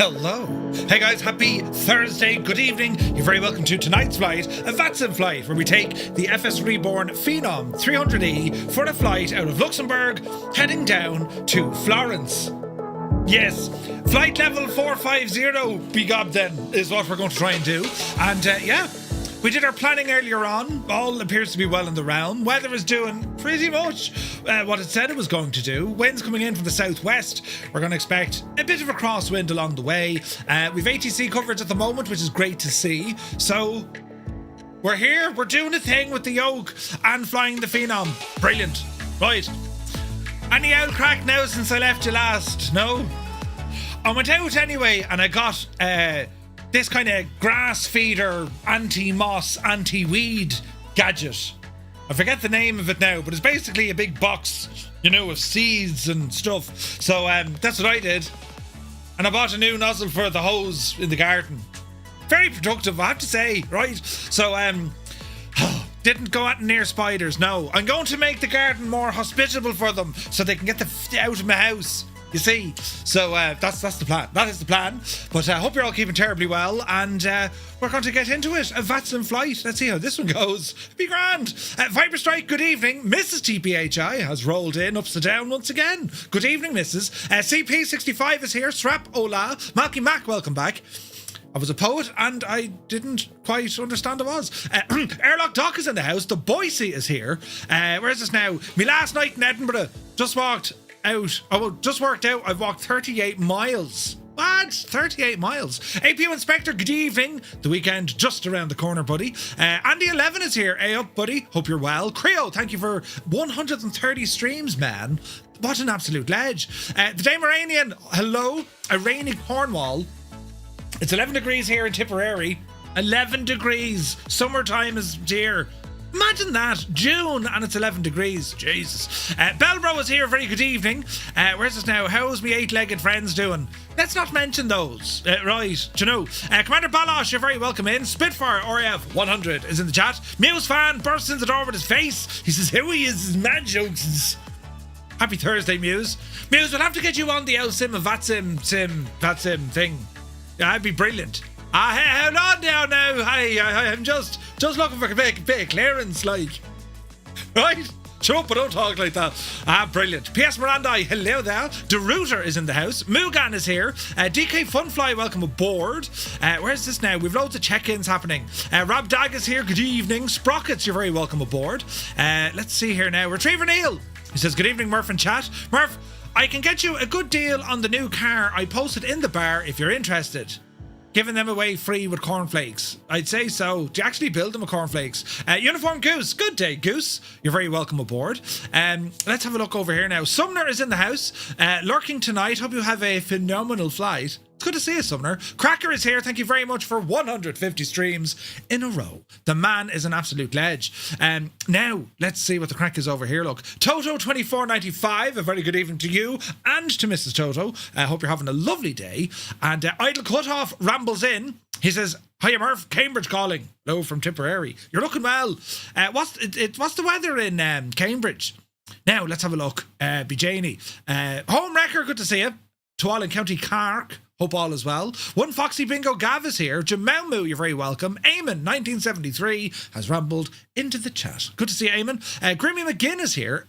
Hello. Hey guys, happy Thursday, good evening. You're very welcome to tonight's flight, a VATSIM flight, where we take the FS Reborn Phenom 300E for a flight out of Luxembourg, heading down to Florence. Yes, flight level 450, big up then, is what we're going to try and do. And yeah, we did our planning earlier on. All appears to be well in the realm. Weather is doing pretty much what it said it was going to do. Winds coming in from the southwest. We're going to expect a bit of a crosswind along the way. We've ATC coverage at the moment, which is great to see. So we're here. We're doing a thing with the yoke and flying the Phenom. Brilliant. Right. Any owl crack now since I left you last? No? I went out anyway and I got this kind of grass feeder, anti-moss, anti-weed gadget. I forget the name of it now, but it's basically a big box, you know, of seeds and stuff. So that's what I did. And I bought a new nozzle for the hose in the garden. Very productive, I have to say, right? So didn't go out near spiders, no. I'm going to make the garden more hospitable for them so they can get out of my house. You see, so that's the plan. That is the plan. But I hope you're all keeping terribly well, and we're going to get into it. A VATSIM flight. Let's see how this one goes. Be grand. Viper Strike, good evening. Mrs. TPHI has rolled in, ups to down once again. Good evening, Mrs. CP65 is here. Strap, hola. Malky Mac, welcome back. I was a poet and I didn't quite understand it was. Airlock Doc is in the house. The Boise is here. Where is this now? Me last night in Edinburgh. Just worked out. I've walked 38 miles. What? 38 miles. APU Inspector, good evening. The weekend just around the corner, buddy. Andy11 is here. Hey up, buddy. Hope you're well. Creo, thank you for 130 streams, man. What an absolute ledge. The Dameranian, hello. A rainy Cornwall. It's 11 degrees here in Tipperary. 11 degrees. Summertime is here. Imagine that, June, and it's 11 degrees. Jesus. Belbro is here. Very good evening. Where's this now? How's me eight-legged friends doing? Let's not mention those. Right, do you know? Commander Balosh, you're very welcome in. Spitfire RF 100 is in the chat. Muse fan bursts in the door with his face. He says, "Who he is mad jokes." Happy Thursday, Muse. Muse, we'll have to get you on the LSIM of VATSIM thing. Yeah, that'd be brilliant. Hold on now. I'm just looking for a bit of clearance, like. Right? Shut up, but don't talk like that. Brilliant. P.S. Mirandai, hello there. The Router is in the house. Mugan is here. DK Funfly, welcome aboard. Where's this now? We've loads of check-ins happening. Rob Dag is here. Good evening. Sprockets, you're very welcome aboard. Let's see here now. Retriever Neil. He says, good evening, Murph and chat. Murph, I can get you a good deal on the new car I posted in the bar if you're interested. Giving them away free with cornflakes. I'd say so. Do you actually build them with cornflakes? Uniform Goose. Good day, Goose. You're very welcome aboard. Let's have a look over here now. Sumner is in the house. Lurking tonight. Hope you have a phenomenal flight. It's good to see you, Sumner. Cracker is here. Thank you very much for 150 streams in a row. The man is an absolute ledge. Now, let's see what the crack is over here. Look, Toto2495, a very good evening to you and to Mrs. Toto. I hope you're having a lovely day. And Idle Cutoff rambles in. He says, hiya Murph, Cambridge calling. Hello from Tipperary. You're looking well. What's the weather in Cambridge? Now, let's have a look. Bijani. Home Wrecker, good to see you. To in County Cork. Hope all is well. One Foxy Bingo Gav is here. Jamaumu, you're very welcome. Eamon, 1973, has rambled into the chat. Good to see you, Eamon. Grimmy McGinn is here.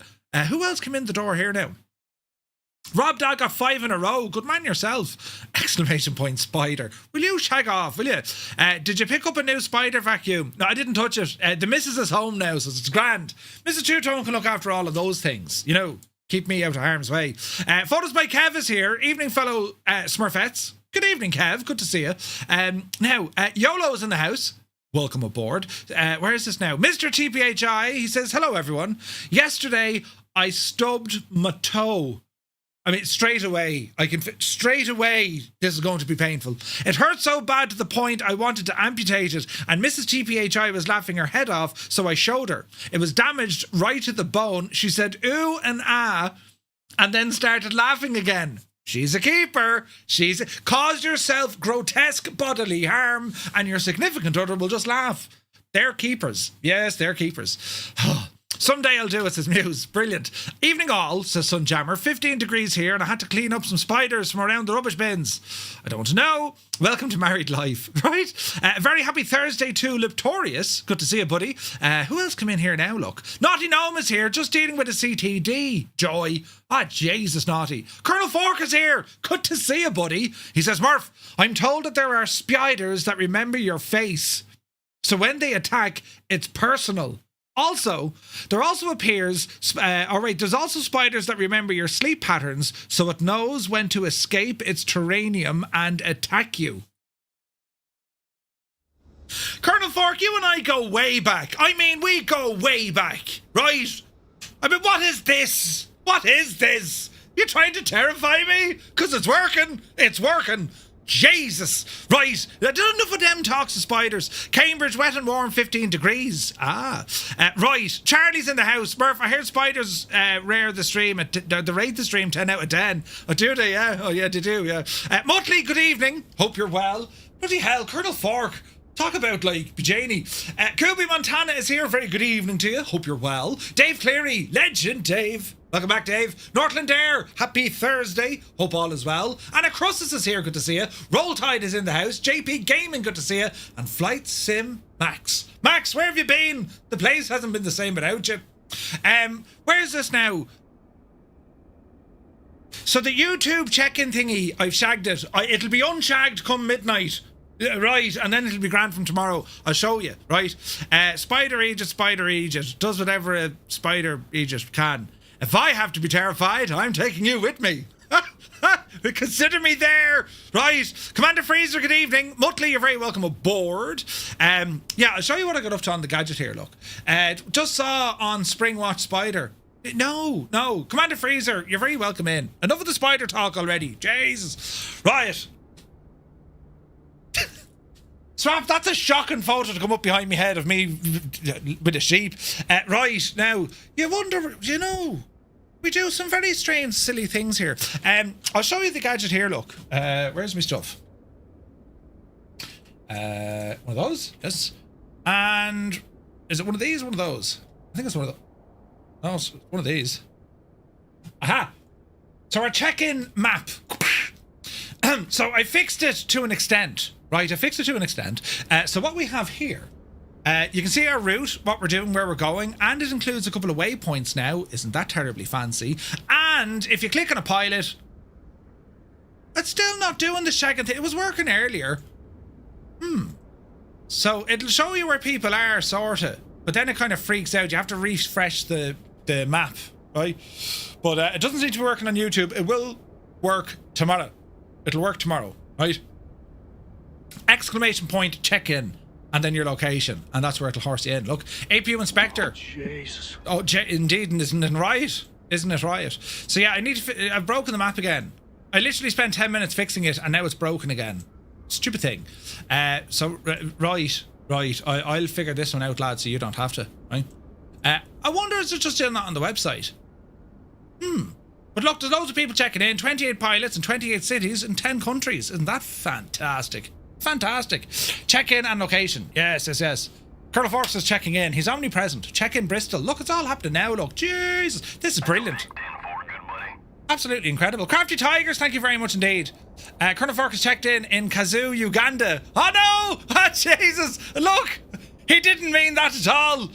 Who else came in the door here now? Rob Dog got 5 in a row. Good man yourself. Exclamation point spider. Will you shag off, will you? Did you pick up a new spider vacuum? No, I didn't touch it. The missus is home now, so it's grand. Mrs. Two-Tone can look after all of those things. You know, keep me out of harm's way. Photos by Kev is here. Evening, fellow Smurfettes. Good evening, Kev. Good to see you. Now, YOLO is in the house. Welcome aboard. Where is this now? Mr. TPHI, he says, hello, everyone. Yesterday, I stubbed my toe. I mean, straight away, this is going to be painful. It hurt so bad to the point I wanted to amputate it, and Mrs. TPHI was laughing her head off, so I showed her. It was damaged right to the bone. She said, ooh and ah, and then started laughing again. She's a keeper. Cause yourself grotesque bodily harm, and your significant other will just laugh. They're keepers. Yes, they're keepers. Someday I'll do it, says Muse. Brilliant. Evening all, says Sunjammer. 15 degrees here and I had to clean up some spiders from around the rubbish bins. I don't know. Welcome to married life, right? Very happy Thursday to Liptorius. Good to see you, buddy. Who else come in here now, look? Naughty Gnome is here, just dealing with a CTD. Joy. Ah, Jesus, Naughty. Colonel Fork is here. Good to see you, buddy. He says, Murph, I'm told that there are spiders that remember your face. So when they attack, it's personal. Also, there also appears, there's also spiders that remember your sleep patterns, so it knows when to escape its terranium and attack you. Colonel Fork, you and I go way back. I mean, we go way back, right? I mean, what is this? What is this? You're trying to terrify me? Because it's working. It's working. Jesus. Right. Enough of them talks of spiders. Cambridge, wet and warm, 15 degrees. Right. Charlie's in the house. Murph, I heard spiders rare the stream. They rate the stream 10 out of 10. Oh, do they? Yeah. Oh, yeah, they do, yeah. Mutley, good evening. Hope you're well. Bloody hell, Colonel Fork. Talk about, like, Janie. Kubi Montana is here. Very good evening to you. Hope you're well. Dave Cleary. Legend, Dave. Welcome back, Dave. Northland Air, happy Thursday. Hope all is well. Anna Crosses is here, good to see you. Roll Tide is in the house. JP Gaming, good to see you. And Flight Sim Max. Max, where have you been? The place hasn't been the same without you. Where's this now? So the YouTube check-in thingy, I've shagged it. It'll be unshagged come midnight. Right, and then it'll be grand from tomorrow. I'll show you, right? Spider Aegis does whatever a Spider Aegis can. If I have to be terrified, I'm taking you with me. Consider me there. Right. Commander Freezer, good evening. Mutley, you're very welcome aboard. Yeah, I'll show you what I got up to on the gadget here, look. Just saw on Springwatch Spider. No. Commander Freezer, you're very welcome in. Enough of the spider talk already. Jesus. Right. Swamp, that's a shocking photo to come up behind my head of me with a sheep. Right, now, you wonder, we do some very strange, silly things here. I'll show you the gadget here, look. Where's my stuff? One of those? Yes. And is it one of these or one of those? I think it's one of those. No, it's one of these. Aha! So our check-in map. So I fixed it to an extent. Right, I fixed it to an extent. So what we have here, you can see our route, what we're doing, where we're going, and it includes a couple of waypoints now. Isn't that terribly fancy? And if you click on a pilot, it's still not doing the shagging thing. It was working earlier. So it'll show you where people are, sorta, but then it kind of freaks out. You have to refresh the map, right? But it doesn't seem to be working on YouTube. It will work tomorrow. It'll work tomorrow, right? Exclamation point, check in, and then your location, and that's where it'll horse you in. Look, APU inspector. Oh, Jesus. Oh, indeed, isn't it right? Isn't it right? So yeah, I've broken the map again. I literally spent 10 minutes fixing it, and now it's broken again. Stupid thing. Right. I'll figure this one out, lads, so you don't have to. Right. I wonder, is it just doing that on the website? But look, there's loads of people checking in. 28 pilots in 28 cities in 10 countries. Isn't that fantastic? Fantastic. Check in and location. Yes. Colonel Forks is checking in. He's omnipresent. Check in Bristol. Look, it's all happening now. Look, Jesus, this is brilliant. Absolutely incredible. Crafty Tigers, thank you very much indeed. Colonel Fork is checked in Kazoo, Uganda. Oh no! Oh, Jesus! Look, he didn't mean that at all.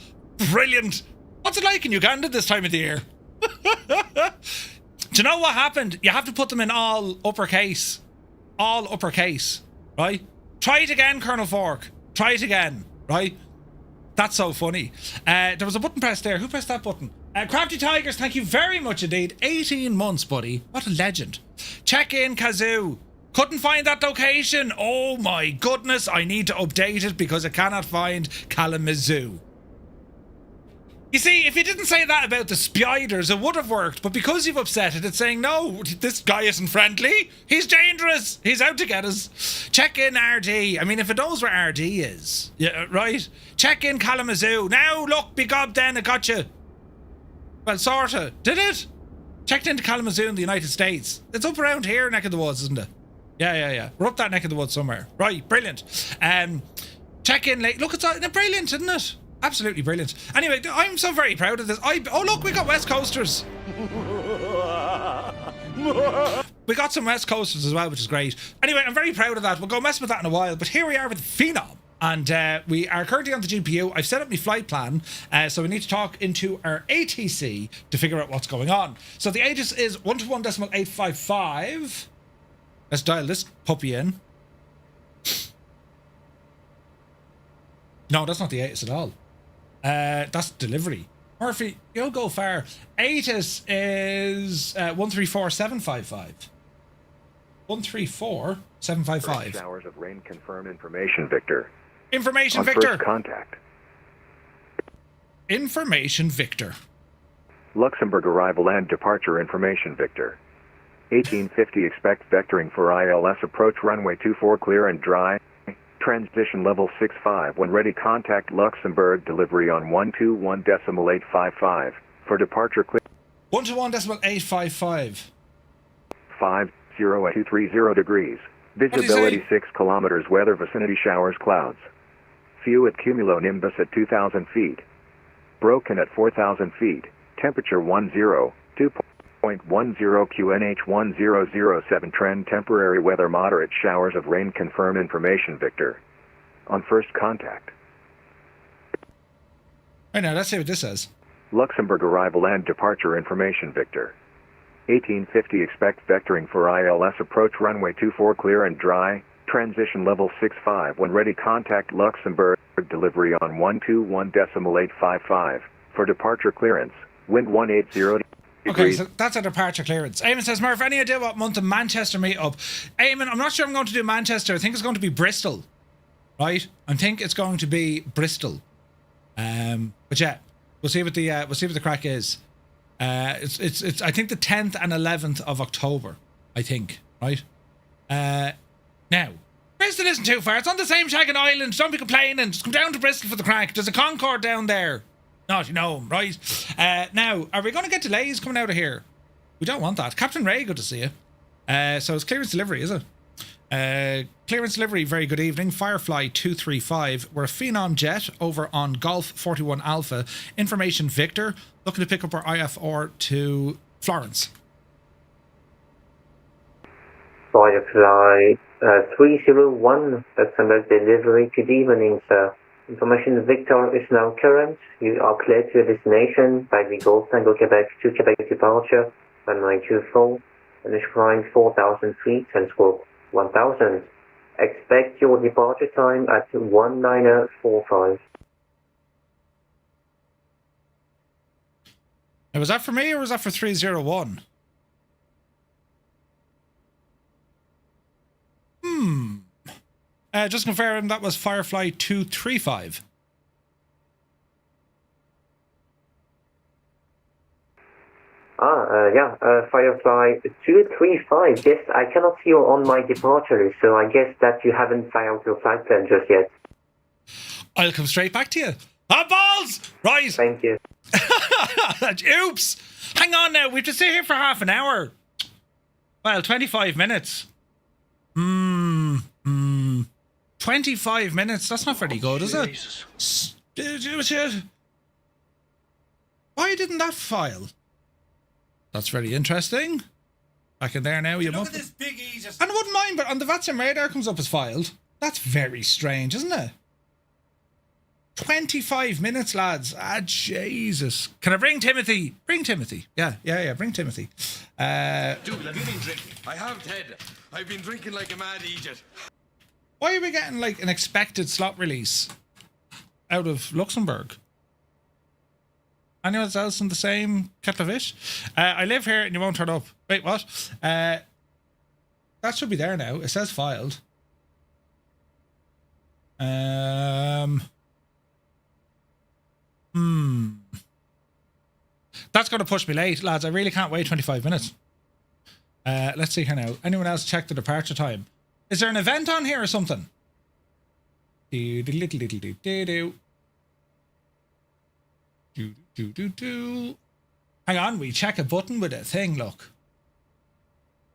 Brilliant. What's it like in Uganda this time of the year? Do you know what happened? You have to put them in all uppercase. All uppercase, right? Try it again, Colonel Fork. Try it again, right? That's so funny. There was a button pressed there. Who pressed that button? Crafty Tigers, thank you very much indeed. 18 months, buddy. What a legend. Check in, Kazoo. Couldn't find that location. Oh my goodness. I need to update it because I cannot find Kalamazoo. You see, if you didn't say that about the spiders, it would have worked. But because you've upset it, it's saying, no, this guy isn't friendly. He's dangerous. He's out to get us. Check in RD. I mean, if it knows where RD is. Yeah, right. Check in Kalamazoo. Now, look, be gob then, I got you. Well, sorta. Did it? Checked into Kalamazoo in the United States. It's up around here, neck of the woods, isn't it? Yeah. We're up that neck of the woods somewhere. Right, brilliant. Check in late. Look, it's all brilliant, isn't it? Absolutely brilliant. Anyway, I'm so very proud of this. Oh, look, we got West Coasters. We got some West Coasters as well, which is great. Anyway, I'm very proud of that. We'll go mess with that in a while. But here we are with Phenom. And we are currently on the GPU. I've set up my flight plan. So we need to talk into our ATC to figure out what's going on. So the ATIS is 121.855. Let's dial this puppy in. No, that's not the ATIS at all. That's delivery. Murphy, you'll go far. ATIS is 134.755. 134.755. Showers of rain confirm information, Victor. Information, on Victor. First contact. Information, Victor. Luxembourg arrival and departure information, Victor. 1850 expect vectoring for ILS approach runway 24 clear and dry. Transition level 65 when ready contact Luxembourg delivery on 121.855 for departure clear 121.855 50 at 230 degrees visibility 6 kilometers weather vicinity showers clouds few at cumulonimbus at 2,000 feet broken at 4,000 feet temperature 2.10 QNH 1007 trend temporary weather moderate showers of rain confirm information Victor on first contact. Right now, let's see what this says. Luxembourg arrival and departure information Victor. 1850 expect vectoring for ILS approach runway 24 clear and dry transition level 65 when ready contact Luxembourg delivery on 121.855 for departure clearance wind 180. Okay, so that's a departure clearance. Eamon says, Murph, any idea what month the Manchester meet up? Eamon, I'm not sure I'm going to do Manchester. I think it's going to be Bristol. Right? I think it's going to be Bristol. But yeah, we'll see what the crack is. It's I think the 10th and 11th of October, I think, right? Now, Bristol isn't too far. It's on the same shagging island. Don't be complaining. Just come down to Bristol for the crack. There's a Concorde down there. Not, you know, right? Now, are we going to get delays coming out of here? We don't want that. Captain Ray, good to see you. So it's clearance delivery, is it? Clearance delivery, very good evening. Firefly 235. We're a Phenom jet over on Golf 41 Alpha. Information Victor. Looking to pick up our IFR to Florence. Firefly 301. That's under delivery. Good evening, sir. Information Victor is now current. You are clear to your destination by the Golf Tango Quebec to Quebec departure, runway 24, finish flying 4,000 feet and squawk 1,000. Expect your departure time at 1945. Now, was that for me or was that for 301? Just confirm that was Firefly 235. Firefly 235. Yes, I cannot see you on my departure list, so I guess that you haven't filed your flight plan just yet. I'll come straight back to you. Ah, balls! Right. Thank you. Oops! Hang on now, we have to sit here for half an hour. Well, 25 minutes. 25 minutes, that's not very good, is it? Why didn't that file? That's very interesting. Back in there now, you Look at this big Aegis. And I wouldn't mind, but on the VATSIM radar comes up as filed. That's very strange, isn't it? 25 minutes, lads. Ah, Jesus. Can I bring Timothy? Bring Timothy. Yeah, bring Timothy. Dude, have you been drinking? I have, Ted. I've been drinking like a mad idiot. Why are we getting like an expected slot release out of Luxembourg? Anyone else in the same kettle of fish? I live here and you won't turn up. Wait, what? That should be there now. It says filed. That's going to push me late, lads. I really can't wait 25 minutes. Let's see here now. Anyone else check the departure time? Is there an event on here or something? Hang on, we check a button with a thing, look.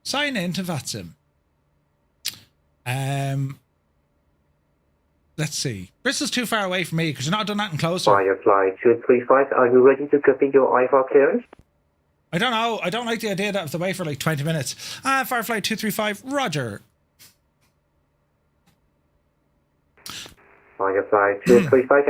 Sign in to VATSIM. let's see. Bristol's too far away from me because you're not done that in closer. Firefly 235, are you ready to copy your IFR clearance? I don't know. I don't like the idea that I have to wait for like 20 minutes. Firefly 235, roger. Firefly 235,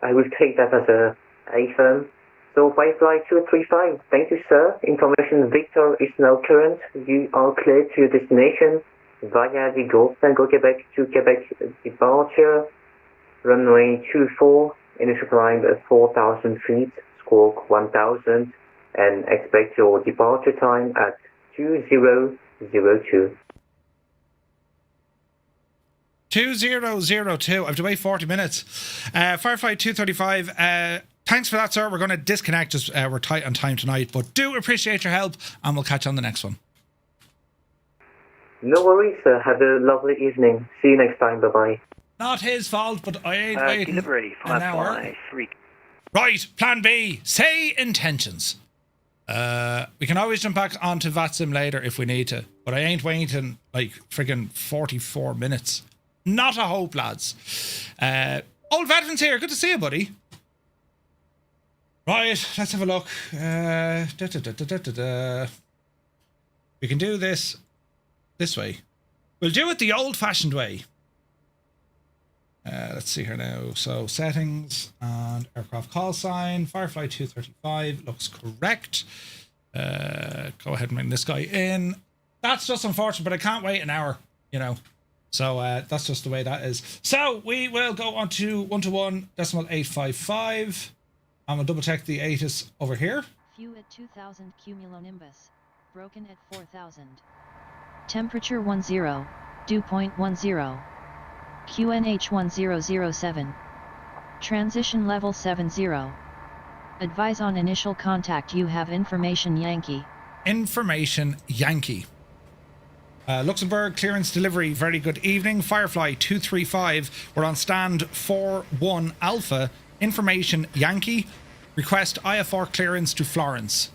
I will take that as a affirm. So Firefly 235, thank you, sir. Information Victor is now current. You are cleared to your destination via the Golf Tango Quebec to Quebec departure. Runway 24, initial climb at 4,000 feet, squawk 1,000, and expect your departure time at 2002. 2002. I have to wait 40 minutes. Firefly 235. Thanks for that, sir. We're going to disconnect. Just we're tight on time tonight, but do appreciate your help, and we'll catch you on the next one. No worries, sir. Have a lovely evening. See you next time. Bye-bye. Not his fault, but I ain't waiting delivery, an hour. Right, plan B. Say intentions. We can always jump back onto VATSIM later if we need to, but I ain't waiting like friggin' 44 minutes. Not a hope, lads. Old veterans here. Good to see you, buddy. Right, let's have a look. We can do this way. We'll do it the old-fashioned way. Let's see here now. So settings and aircraft call sign. Firefly 235 looks correct. Go ahead and bring this guy in. That's just unfortunate, but I can't wait an hour, you know. So that's just the way that is. So we will go on to 121.855. I'm going to double check the ATIS over here. Few at 2000 cumulonimbus. Broken at 4000. Temperature 10. Dew point 10. QNH 1007. Transition level 70. Advise on initial contact. You have information Yankee. Information Yankee. Luxembourg clearance delivery. Very good evening. Firefly 235. We're on stand 41 Alpha. Information Yankee. Request IFR clearance to Florence.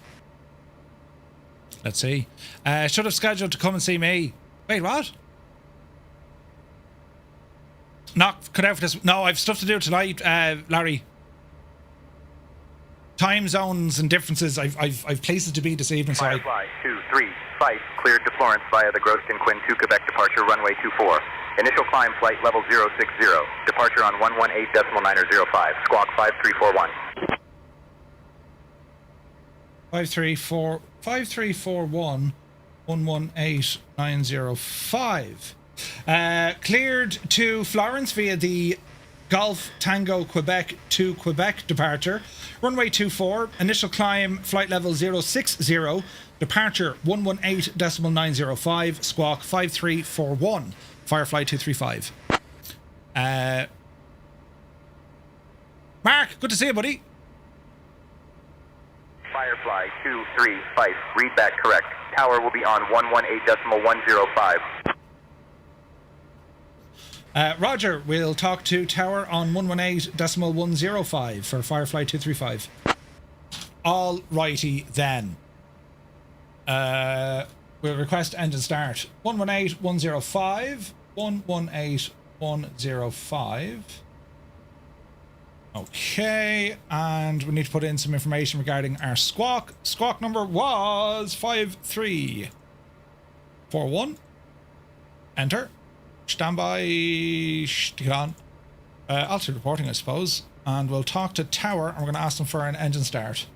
Let's see. Should have scheduled to come and see me. Wait, what? Not cut out for this. No, I've stuff to do tonight, Larry. Time zones and differences. I've places to be this evening. So Firefly 235 cleared to Florence via the Groston Quinn to Quebec departure runway 24. Initial climb flight level 060. Departure on 118.905. Squawk 5341. 5341 118.905. Cleared to Florence via the Golf Tango Quebec to Quebec departure. Runway 24. Initial climb flight level 060. Departure 118.905. Squawk 5341. Firefly 235. Mark, good to see you, buddy. Firefly 235. Read back correct. Tower will be on 118.105. Roger, we'll talk to Tower on 118.105 for Firefly 235. All righty then. We'll request engine start. 118.105. 118.105. Okay, and we need to put in some information regarding our squawk. Squawk number was 5341. Enter. Standby. Stick on. Altitude reporting, I suppose. And we'll talk to Tower, and we're going to ask them for an engine start.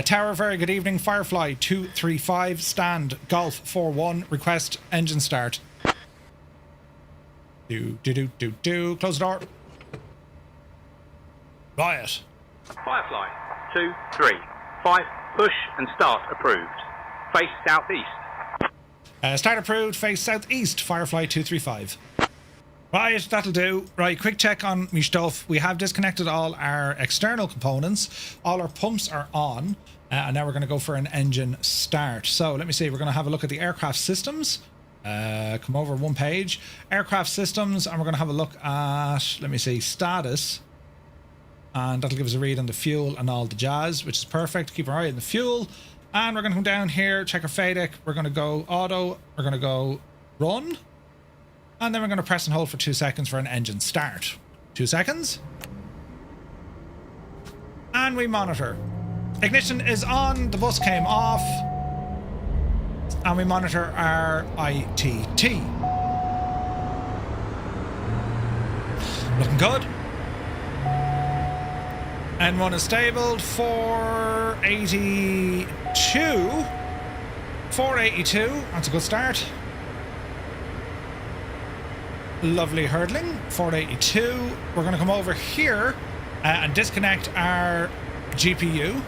Tower, very good evening. Firefly 235, stand Golf 41, request engine start. Close the door. Riot. Firefly 235, push and start approved. Face southeast. Start approved, face southeast, Firefly 235. Right, that'll do. Right, quick check on me stuff. We have disconnected all our external components. All our pumps are on. And now we're going to go for an engine start. So let me see. We're going to have a look at the aircraft systems. Come over one page. Aircraft systems. And we're going to have a look at, let me see, status. And that'll give us a read on the fuel and all the jazz, which is perfect. Keep our eye on the fuel. And we're going to come down here, check our FADEC. We're going to go auto. We're going to go run. And then we're going to press and hold for 2 seconds for an engine start. 2 seconds. And we monitor. Ignition is on, the bus came off. And we monitor our ITT. Looking good. N1 is stabled, 482. 482, that's a good start. Lovely hurdling, 482. We're going to come over here and disconnect our GPU.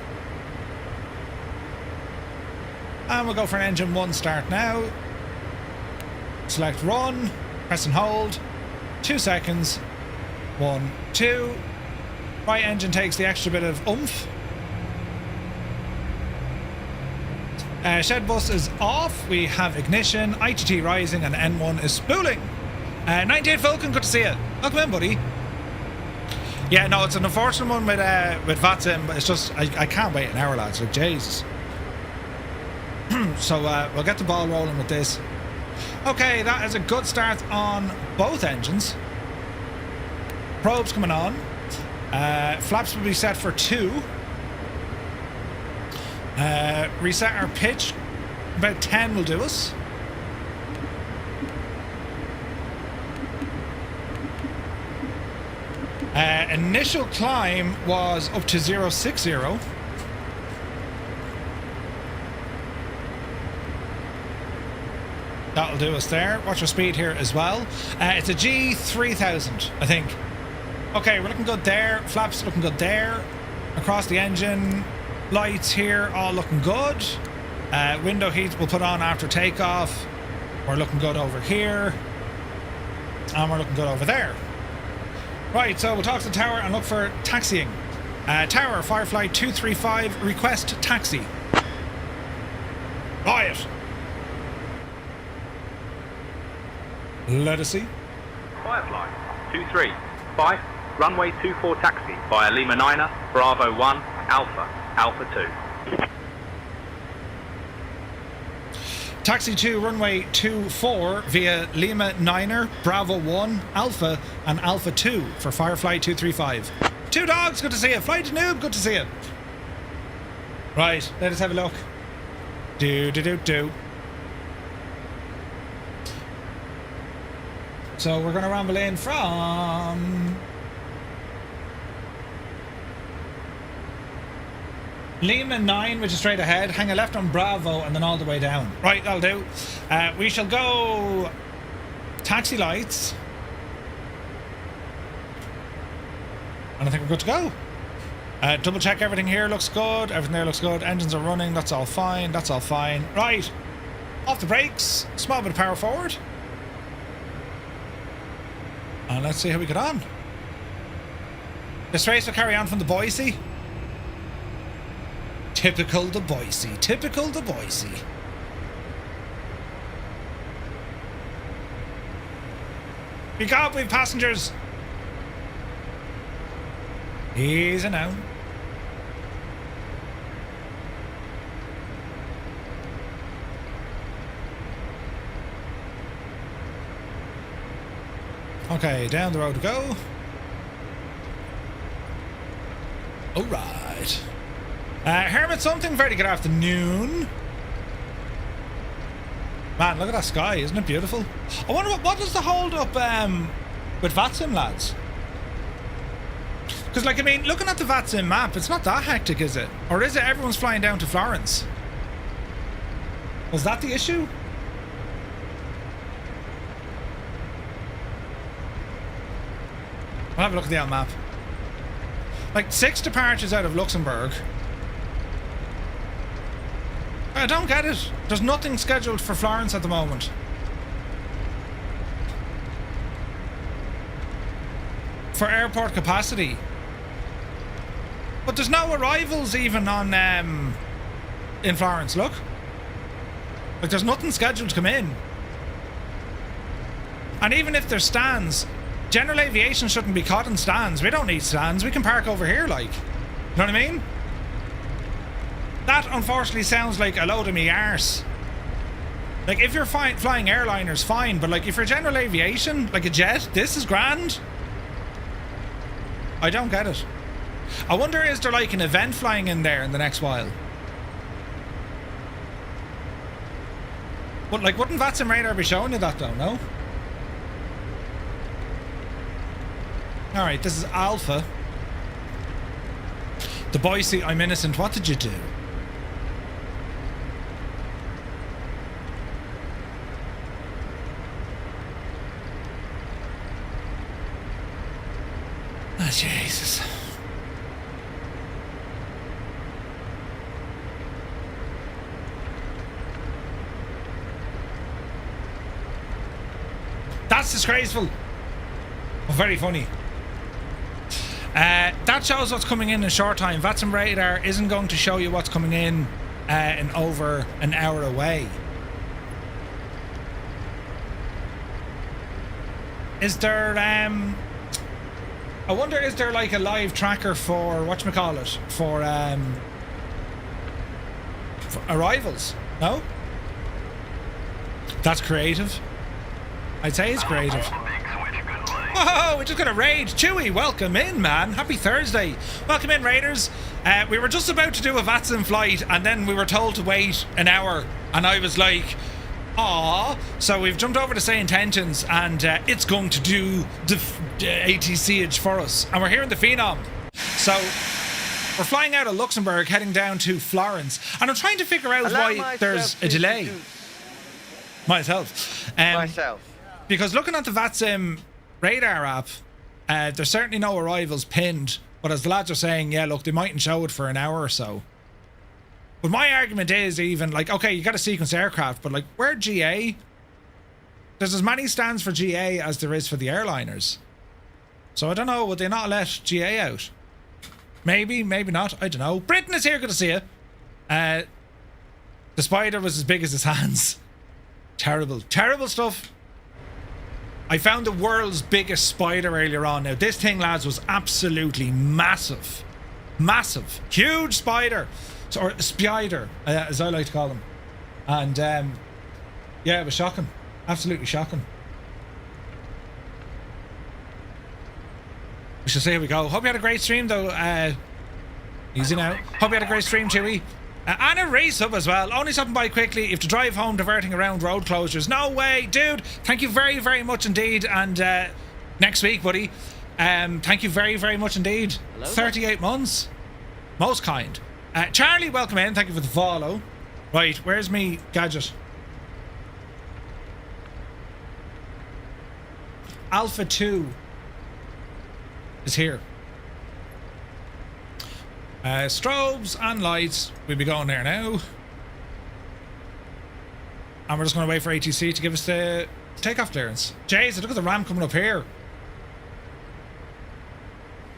And we'll go for an engine 1 start now. Select run, press and hold, 2 seconds, 1, 2. Right engine takes the extra bit of oomph. Shed bus is off, we have ignition, ITT rising, and N1 is spooling. 98 Vulcan, good to see you. Welcome in, buddy. Yeah, no, it's an unfortunate one with VATSIM, but it's just, I can't wait an hour, lads, like, Jesus. So we'll get the ball rolling with this. Okay, that is a good start on both engines. Probes coming on. Flaps will be set for 2. Reset our pitch. About 10 will do us. Initial climb was up to 060. That'll do us there. Watch our speed here as well. It's a G3000, I think. Okay, we're looking good there. Flaps looking good there. Across the engine. Lights here, all looking good. Window heat we'll put on after takeoff. We're looking good over here. And we're looking good over there. Right, so we'll talk to the tower and look for taxiing. Tower, Firefly 235, request taxi. Riot. Let us see. Firefly 235, runway 24 taxi via Lima 9er, Bravo 1, Alpha, Alpha 2. Taxi 2, runway 24 via Lima 9er, Bravo 1, Alpha, and Alpha 2 for Firefly 235. 2 dogs, good to see you. Flight Noob, good to see you. Right, let us have a look. Do. So we're going to ramble in from Lima 9, which is straight ahead. Hang a left on Bravo and then all the way down. Right, that'll do. We shall go taxi lights. And I think we're good to go. Double check everything here looks good. Everything there looks good. Engines are running. That's all fine. That's all fine. Right. Off the brakes. Small bit of power forward. And let's see how we get on. This race will carry on from the Boise. Typical the Boise. Typical the Boise. We got with passengers. Easy now. Okay, down the road to go. All right. Hermit something, very good afternoon. Man, look at that sky, isn't it beautiful? I wonder what is the hold up with VATSIM, lads? Because, like, I mean, looking at the VATSIM map, it's not that hectic, is it? Or is it everyone's flying down to Florence? Was that the issue? I'll have a look at the map. Like, 6 departures out of Luxembourg. I don't get it. There's nothing scheduled for Florence at the moment. For airport capacity. But there's no arrivals even on in Florence, look. Like, there's nothing scheduled to come in. And even if there's stands, general aviation shouldn't be caught in stands. We don't need stands. We can park over here, like. You know what I mean? That, unfortunately, sounds like a load of me arse. Like, if you're flying airliners, fine. But, like, if you're general aviation, like a jet, this is grand. I don't get it. I wonder, is there like an event flying in there in the next while? But like, wouldn't VATSIM radar be showing you that though, no? Alright, this is Alpha. The boy see, I'm innocent, what did you do? Oh, Jesus. That's disgraceful. Oh, very funny. That shows what's coming in a short time. VATSIM radar isn't going to show you what's coming in over an hour away. Is there I wonder, is there like a live tracker for whatchamacallit? For arrivals? No? That's creative. I'd say it's creative. Whoa, we just got a raid. Chewy, welcome in, man. Happy Thursday. Welcome in, raiders. We were just about to do a VATSIM flight and then we were told to wait an hour and I was like, aww. So we've jumped over to Say Intentions and it's going to do the ATCH for us. And we're here in the Phenom. So we're flying out of Luxembourg heading down to Florence. And I'm trying to figure out why there's a delay. Myself. Because looking at the VATSIM radar app, there's certainly no arrivals pinned, but as the lads are saying, yeah, look, they mightn't show it for an hour or so. But my argument is even, like, okay, you got a sequence aircraft, but like, where GA? There's as many stands for GA as there is for the airliners. So I don't know, would they not let GA out? Maybe, maybe not, I don't know. Britain is here, good to see you. The spider was as big as his hands. Terrible, terrible stuff. I found the world's biggest spider earlier on. Now, this thing, lads, was absolutely massive. Massive. Huge spider. Or spider, as I like to call them. And, yeah, it was shocking. Absolutely shocking. We shall see how we go. Hope you had a great stream, though. Easy now. Hope you had a great stream, Chewy. And a race up as well. Only stopping by quickly. You have to drive home diverting around road closures. No way, dude. Thank you very, very much indeed. And next week, buddy. Thank you very, very much indeed. Hello, 38 months. Most kind. Charlie, welcome in. Thank you for the follow. Right, where's me gadget? Alpha 2 is here. Strobes and lights. We'll be going there now. And we're just going to wait for ATC to give us the takeoff clearance. Jeez, look at the ramp coming up here.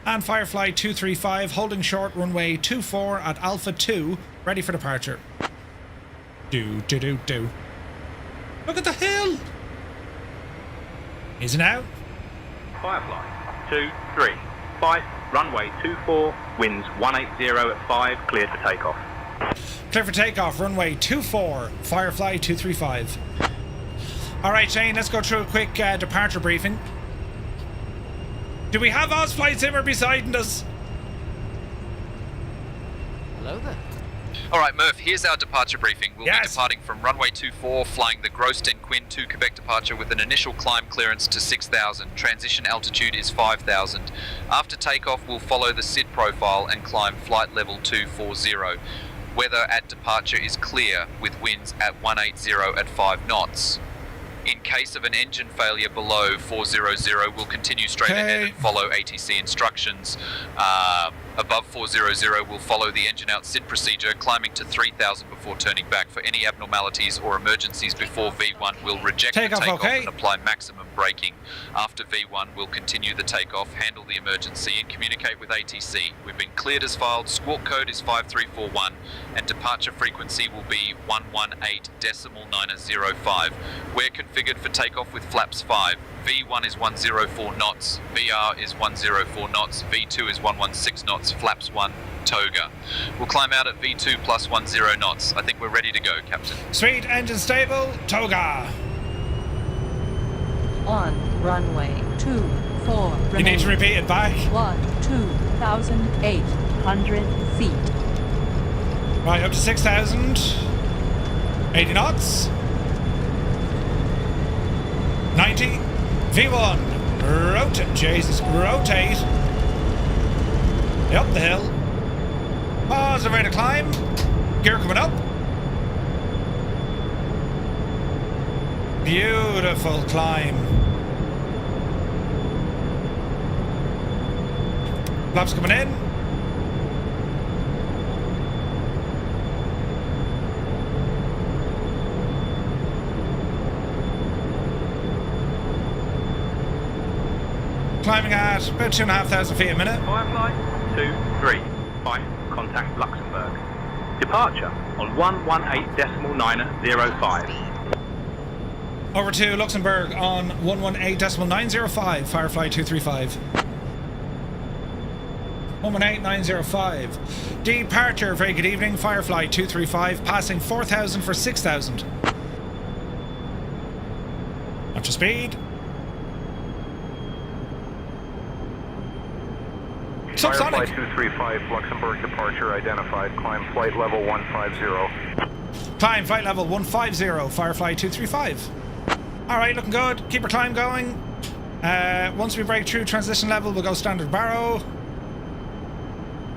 And Firefly 235 holding short runway 24 at Alpha 2, ready for departure. Do. Look at the hill. Is it now? Firefly 235. Runway 24, winds 180 at 5, cleared for takeoff. Clear for takeoff, runway 24, Firefly 235. Alright, Shane, let's go through a quick departure briefing. Do we have Ozflight Zimmer beside us? Hello there. Alright, Murph, here's our departure briefing. We'll be departing from runway 24, flying the Groston Quinn 2 Quebec departure with an initial climb clearance to 6,000. Transition altitude is 5,000. After takeoff, we'll follow the SID profile and climb flight level 240. Weather at departure is clear, with winds at 180 at 5 knots. In case of an engine failure below 400, we'll continue straight ahead and follow ATC instructions. Above 400, we'll follow the engine out SID procedure, climbing to 3,000 before turning back. For any abnormalities or emergencies before V1, we'll reject the takeoff and apply maximum braking. After V1, we'll continue the takeoff, handle the emergency, and communicate with ATC. We've been cleared as filed, squawk code is 5341, and departure frequency will be 118.905. We're configured for takeoff with flaps 5. V1 is 104 knots, VR is 104 knots, V2 is 116 knots, flaps 1, toga. We'll climb out at V2 plus 10 knots. I think we're ready to go, Captain. Sweet, engine stable, toga. On runway 24, 4 You need to repeat it back. 2,800 feet. Right, up to 6,000. 80 knots. 90. V1. Rotate. Jesus. Rotate. Up the hill. Pause, ready to climb. Gear coming up. Beautiful climb. Flaps coming in. Climbing at about 2,500 feet a minute. Firefly 235, contact Luxembourg. Departure on 118.905. Over to Luxembourg on 118.905, Firefly 235. 118.905. Departure, very good evening, Firefly 235, passing 4,000 for 6,000. Up to speed. Firefly 235, Luxembourg departure identified. Climb flight level 150. Climb flight level 150, Firefly 235. Alright, looking good. Keep our climb going. Once we break through transition level, we'll go standard barrow.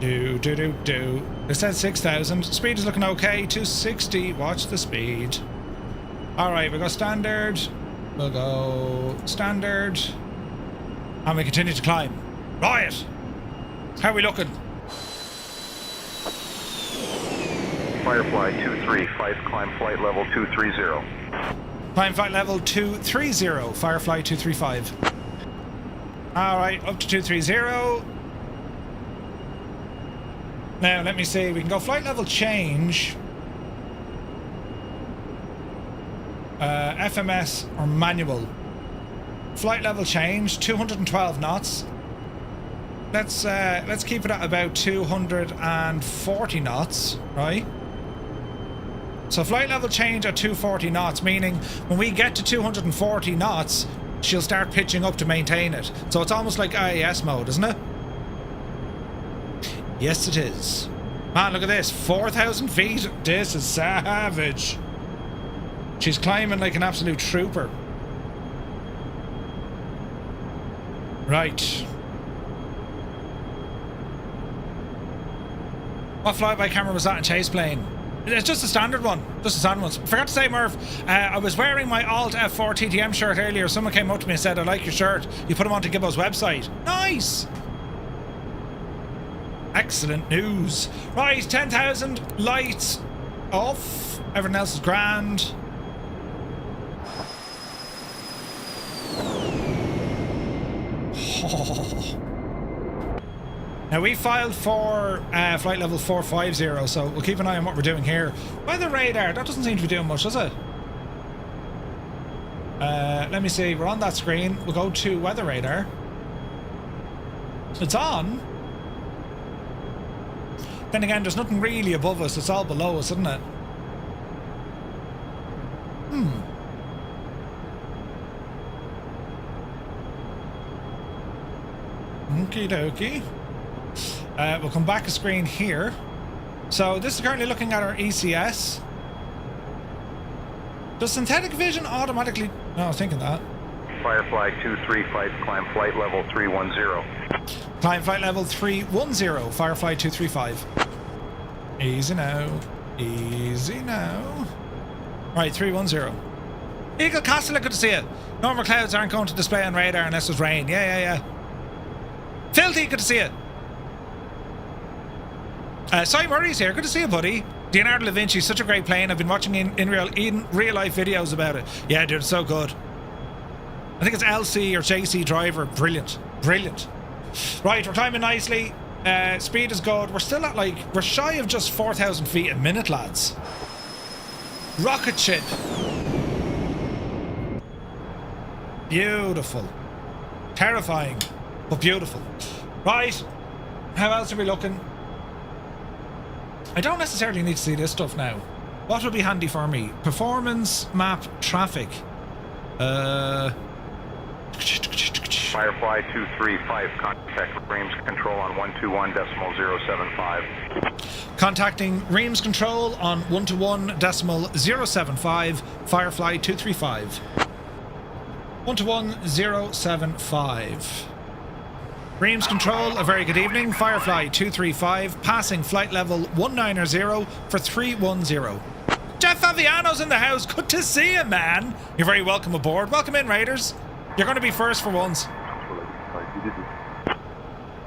It said 6,000. Speed is looking okay. 260. Watch the speed. Alright, we'll go standard. We'll go standard. And we continue to climb. Right. How are we looking? Firefly 235, climb flight level 230. Climb flight level 230, Firefly 235. Alright, up to 230. Now, let me see. We can go flight level change. FMS or manual. Flight level change, 212 knots. Let's keep it at about 240 knots, right? So flight level change at 240 knots, meaning when we get to 240 knots, she'll start pitching up to maintain it. So it's almost like IAS mode, isn't it? Yes, it is. Man, look at this. 4,000 feet. This is savage. She's climbing like an absolute trooper. Right. What flyby camera was that in chase plane? It's just a standard one. Just a standard one. Forgot to say, Murph, I was wearing my Alt F4 TTM shirt earlier. Someone came up to me and said, I like your shirt. You put them onto Gibbo's website. Nice! Excellent news. Right, 10,000. Lights off. Everything else is grand. Oh. Now we filed for flight level 450, so we'll keep an eye on what we're doing here. Weather radar, that doesn't seem to be doing much, does it? Let me see, we're on that screen. We'll go to weather radar. It's on. Then again, there's nothing really above us, it's all below us, isn't it? Okie dokie. We'll come back a screen here. So this is currently looking at our ECS. Does synthetic vision automatically... No, I was thinking that. Firefly 235, climb flight level 310. Climb flight level 310, Firefly 235. Easy now. Easy now. Right, 310. Eagle Castle, good to see you. Normal clouds aren't going to display on radar unless it's rain. Yeah. Filthy, good to see you. Cy Murray's here. Good to see you, buddy. Leonardo da Vinci, such a great plane. I've been watching in real life videos about it. Yeah, dude, it's so good. I think it's LC or JC driver. Brilliant. Brilliant. Right, we're climbing nicely. Speed is good. We're still at we're shy of just 4,000 feet a minute, lads. Rocket ship. Beautiful. Terrifying, but beautiful. Right. How else are we looking? I don't necessarily need to see this stuff now. What would be handy for me? Performance, map, traffic. Firefly 235, contact Reims Control on 121.075. Contacting Reims Control on 121.075, Firefly 235. 121.075. Reims Control, a very good evening. Firefly 235, passing flight level 190 for 310. Jeff Faviano's in the house. Good to see you, man. You're very welcome aboard. Welcome in, Raiders. You're going to be first for once.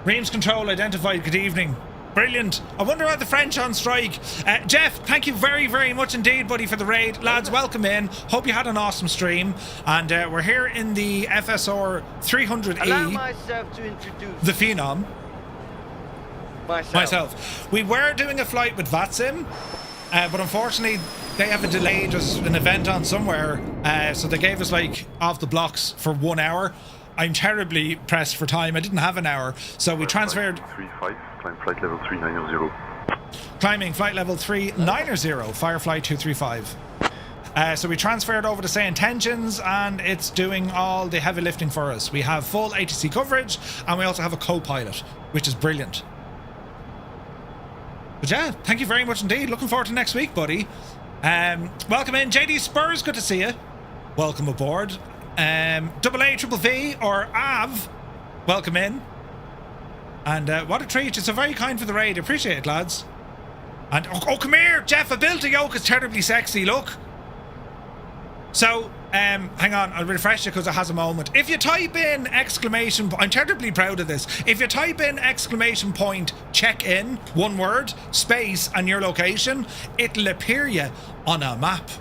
Reims Control identified. Good evening. Brilliant. I wonder are the French on strike. Jeff, thank you very, very much indeed, buddy, for the raid. Lads, welcome in. Hope you had an awesome stream. And we're here in the FSR 300E. Allow myself to introduce the Phenom. Myself. We were doing a flight with VATSIM, but unfortunately they have a delay, just an event on somewhere. So they gave us like off the blocks for 1 hour. I'm terribly pressed for time. I didn't have an hour, so we transferred. 35, climb flight level 390. Climbing flight level 390, Firefly 235. So we transferred over to say intentions, and it's doing all the heavy lifting for us. We have full ATC coverage, and we also have a co-pilot, which is brilliant. But yeah, thank you very much indeed. Looking forward to next week, buddy. Welcome in, JD Spurs. Good to see you. Welcome aboard. AA Triple V or AV, welcome in. And what a treat. It's so very kind for the raid. Appreciate it, lads. And oh, come here, Jeff. A built a yoke is terribly sexy. Look. So hang on, I'll refresh it because it has a moment. If you type in exclamation, I'm terribly proud of this. If you type in exclamation point check in, one word, space, and your location, it'll appear you on a map.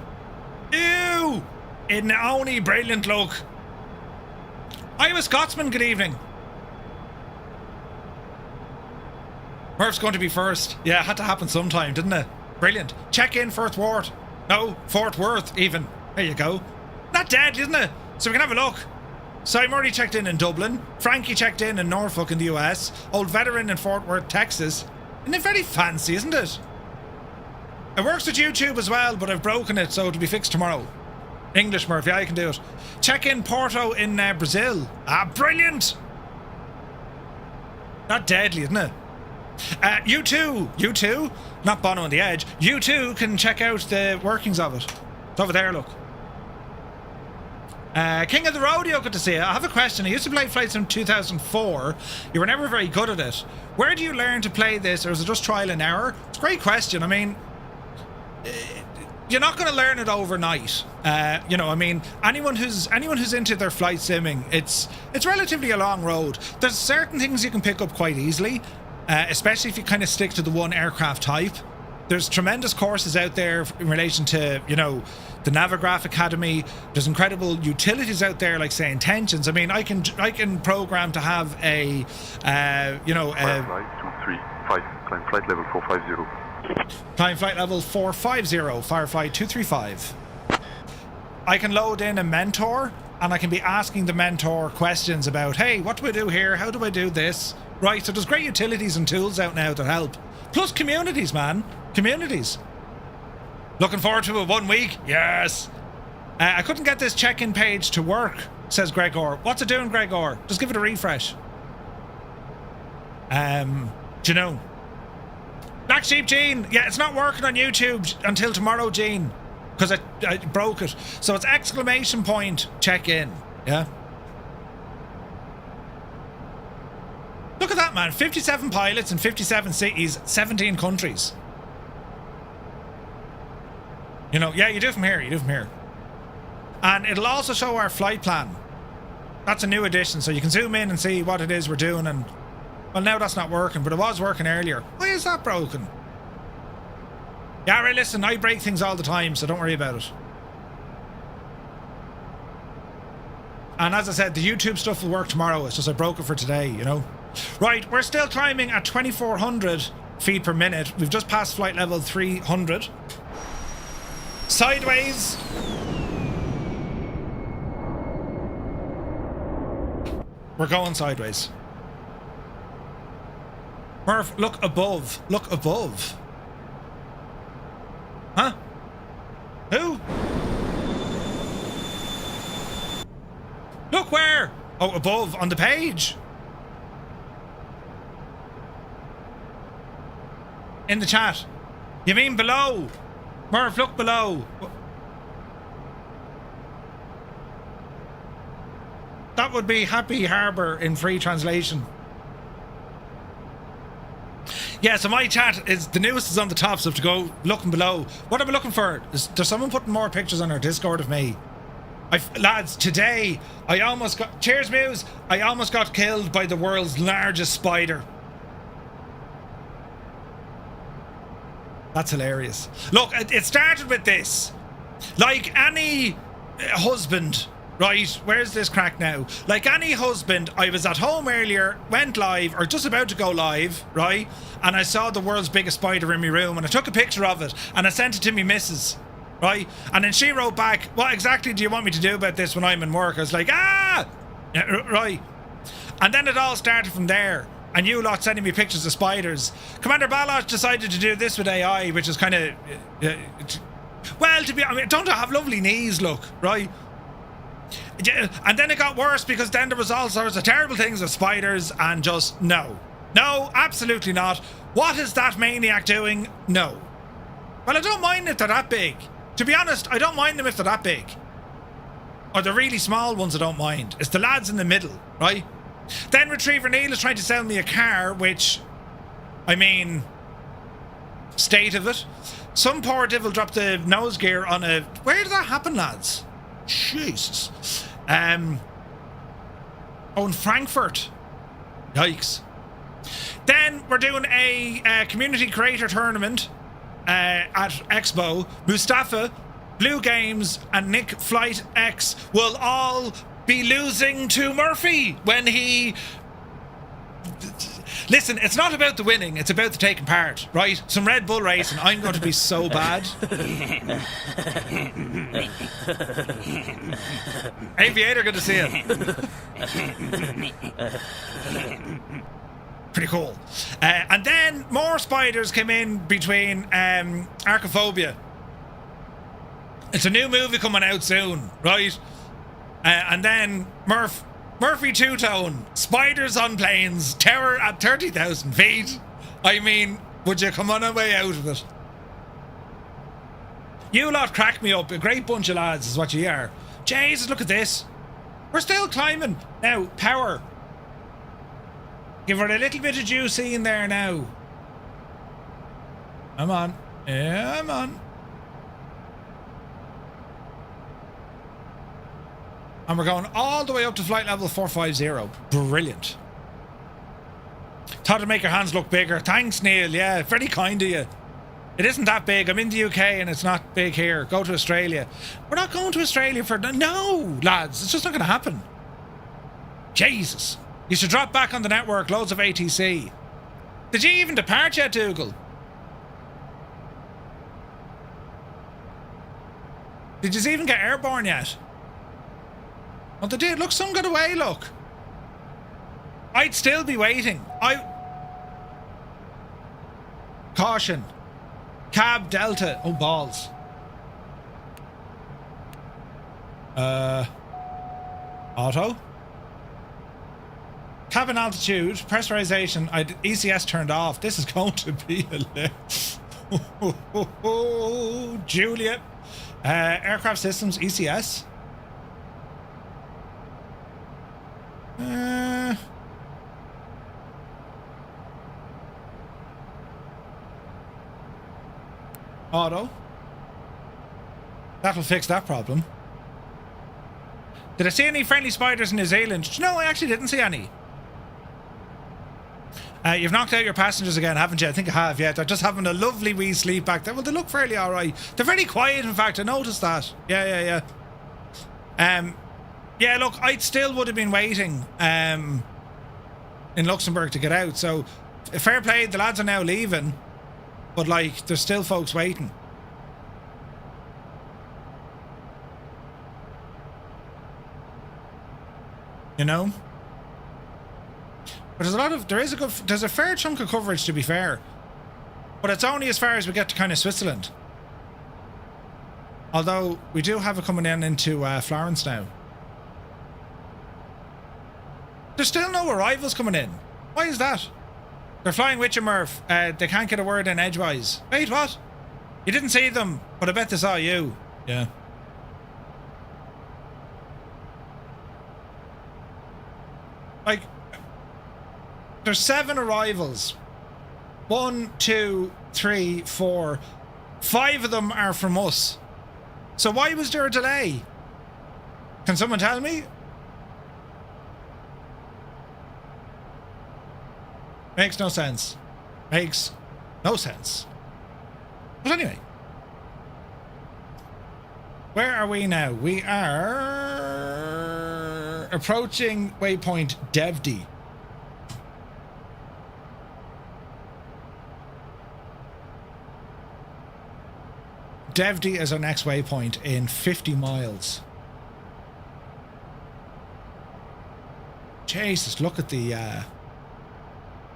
Ew. In only brilliant look. Iowa Scotsman, good evening. Murph's going to be first. Yeah, it had to happen sometime, didn't it? Brilliant. Check in Fort Worth. No, Fort Worth even. There you go. Not dead, isn't it? So we can have a look. Cy Murray checked in Dublin. Frankie checked in Norfolk in the US. Old Veteran in Fort Worth, Texas. Isn't it very fancy, isn't it? It works with YouTube as well, but I've broken it, so it'll be fixed tomorrow. English, Murph, yeah, you can do it. Check in Porto in Brazil. Ah, brilliant! Not deadly, isn't it? You too, not Bono on the Edge, you too can check out the workings of it. It's over there, look. King of the Rodeo, good to see you. I have a question. I used to play flights in 2004. You were never very good at it. Where do you learn to play this, or is it just trial and error? It's a great question. I mean, you're not going to learn it overnight. You know, I mean, anyone who's into their flight simming, it's relatively a long road. There's certain things you can pick up quite easily, especially if you kind of stick to the one aircraft type. There's tremendous courses out there in relation to, you know, the Navigraph Academy. There's incredible utilities out there, like say Intentions. I mean, I can program to have a, you know, Firefly 235, climb flight level 450. Climb flight level 450, Firefly 235. I can load in a mentor, and I can be asking the mentor questions about, hey, what do I do here? How do I do this? Right, so there's great utilities and tools out now that help. Plus communities, man. Communities. Looking forward to it 1 week? Yes. I couldn't get this check-in page to work, says Gregor. What's it doing, Gregor? Just give it a refresh. Do you know? Black Sheep Gene, yeah, it's not working on YouTube until tomorrow, Gene, because I broke it. So it's exclamation point check in, yeah? Look at that, man. 57 pilots in 57 cities, 17 countries. You know, yeah, you do from here, And it'll also show our flight plan. That's a new addition, so you can zoom in and see what it is we're doing. And well, now that's not working, but it was working earlier. Why is that broken? Yeah, right, listen, I break things all the time, so don't worry about it. And as I said, the YouTube stuff will work tomorrow. It's just I broke it for today, you know. Right, we're still climbing at 2,400 feet per minute. We've just passed flight level 300. Sideways. We're going sideways. Murph, look above. Look above. Huh? Who? Look where? Oh, above, on the page. In the chat. You mean below? Murph, look below. That would be Happy Harbour in free translation. Yeah, so my chat is, the news is on the top, so I have to go looking below. What am I looking for? Is there someone putting more pictures on our Discord of me? Lads, today, I almost got... Cheers, Muse! I almost got killed by the world's largest spider. That's hilarious. Look, it started with this. Like any husband... Right, where's this crack now? Like any husband, I was at home earlier, went live, or just about to go live, right? And I saw the world's biggest spider in my room, and I took a picture of it, and I sent it to me missus, right? And then she wrote back, what exactly do you want me to do about this when I'm in work? I was like, ah! Right. And then it all started from there. And you lot sending me pictures of spiders. Commander Baloch decided to do this with AI, which is kind of... well, to be... I mean, don't I have lovely knees, look, right? And then it got worse because then there was all sorts of terrible things with spiders and just no. No, absolutely not. What is that maniac doing? No. Well, I don't mind if they're that big. To be honest, I don't mind them if they're that big. Or the really small ones I don't mind. It's the lads in the middle, right? Then Retriever Neil is trying to sell me a car, which, I mean, state of it. Some poor devil dropped the nose gear on a... Where did that happen, lads? Jesus. Oh, in Frankfurt. Yikes. Then we're doing a community creator tournament at Expo. Mustafa, Blue Games, and Nick Flight X will all be losing to Murphy when he... Listen, it's not about the winning, it's about the taking part, right? Some Red Bull racing, I'm going to be so bad. Aviator, good to see you. Pretty cool. And then more spiders came in between Archophobia. It's a new movie coming out soon, right? And then Murphy Two-Tone, spiders on planes, terror at 30,000 feet. I mean, would you come on a way out of it? You lot crack me up. A great bunch of lads is what you are. Jesus, look at this. We're still climbing. Now, power. Give her a little bit of juicy in there now. Come on. Yeah, come on. And we're going all the way up to flight level 450. Brilliant. Thought to make your hands look bigger. Thanks, Neil. Yeah, very kind of you. It isn't that big. I'm in the UK and it's not big here. Go to Australia. We're not going to Australia for... No, lads. It's just not going to happen. Jesus. You should drop back on the network. Loads of ATC. Did you even depart yet, Dougal? Did you even get airborne yet? Oh, they did. Look, some got away, look. I'd still be waiting. Caution. Cab Delta. Oh, balls. Auto. Cabin altitude. Pressurization. ECS turned off. This is going to be a... Juliet. Aircraft systems. ECS. Auto. That'll fix that problem. Did I see any friendly spiders in New Zealand? No, I actually didn't see any. You've knocked out your passengers again, haven't you? I think I have, yeah. They're just having a lovely wee sleep back there. Well, they look fairly alright. They're very quiet, in fact. I noticed that. Yeah. Yeah, look, I still would have been waiting in Luxembourg to get out. So, fair play, the lads are now leaving. But, like, there's still folks waiting. You know? But there's a fair chunk of coverage, to be fair. But it's only as far as we get to kind of Switzerland. Although, we do have it coming in into Florence now. There's still no arrivals coming in. Why is that? They're flying with you, Murph. They can't get a word in edgewise. Wait, what? You didn't see them, but I bet they saw you. Yeah. Like, there's 7 arrivals. 1, 2, 3, 4. 5 of them are from us. So why was there a delay? Can someone tell me? Makes no sense. Makes no sense. But anyway. Where are we now? We are approaching waypoint DEVDI. DEVDI is our next waypoint in 50 miles. Jesus, look at the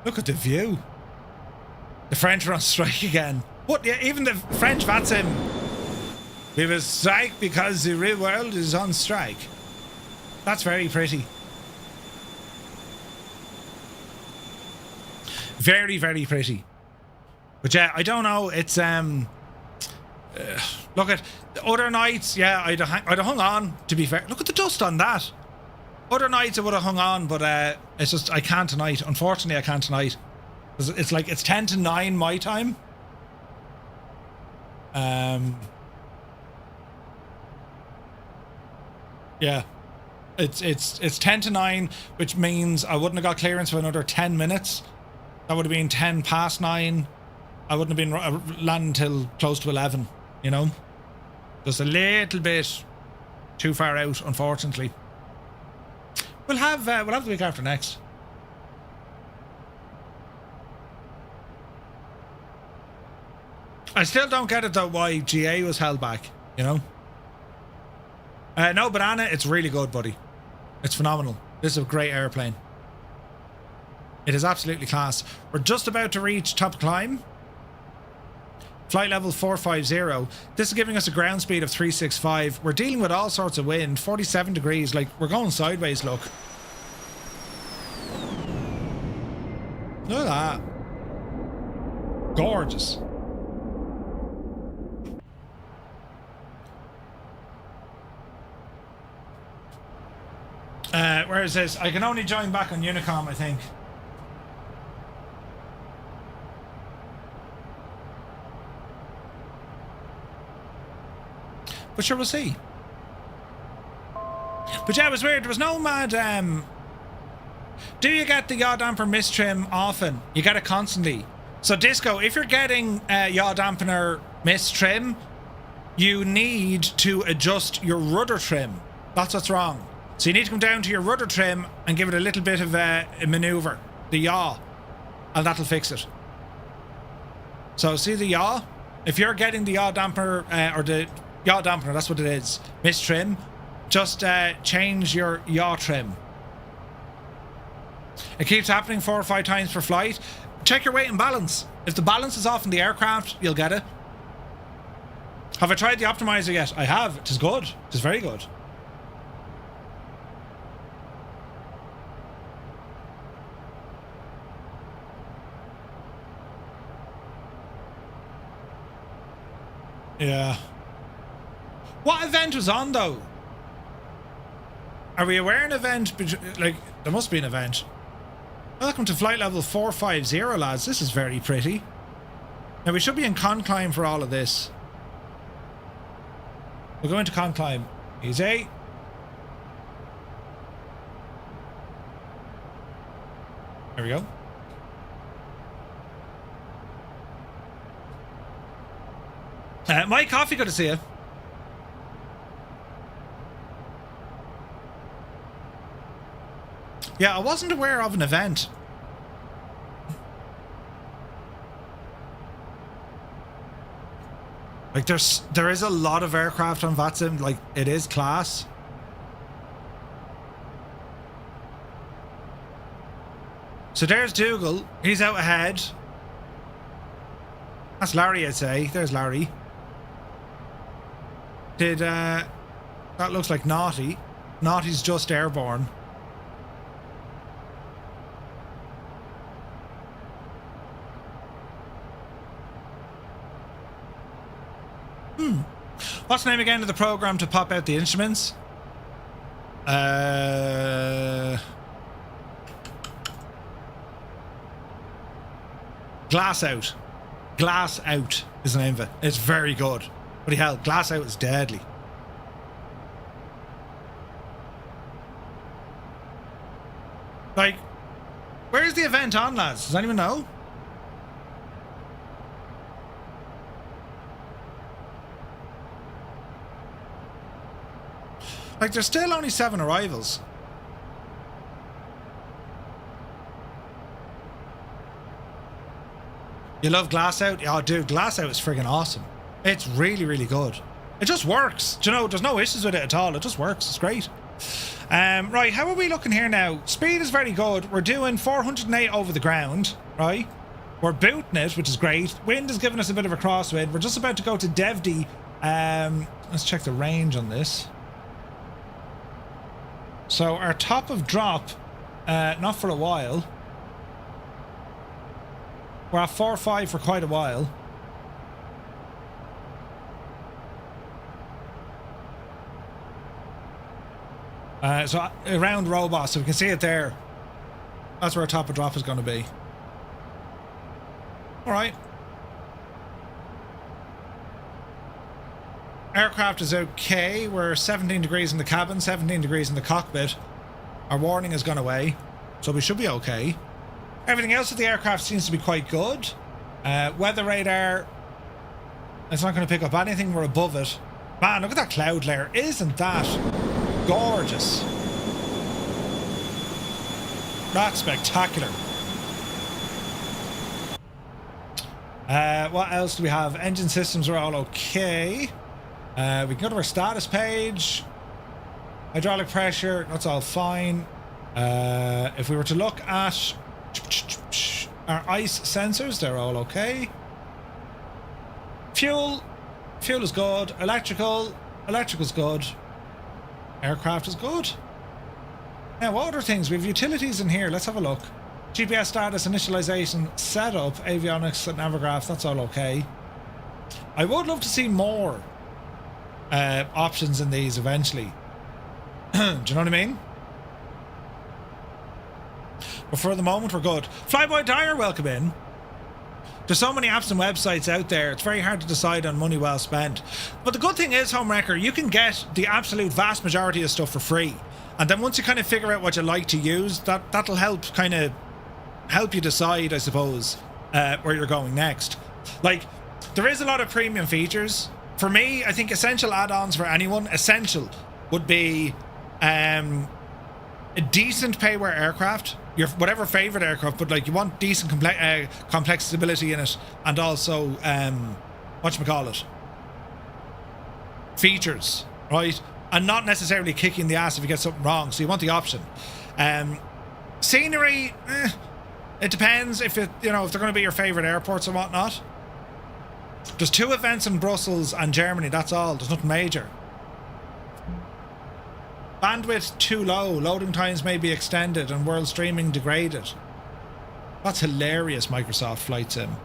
view. The French are on strike again. What? Yeah, even the French VATSIM. We will strike because the real world is on strike. That's very pretty. Very, very pretty. But yeah, I don't know. It's look at the other nights. Yeah, I'd have hung on. To be fair, look at the dust on that. Other nights I would have hung on, but it's just I can't tonight. Unfortunately, I can't tonight. It's like it's 10 to 9 my time. Yeah, it's 10 to 9, which means I wouldn't have got clearance for another 10 minutes. That would have been 10 past 9. I wouldn't have been landing till close to 11. You know, just a little bit too far out, unfortunately. We'll have the week after next. I still don't get it though why GA was held back, you know? No, Banana, it's really good, buddy. It's phenomenal. This is a great airplane. It is absolutely class. We're just about to reach top climb. Flight level 450. This is giving us a ground speed of 365. We're dealing with all sorts of wind. 47 degrees. Like, we're going sideways, look. Look at that. Gorgeous. Where is this? I can only join back on Unicom, I think. But sure, we'll see. But yeah, it was weird. There was no mad... Do you get the yaw damper mist-trim often? You get it constantly. So, Disco, if you're getting yaw dampener mist-trim, you need to adjust your rudder trim. That's what's wrong. So you need to come down to your rudder trim and give it a little bit of a maneuver. The yaw. And that'll fix it. So, see the yaw? If you're getting the yaw damper, or the... yaw dampener, that's what it is. Mist trim. Just change your yaw trim. It keeps happening 4 or 5 times per flight. Check your weight and balance. If the balance is off in the aircraft, you'll get it. Have I tried the optimizer yet? I have. It is good. It is very good. Yeah. What event was on, though? Are we aware of an event? Like, there must be an event. Welcome to flight level 450, lads. This is very pretty. Now, we should be in con climb for all of this. We'll go into con climb. Easy. There we go. Mike Coffee, good to see you. Yeah, I wasn't aware of an event. Like, there is a lot of aircraft on VATSIM. Like, it is class. So there's Dougal. He's out ahead. That's Larry, I'd say. There's Larry. That looks like Naughty. Naughty's just airborne. What's the name again of the program to pop out the instruments? Glass Out. Glass Out is the name of it. It's very good. Bloody hell, Glass Out is deadly. Like, where's the event on, lads? Does anyone know? Like, there's still only 7 arrivals. You love Glass Out? Oh, dude, Glass Out is friggin' awesome. It's really, really good. It just works. Do you know, there's no issues with it at all. It just works. It's great. Right, how are we looking here now? Speed is very good. We're doing 408 over the ground, right? We're booting it, which is great. Wind is giving us a bit of a crosswind. We're just about to go to DEVDI. Let's check the range on this. So our top of drop, not for a while. We're at 4.5 for quite a while. So around ROBAS, so we can see it there. That's where our top of drop is going to be. Alright. Aircraft is okay. We're 17 degrees in the cabin, 17 degrees in the cockpit. Our warning has gone away, so we should be okay. Everything else of the aircraft seems to be quite good. Weather radar, it's not going to pick up anything. We're above it. Man, look at that cloud layer. Isn't that gorgeous? That's spectacular. What else do we have? Engine systems are all okay. We can go to our status page. Hydraulic pressure, that's all fine. If we were to look at our ice sensors, they're all okay. Fuel is good. Electrical's good. Aircraft is good. Now, what other things? We have utilities in here. Let's have a look. GPS status, initialization, setup, avionics, and navigraph. That's all okay. I would love to see more options in these eventually. Do you know what I mean? But for the moment, we're good. Flyboy Dyer, welcome in. There's so many apps and websites out there, it's very hard to decide on money well spent. But the good thing is, Homewrecker, you can get the absolute vast majority of stuff for free. And then once you kind of figure out what you like to use, that'll help kind of help you decide, I suppose, where you're going next. Like, there is a lot of premium features. For me, I think essential add-ons for anyone, essential would be a decent payware aircraft, your whatever favorite aircraft, but like you want decent complex stability in it, and also whatchamacallit, features, right? And not necessarily kicking the ass if you get something wrong, so you want the option. Scenery, it depends if if they're going to be your favorite airports and whatnot. There's 2 events in Brussels and Germany, that's all. There's nothing major. Bandwidth too low, loading times may be extended, and world streaming degraded. That's hilarious, Microsoft Flight Sim.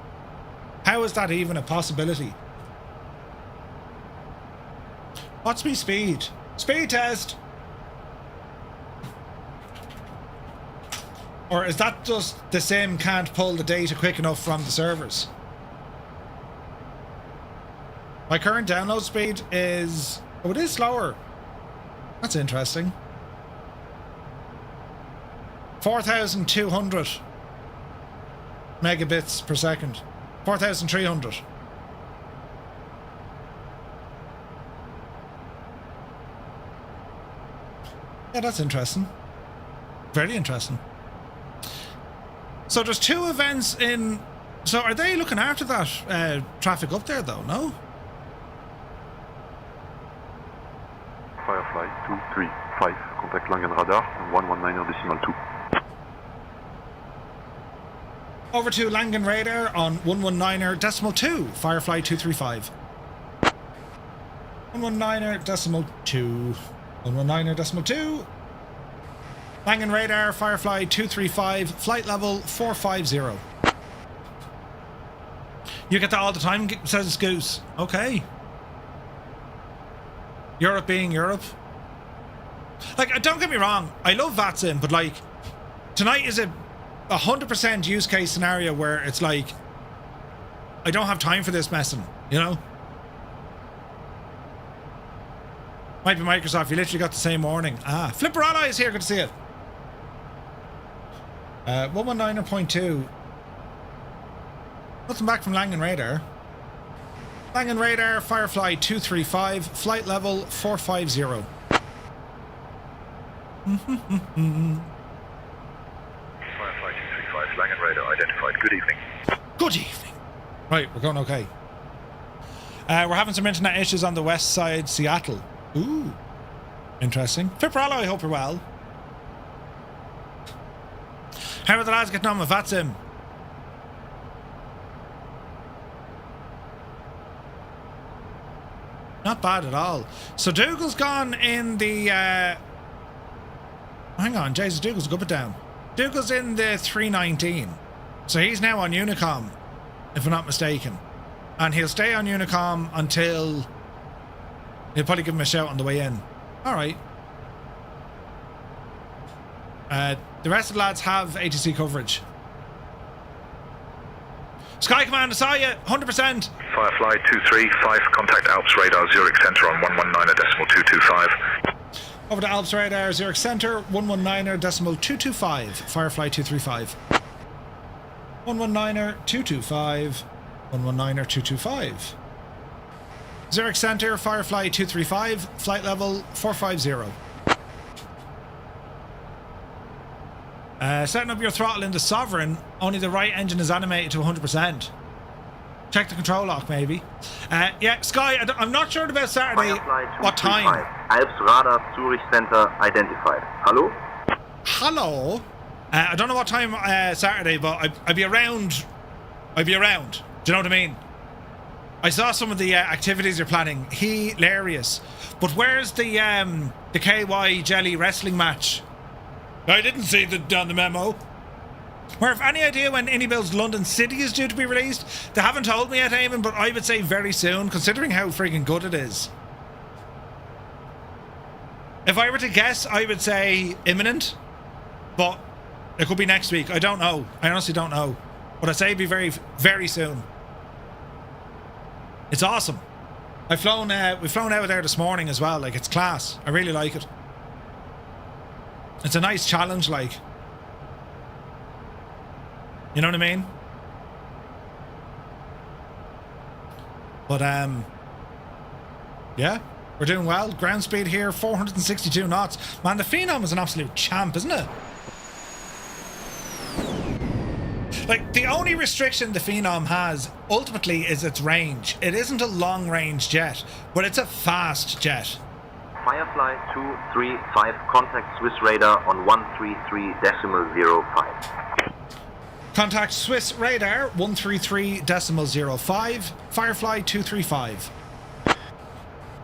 How is that even a possibility? What's me speed? Speed test! Or is that just the sim can't pull the data quick enough from the servers? My current download speed is... oh, it is slower. That's interesting. 4,200 megabits per second. 4,300. Yeah, that's interesting. Very interesting. So there's 2 events in... so are they looking after that traffic up there though, no? Firefly 235, contact Langen radar, 119.2. Over to Langen radar on 119.2, Firefly 235. 119.2. 119.2. Langen radar, Firefly 235, flight level 450. You get that all the time, says Goose. Okay. Europe being Europe. Like, don't get me wrong, I love VATSIM, but like, tonight is a 100% use case scenario where it's like, I don't have time for this messing, you know? Might be Microsoft, you literally got the same warning. Ah, Flipperella is here, good to see you. 119.2. Nothing back from Langen Radar. Langen Radar, Firefly 235, flight level 450. Firefly 235, Langen Radar identified. Good evening. Good evening. Right, we're going okay. We're having some internet issues on the west side, Seattle. Ooh, interesting. Flipperella, I hope you're well. How are the lads getting on with VATSIM? Not bad at all. So Dougal's gone in the... hang on, Jesus, Dougal's a good bit down. Dougal's in the 319. So he's now on Unicom, if I'm not mistaken. And he'll stay on Unicom until... He'll probably give him a shout on the way in. Alright. The rest of the lads have ATC coverage. Sky Command, I saw you, 100%. Firefly 235, contact Alps Radar Zurich Center on 119.225. Over to Alps Radar, Zurich Center, 119.225. Firefly 235. 119.225. 119.225. Zurich Center, Firefly 235, flight level 450. Setting up your throttle into Sovereign, only the right engine is animated to 100%. Check the control lock, maybe. Yeah, Sky, I'm not sure about Saturday. What time? Alps Radar Zurich Center identified. Hello? Hello? I don't know what time Saturday, but I'd be around. I'd be around. Do you know what I mean? I saw some of the activities you're planning. Hilarious. But where's the KY Jelly wrestling match? I didn't see on the memo. Where, have any idea when Indybuild's London City is due to be released? They haven't told me yet, Eamon, but I would say very soon, considering how freaking good it is. If I were to guess, I would say imminent, but it could be next week. I don't know. I honestly don't know. But I'd say it'd be very, very soon. It's awesome. We've flown out there this morning as well. Like, it's class. I really like it. It's a nice challenge, like. You know what I mean? But, yeah, we're doing well. Ground speed here, 462 knots. Man, the Phenom is an absolute champ, isn't it? Like, the only restriction the Phenom has, ultimately, is its range. It isn't a long-range jet, but it's a fast jet. Firefly 235, contact Swiss radar on 133.05. Contact Swiss radar 133.05. Firefly 235.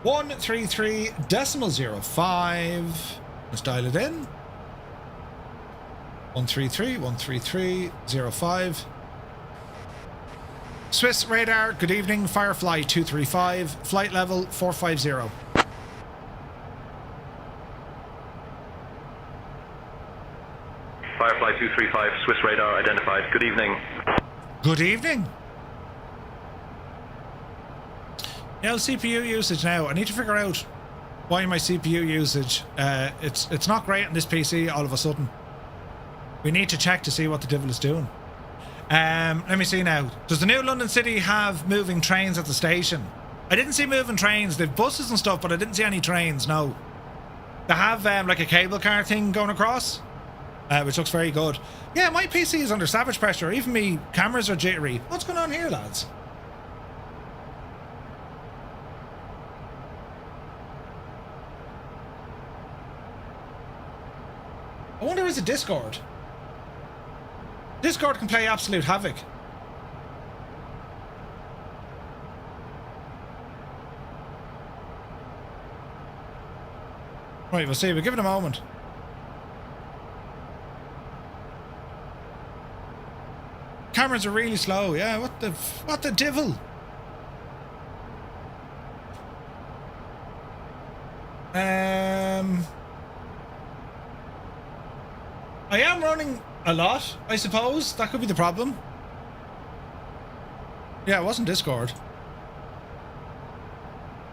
133.05. Let's dial it in. 133.05. Swiss radar, good evening. Firefly 235. Flight level 450. Firefly 235, Swiss radar identified. Good evening. Good evening. Yeah, CPU usage now. I need to figure out why my CPU usage, it's not great on this PC all of a sudden. We need to check to see what the devil is doing. Let me see now. Does the new London City have moving trains at the station? I didn't see moving trains. They've buses and stuff, but I didn't see any trains, no. They have like a cable car thing going across. Which looks very good. Yeah, my PC is under savage pressure. Even me cameras are jittery. What's going on here, lads? I wonder, is it Discord? Discord can play absolute havoc. Right, we'll see. We'll give it a moment. Cameras are really slow. Yeah, what the devil? I am running a lot, I suppose. That could be the problem. Yeah, it wasn't Discord.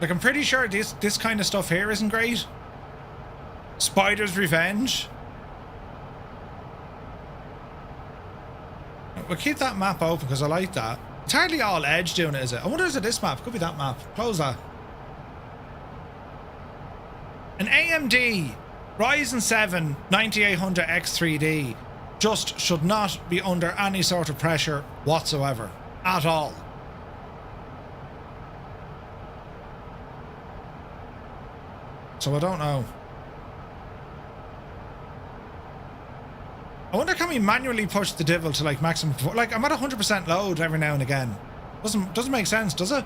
Like, I'm pretty sure this kind of stuff here isn't great. Spider's Revenge. We'll keep that map open because I like that. It's hardly all Edge doing it, is it? I wonder, is it this map? Could be that map. Close that. An AMD Ryzen 7 9800X3D just should not be under any sort of pressure whatsoever. At all. So I don't know. I wonder, can we manually push the Devil to like maximum? Like, I'm at 100% load every now and again. Doesn't make sense, does it?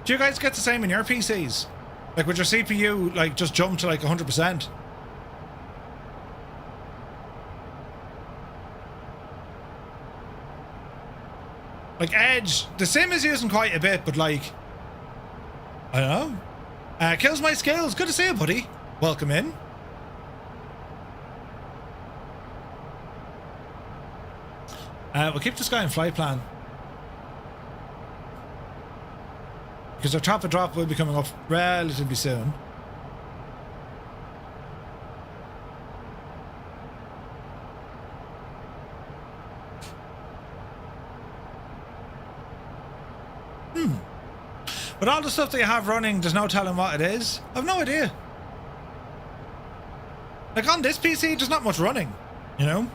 Do you guys get the same in your PCs? Like, would your CPU like just jump to like 100%? Like Edge, the sim is using quite a bit, but like, I don't know. Kills my skills. Good to see you, buddy. Welcome in. We'll keep this guy in flight plan. Because our trap and drop will be coming up relatively soon. But all the stuff that you have running, there's no telling what it is. I've no idea. Like on this PC, there's not much running, you know?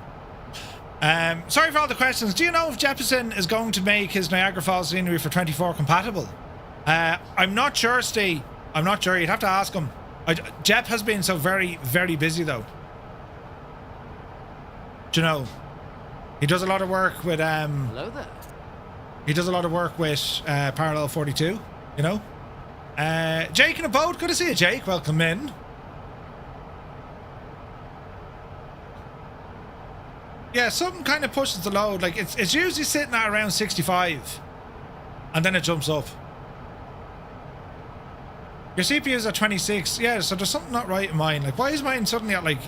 Sorry for all the questions. Do you know if Jeppesen is going to make his Niagara Falls scenery for 24 compatible? I'm not sure, Steve. I'm not sure. You'd have to ask him. Jep has been so very, very busy, though. Do you know? He does a lot of work with... Hello there. He does a lot of work with Parallel 42, you know? Jake in a boat. Good to see you, Jake. Welcome in. Yeah, something kind of pushes the load. Like, it's usually sitting at around 65. And then it jumps up. Your CPU is at 26. Yeah, so there's something not right in mine. Like, why is mine suddenly at, like,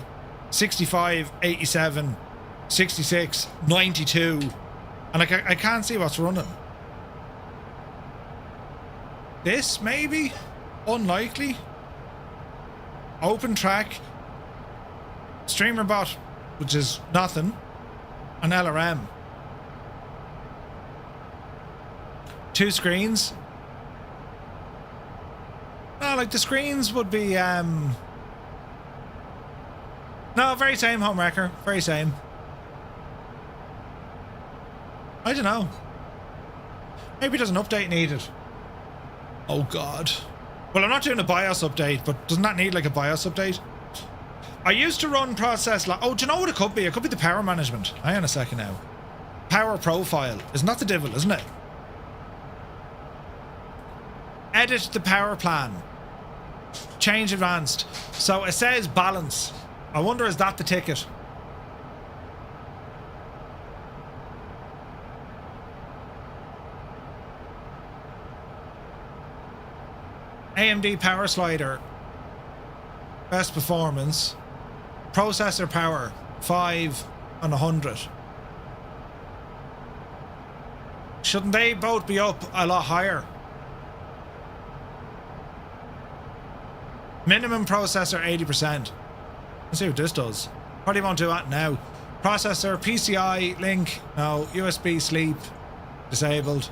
65, 87, 66, 92? And, like, I can't see what's running. This, maybe? Unlikely. Open track. Streamer bot, which is nothing. An LRM. 2 screens. No, like the screens would be no, very same, Homewrecker. Very same. I don't know. Maybe there's an update needed. Oh god. Well, I'm not doing a BIOS update, but doesn't that need like a BIOS update? I used to run process oh, do you know what it could be? It could be the power management. Hang on a second now. Power profile. Isn't that the devil, isn't it? Edit the power plan. Change advanced. So it says balance. I wonder, is that the ticket? AMD power slider. Best performance. Processor power. 5 and 100. Shouldn't they both be up a lot higher? Minimum processor 80%. Let's see what this does. Probably won't do that now. Processor, PCI, link, no. USB sleep, disabled.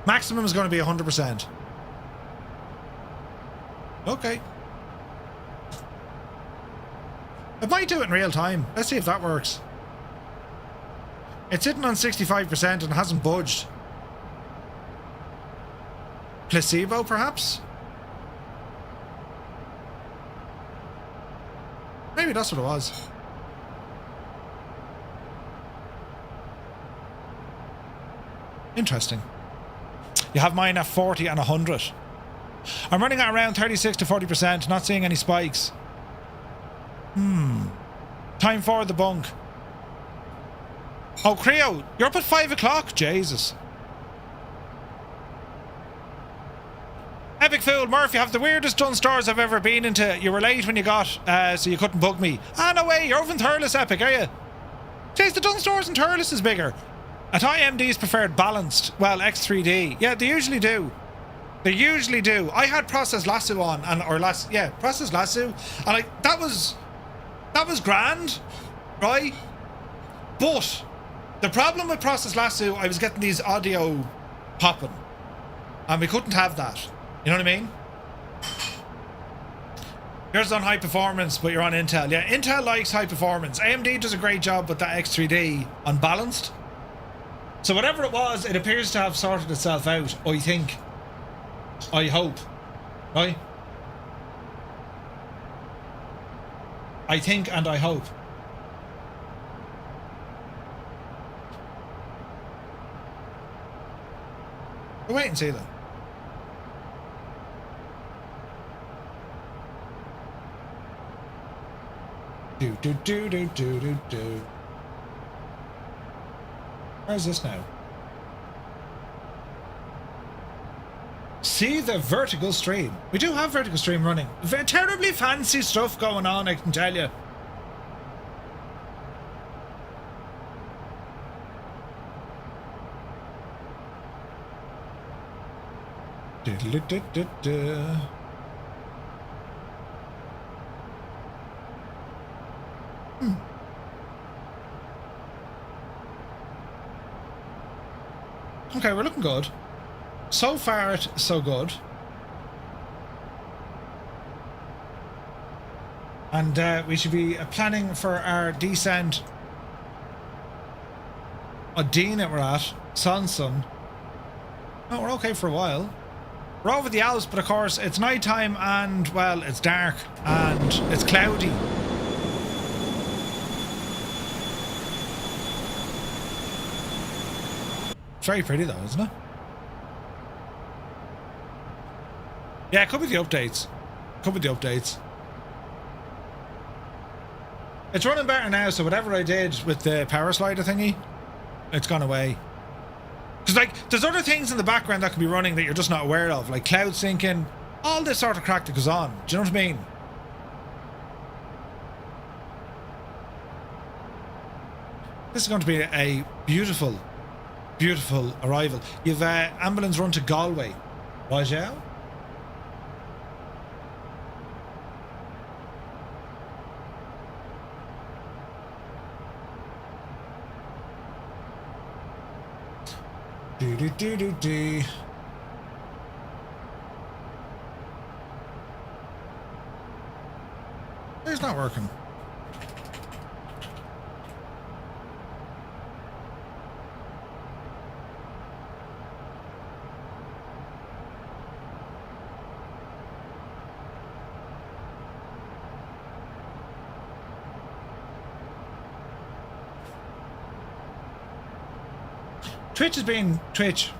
Maximum is going to be 100%. Okay. It might do it in real time. Let's see if that works. It's sitting on 65% and hasn't budged. Placebo, perhaps? Maybe that's what it was. Interesting. You have mine at 40 and 100. I'm running at around 36 to 40%, not seeing any spikes. Time for the bunk. Oh, Creo, you're up at 5 o'clock? Jesus. Epic Fool, Murph, you have the weirdest done stores I've ever been into. You were late when you got, so you couldn't bug me. Ah, no way, you're over in Thurles, Epic, are you? Jeez, the done stores in Thurles is bigger. I thought MDs preferred balanced. Well, X3D. Yeah, they usually do. They usually do. I had Process Lasso on, Process Lasso, and that was grand, right? But the problem with Process Lasso, I was getting these audio popping, and we couldn't have that. You know what I mean? Yours on high performance, but you're on Intel. Yeah, Intel likes high performance. AMD does a great job with that X3D unbalanced. So whatever it was, it appears to have sorted itself out, I think. I hope. Right? I think and I hope. We'll wait and see then. Do. Where's this now? See the vertical stream. We do have vertical stream running. Terribly fancy stuff going on, I can tell you. Okay, we're looking good. So far, so good. And we should be planning for our descent. ODINA we're at. SOSON. No, we're okay for a while. We're over the Alps, but of course it's night time and, well, it's dark and it's cloudy. It's very pretty though, isn't it? Yeah, it could be the updates. Could be the updates. It's running better now, so whatever I did with the power slider thingy, it's gone away. Because, like, there's other things in the background that can be running that you're just not aware of, like cloud syncing, all this sort of crack that goes on. Do you know what I mean? This is going to be a beautiful, beautiful arrival. You've ambulance run to Galway. Rajel? Do. It's not working. Twitch has been Twitch.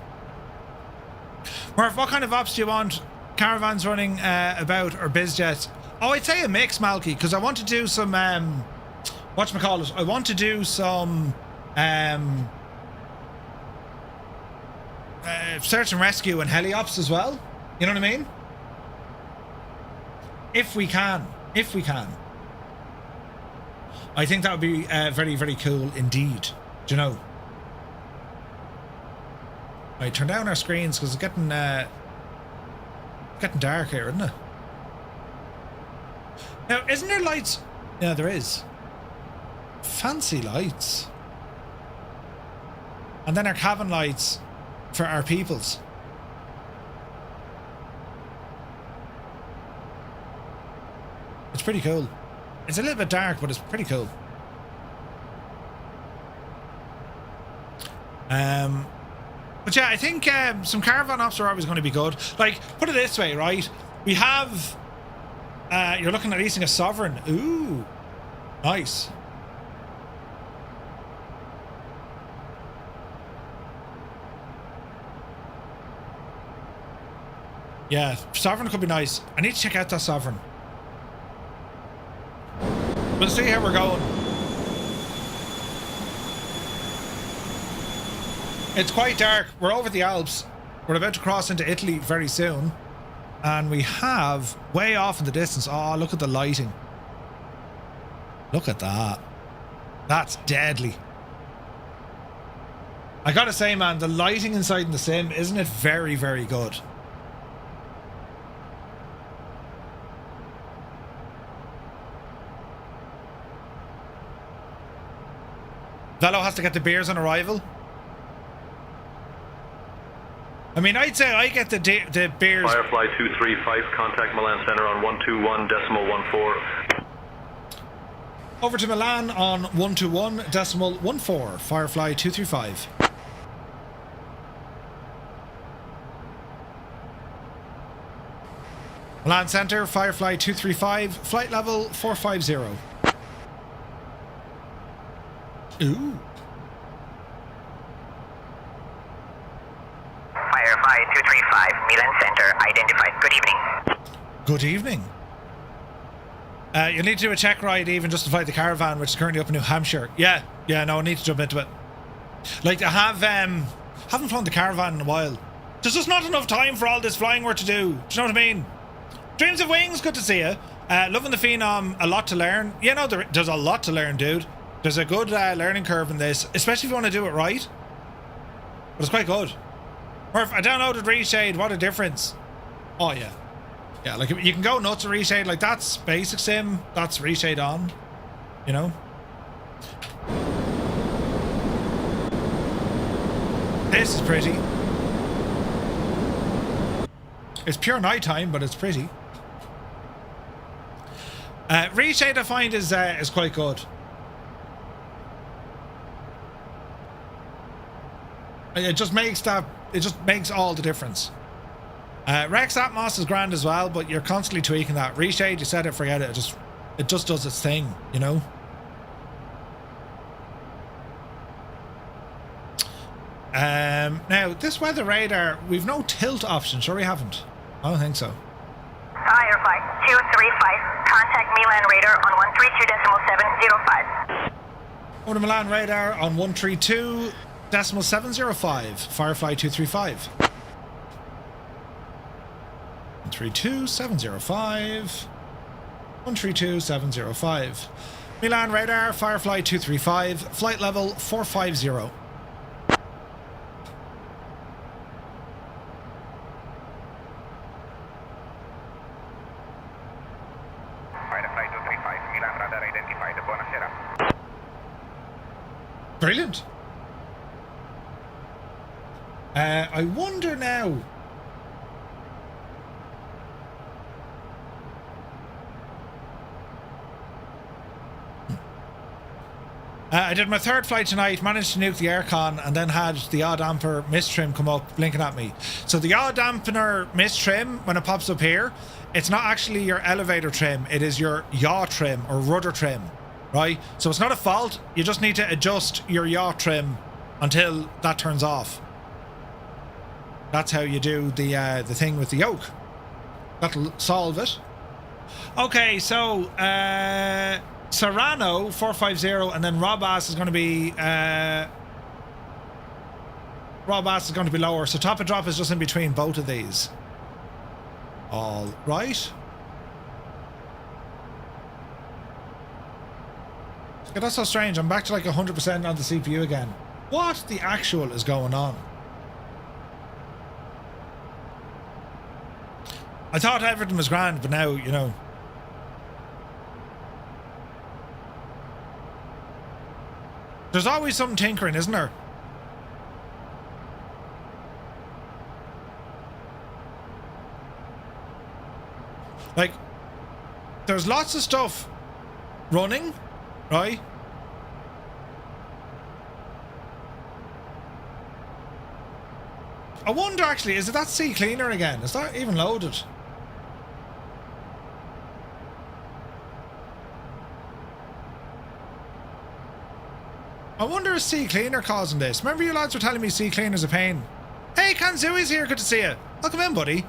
Murph, what kind of ops do you want? Caravans running about or biz jets? Oh, I'd say a mix, Malky, because I want to do some whatchamacallit? I want to do some search and rescue and heli ops as well. You know what I mean? If we can. If we can. I think that would be very, very cool indeed. Do you know? Right, turn down our screens because it's getting dark here, isn't it? Now, isn't there lights? Yeah, there is. Fancy lights. And then our cabin lights for our peoples. It's pretty cool. It's a little bit dark, but it's pretty cool. But yeah, I think some caravan ops are always going to be good. Like, put it this way, right? We have... you're looking at leasing a Sovereign. Ooh. Nice. Yeah, Sovereign could be nice. I need to check out that Sovereign. We'll see how we're going. It's quite dark. We're over the Alps. We're about to cross into Italy very soon. And we have, way off in the distance, oh, look at the lighting. Look at that. That's deadly. I gotta say, man, the lighting inside in the sim, isn't it very, very good? Velo has to get the beers on arrival. I mean, I'd say I get the beers. Firefly 235, contact Milan Center on 121.14. Over to Milan on 121.14. Firefly 235. Milan Center, Firefly 235, flight level 450. Ooh. Firefly 235, Milan Center, identified. Good evening. Good evening. You need to do a check ride even just to fly the caravan, which is currently up in New Hampshire. Yeah, no, I need to jump into it. Like, I haven't flown the caravan in a while. There's just not enough time for all this flying work to do. Do you know what I mean? Dreams of Wings, good to see you. Loving the Phenom, a lot to learn. You know, there's a lot to learn, dude. There's a good learning curve in this, especially if you want to do it right. But it's quite good. Murph, I downloaded Reshade, what a difference. Oh, yeah. Yeah, like, you can go nuts at Reshade, like, that's basic sim, that's Reshade on, you know? This is pretty. It's pure nighttime, but it's pretty. Reshade, I find, is quite good. It just makes all the difference. Rex Atmos is grand as well, but you're constantly tweaking that. Reshade, you set it, forget it. It just does its thing, you know? Now, this weather radar, we've no tilt option. Sure we haven't? I don't think so. Firefly 235, contact Milan radar on 132.705. Over to Milan radar on 132.705. Firefly 235. 132.705. 132.705. Milan radar, Firefly 235, flight level 450. Brilliant. I wonder now. I did my third flight tonight, managed to nuke the aircon, and then had the odd damper mist trim come up blinking at me. So the odd dampener mist trim, when it pops up here, it's not actually your elevator trim, it is your yaw trim or rudder trim. Right, so it's not a fault. You just need to adjust your yaw trim until that turns off. That's how you do the thing with the yoke. That'll solve it. Okay, so Serrano 450, and then ROBAS is going to be lower. So top and drop is just in between both of these. All right. Yeah, that's so strange. I'm back to like 100% on the CPU again. What the actual is going on? I thought everything was grand, but now, you know. There's always some tinkering, isn't there? Like, there's lots of stuff running. Right? I wonder actually, is it that sea cleaner again? Is that even loaded? I wonder is sea cleaner causing this? Remember you lads were telling me sea cleaner's a pain. Hey, Kanzui's here, good to see you. Welcome in, buddy.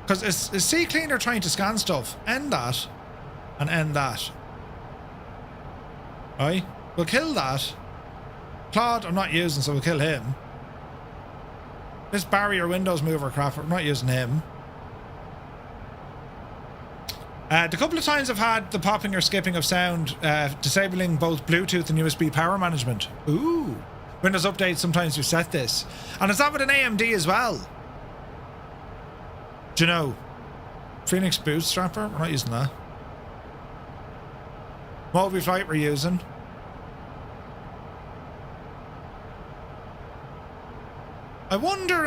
Because is sea cleaner trying to scan stuff? End that. And end that. Right, we'll kill that. Claude I'm not using, so we'll kill him. This barrier windows mover crap, I'm not using him. The couple of times I've had the popping or skipping of sound, disabling both Bluetooth and USB power management. Ooh. Windows Update, sometimes you set this. And is that with an AMD as well? Do you know? Phoenix Bootstrapper? We're not using that. Multi Flight we're using. I wonder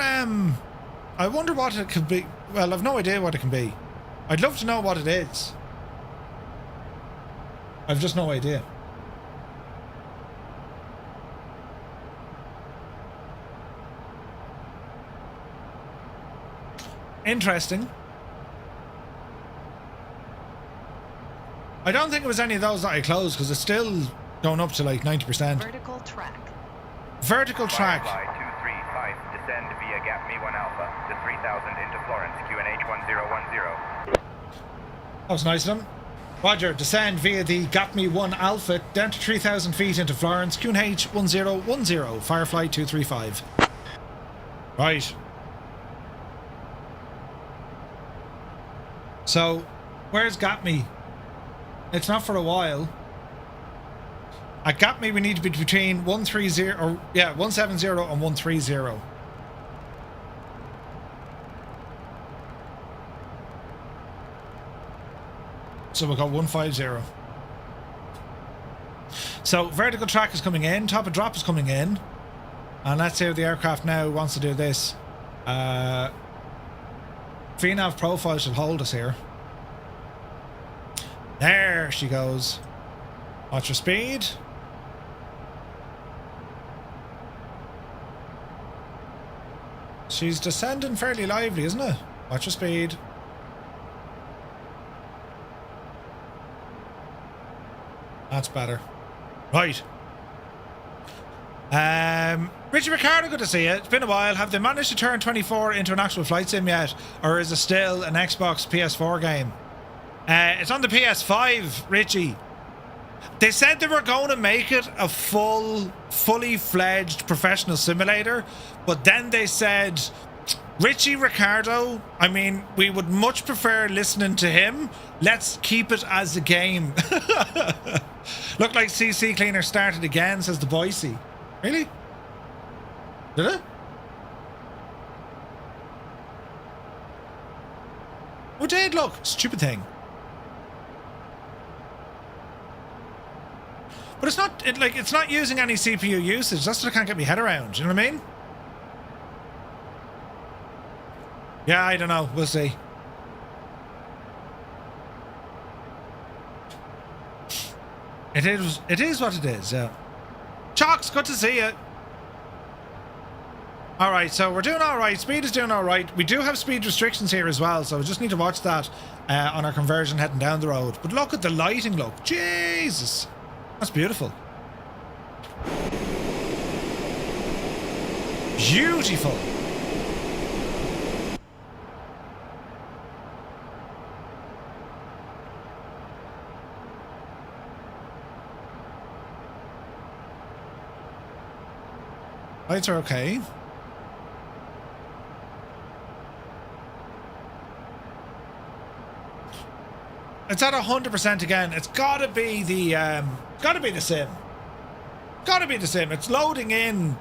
what it could be. Well, I've no idea what it can be. I'd love to know what it is. I've just no idea. Interesting. I don't think it was any of those that I closed because it's still going up to like 90%. Vertical track. Vertical track. Firefly 235, descend via GAPMI 1 Alpha to 3000 into Florence, QNH 1010. That was nice of them. Roger, descend via the GAPMI 1 Alpha down to 3000 feet into Florence, QNH 1010, Firefly 235. Right. So, where's GAPMI? It's not for a while. At GAPMI we need to be between 170 and 130. So we've got 150. So vertical track is coming in, top of drop is coming in. And let's see how the aircraft now wants to do this. VNAV profile should hold us here. There she goes. Watch her speed. She's descending fairly lively, isn't it? Watch her speed. That's better. Right. Richie Ricardo, good to see you. It's been a while. Have they managed to turn 24 into an actual flight sim yet? Or is it still an Xbox PS4 game? It's on the PS5, Richie. They said they were going to make it a fully fledged professional simulator, but then they said, Richie Ricardo, I mean, we would much prefer listening to him. Let's keep it as a game. Look like CC Cleaner started again, says the Boise. Really? Did it? Oh, did look. Stupid thing. But it's not, it's not using any CPU usage. That's what I can't get my head around. You know what I mean? Yeah, I don't know. We'll see. It is what it is, yeah. Chalks, good to see you. Alright, so we're doing alright. Speed is doing alright. We do have speed restrictions here as well, so we just need to watch that on our conversion heading down the road. But look at the lighting, look. Jesus. That's beautiful. Beautiful. Lights are okay. It's at 100% again. It's gotta be the sim. Gotta be the sim. It's loading in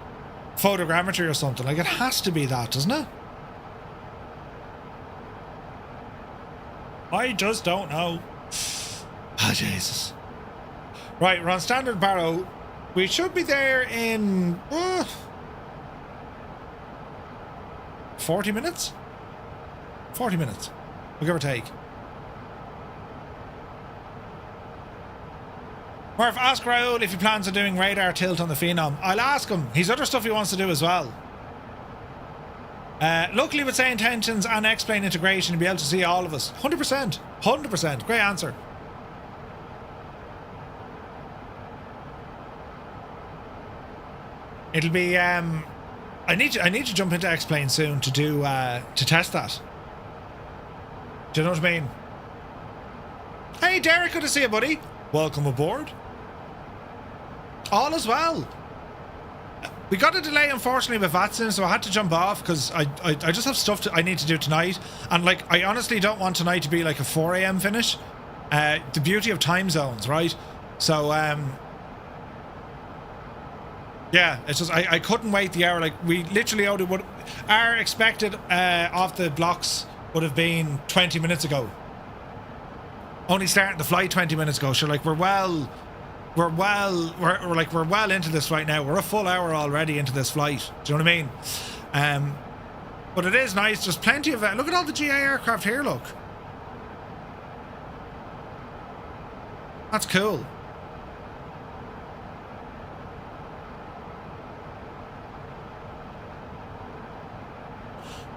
photogrammetry or something. Like, it has to be that, doesn't it? I just don't know. Ah, Jesus. Right, we're on standard Barrow. We should be there in 40 minutes? 40 minutes. We'll give or take. Murph, ask Raoul if he plans on doing radar tilt on the Phenom. I'll ask him. He's other stuff he wants to do as well. Luckily with say intentions and X-plane integration, you'll be able to see all of us. 100%. 100%. Great answer. It'll be I need to jump into X-plane soon to do to test that. Do you know what I mean? Hey Derek, good to see you, buddy. Welcome aboard. All is well. We got a delay, unfortunately, with VATSIM, so I had to jump off because I just have stuff I need to do tonight. And, like, I honestly don't want tonight to be, like, a 4 a.m. finish. The beauty of time zones, right? So, yeah, it's just, I couldn't wait the hour. Like, we literally our expected off the blocks would have been 20 minutes ago. Only starting the flight 20 minutes ago. So, like, we're well into this right now. We're a full hour already into this flight. Do you know what I mean? But it is nice. There's plenty of look at all the GA aircraft here. Look, that's cool.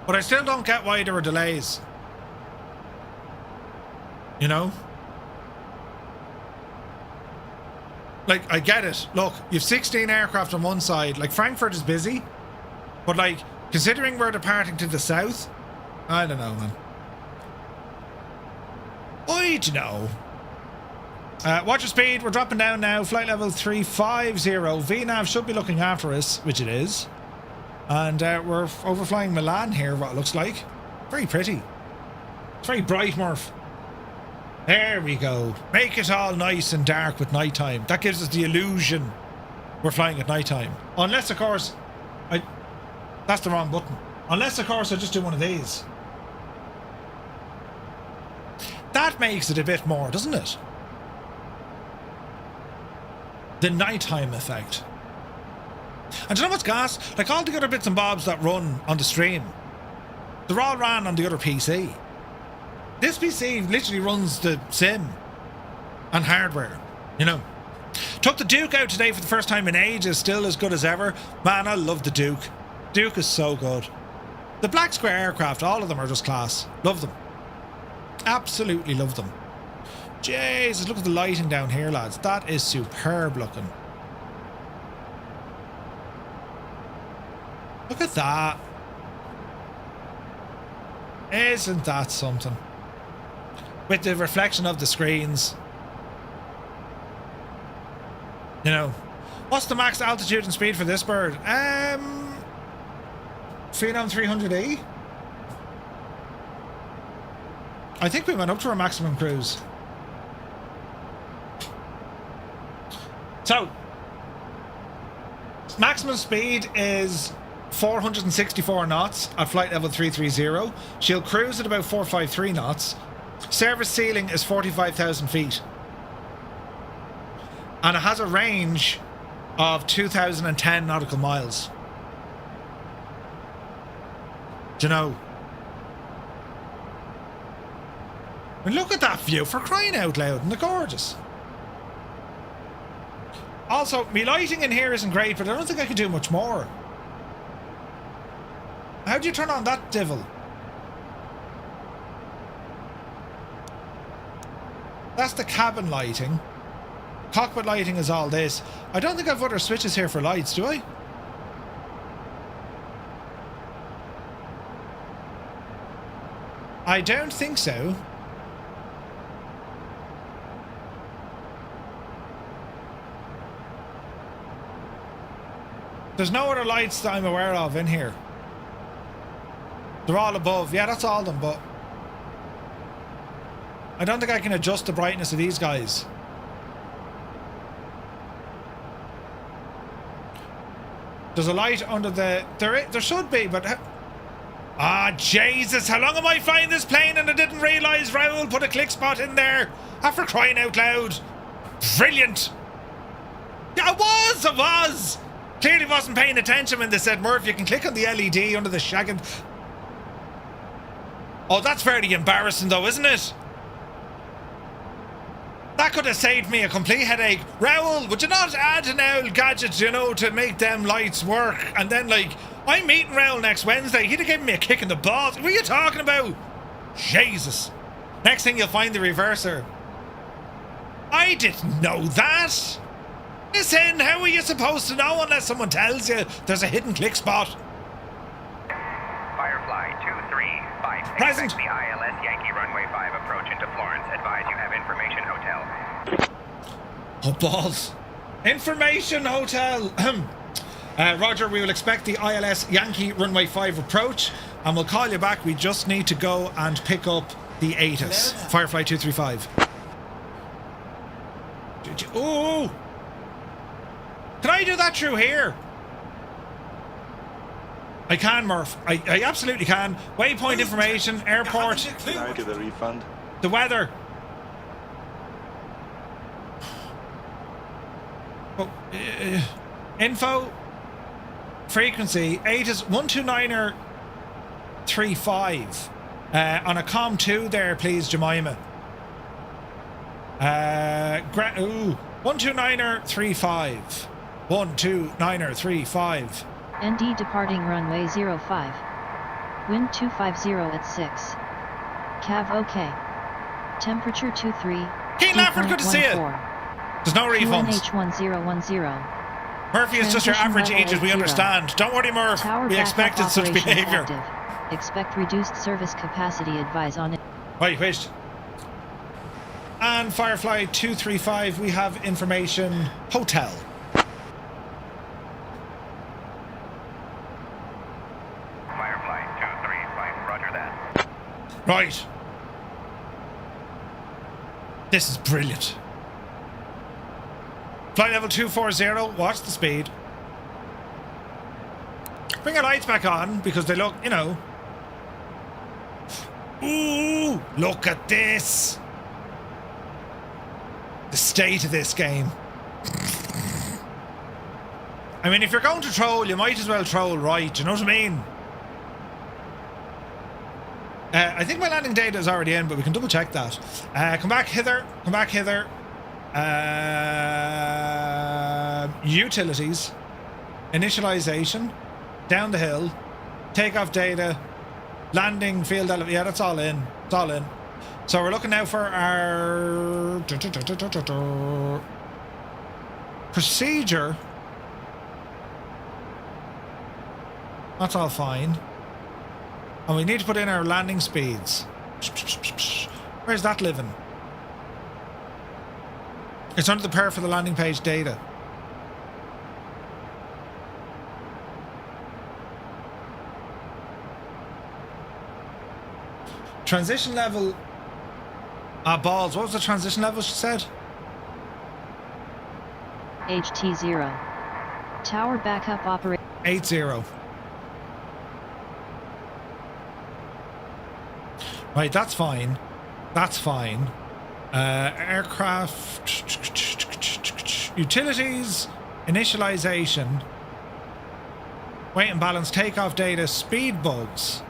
But I still don't get why there were delays. You know? Like, I get it. Look, you've 16 aircraft on one side. Like, Frankfurt is busy. But, like, considering we're departing to the south, I don't know, man. I don't know. Watch your speed. We're dropping down now. Flight level 350. VNAV should be looking after us, which it is. And we're overflying Milan here, what it looks like. Very pretty. It's very bright, Murph. There we go. Make it all nice and dark with nighttime. That gives us the illusion we're flying at nighttime. Unless, of course, that's the wrong button. Unless, of course, I just do one of these. That makes it a bit more, doesn't it? The nighttime effect. And do you know what's gas? Like, all the other bits and bobs that run on the stream, they're all ran on the other PC. This PC literally runs the sim and hardware, you know. Took the Duke out today for the first time in ages, still as good as ever. Man, I love the Duke. Duke is so good. The Black Square aircraft, all of them are just class. Love them. Absolutely love them. Jesus, look at the lighting down here, lads. That is superb looking. Look at that. Isn't that something? With the reflection of the screens. You know. What's the max altitude and speed for this bird? Phenom 300E? I think we went up to our maximum cruise. So, maximum speed is 464 knots at flight level 330. She'll cruise at about 453 knots. Service ceiling is 45,000 feet. And it has a range of 2,010 nautical miles. Do you know? I mean, look at that view, for crying out loud, isn't it gorgeous? Also, my lighting in here isn't great, but I don't think I can do much more. How do you turn on that devil? That's the cabin lighting. Cockpit lighting is all this. I don't think I've other switches here for lights, do I? I don't think so. There's no other lights that I'm aware of in here. They're all above. Yeah, that's all of them, but I don't think I can adjust the brightness of these guys. There's a light under the... There should be, but... Ah, Jesus, how long am I flying this plane and I didn't realise Raoul put a click spot in there? For crying out loud. Brilliant. Yeah, I was. Clearly wasn't paying attention when they said, Murph, you can click on the LED under the shagging. Oh, that's very embarrassing though, isn't it? That could have saved me a complete headache. Raoul, would you not add an old gadget, you know, to make them lights work? And then, like, I'm meeting Raoul next Wednesday. He'd have given me a kick in the balls. What are you talking about? Jesus. Next thing you'll find the reverser. I didn't know that. Listen, how are you supposed to know unless someone tells you there's a hidden click spot? Firefly 235. Present. The ILS Yankee runway 5 approach into Florence. Advise you have information hotel. Oh, balls. Information hotel. Roger, we will expect the ILS Yankee runway 5 approach, and we'll call you back. We just need to go and pick up the ATIS. Firefly 235. Oh! Can I do that through here? I can, Murph. I absolutely can. Waypoint information, airport. Can I get a refund? The weather. Oh, info. Frequency. ATIS 129er 35. On a COM 2 there, please, Jemima. 129er 35. 129er 35. ND departing runway 05. Wind 250 at 6. Cav OK. Temperature 23. Keen Lafford, good to see you. There's no refunds. QNH1010. Murphy is just your average age, as we understand. Don't worry, Murph. We expected such behaviour. Expect reduced service capacity. Advise on it. Wait. And Firefly 235, we have information. Hotel. Firefly 235, roger that. Right. This is brilliant. Flight level 240, watch the speed. Bring your lights back on, because they look, you know. Ooh, look at this. The state of this game. I mean, if you're going to troll, you might as well troll right, you know what I mean? I think my landing data is already in, but we can double check that. Come back hither. Utilities. Initialization. Down the hill. Takeoff data. Landing field elevation. Yeah, that's all in. It's all in. So we're looking now for our procedure. That's all fine. And we need to put in our landing speeds. Where's that living? It's under the pair for the landing page data. Transition level. Balls. What was the transition level she said? HT0. Tower backup operate. 80. Right, that's fine. That's fine. Aircraft. Utilities. Initialization. Weight and balance. Takeoff data. Speed bugs.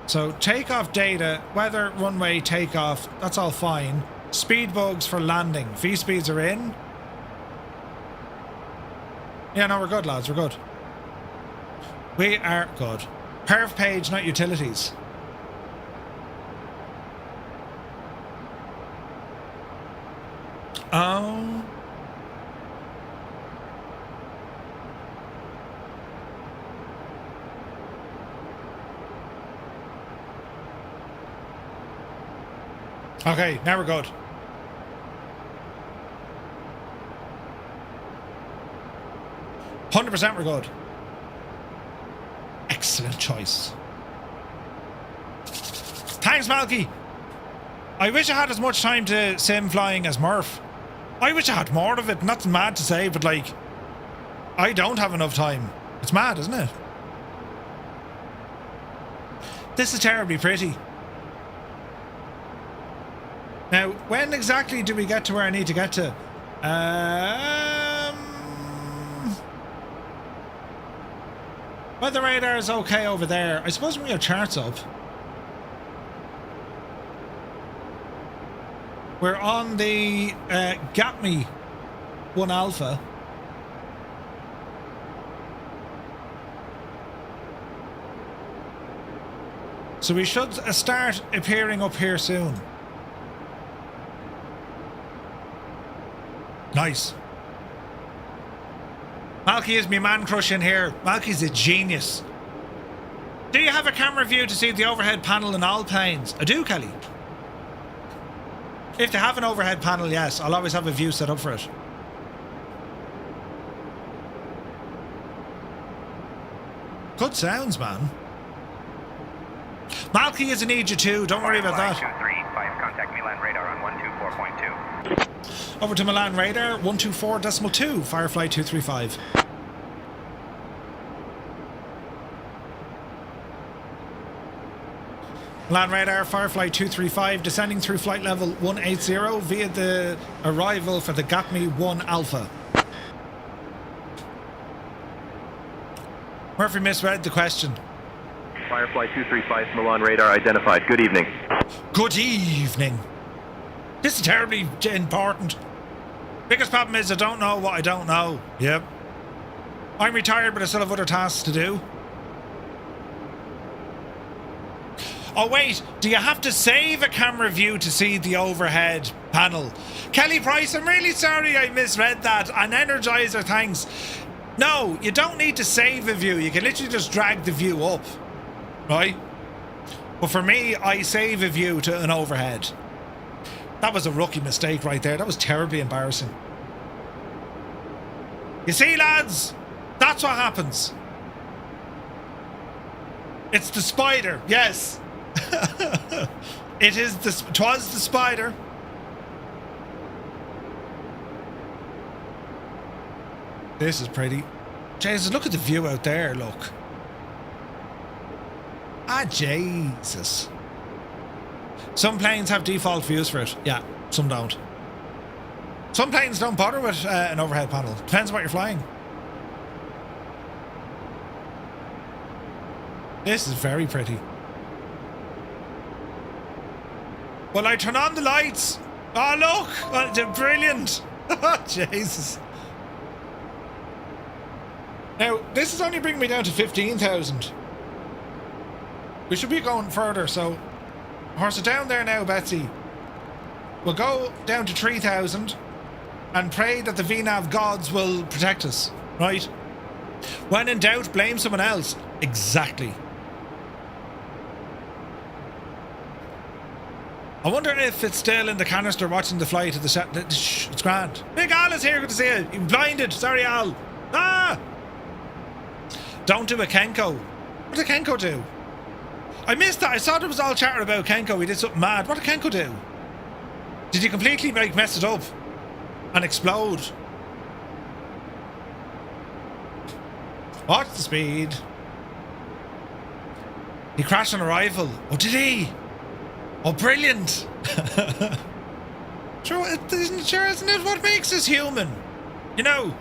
So takeoff data, weather, runway, takeoff, that's all fine. Speed bugs for landing. V speeds are in. Yeah, no, we're good, lads, we're good. We are good. Perf page, not utilities. Oh. Okay, now we're good. %, we're good. Excellent choice. Thanks, Malky. I wish I had as much time to sim flying as Murph. I wish I had more of it. And that's mad to say, but like, I don't have enough time. It's mad, isn't it? This is terribly pretty. Now, when exactly do we get to where I need to get to? Weather radar is okay over there. I suppose we have charts up. We're on the GAPMI 1 Alpha. So we should start appearing up here soon. Nice. Malky is me man crush in here. Malky's a genius. Do you have a camera view to see the overhead panel in all planes? I do, Kelly. If they have an overhead panel, yes. I'll always have a view set up for it. Good sounds, man. Malky is an need you too. Don't worry about that. 235, contact Milan radar on 124.2. Over to Milan radar 124.2. Firefly 235. Milan radar Firefly 235 descending through flight level 180 via the arrival for the GAPMI 1 Alpha. Murphy misread the question. Firefly 235, Milan radar identified. Good evening. Good evening. This is terribly important. Biggest problem is I don't know what I don't know. Yep. I'm retired, but I still have other tasks to do. Oh wait, do you have to save a camera view to see the overhead panel? Kelly Price, I'm really sorry I misread that. An Energizer, thanks. No, you don't need to save a view. You can literally just drag the view up. Right? But for me, I save a view to an overhead. That was a rookie mistake right there. That was terribly embarrassing. You see, lads? That's what happens. It's the spider. Yes. Twas the spider. This is pretty. Jesus, look at the view out there, look. Ah, Jesus. Some planes have default views for it. Yeah, some don't. Some planes don't bother with an overhead panel. Depends on what you're flying. This is very pretty. Well, I turn on the lights. Oh, look. Oh, they're brilliant. Jesus. Now, this is only bringing me down to 15,000. We should be going further, so horse it down there now, Betsy. We'll go down to 3,000 and pray that the VNAV gods will protect us, right? When in doubt, blame someone else. Exactly. I wonder if it's still in the canister watching the flight of the set. Shh, it's grand. Big Al is here, good to see you. You're blinded. Sorry, Al. Ah! Don't do a Kenko. What did Kenko do? I missed that. I saw there was all chatter about Kenko. He did something mad. What did Kenko do? Did he completely mess it up and explode? Watch the speed. He crashed on arrival. Oh, did he? Oh, brilliant. Sure, isn't it what makes us human? You know.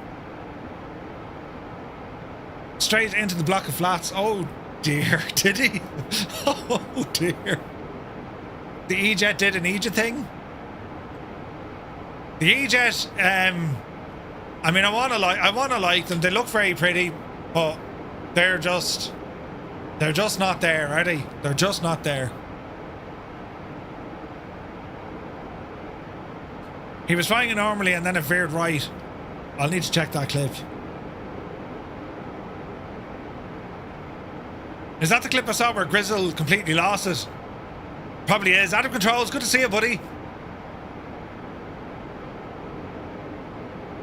Straight into the block of flats. Oh dear, did he? Oh dear. The E-Jet did an E-Jet thing. The E-Jet, I mean, I wanna like them. They look very pretty, but they're just not there, are they? They're just not there. He was flying it normally and then it veered right. I'll need to check that clip. Is that the clip I saw where Grizzle completely lost it? Probably is. Out of control. It's good to see you, buddy.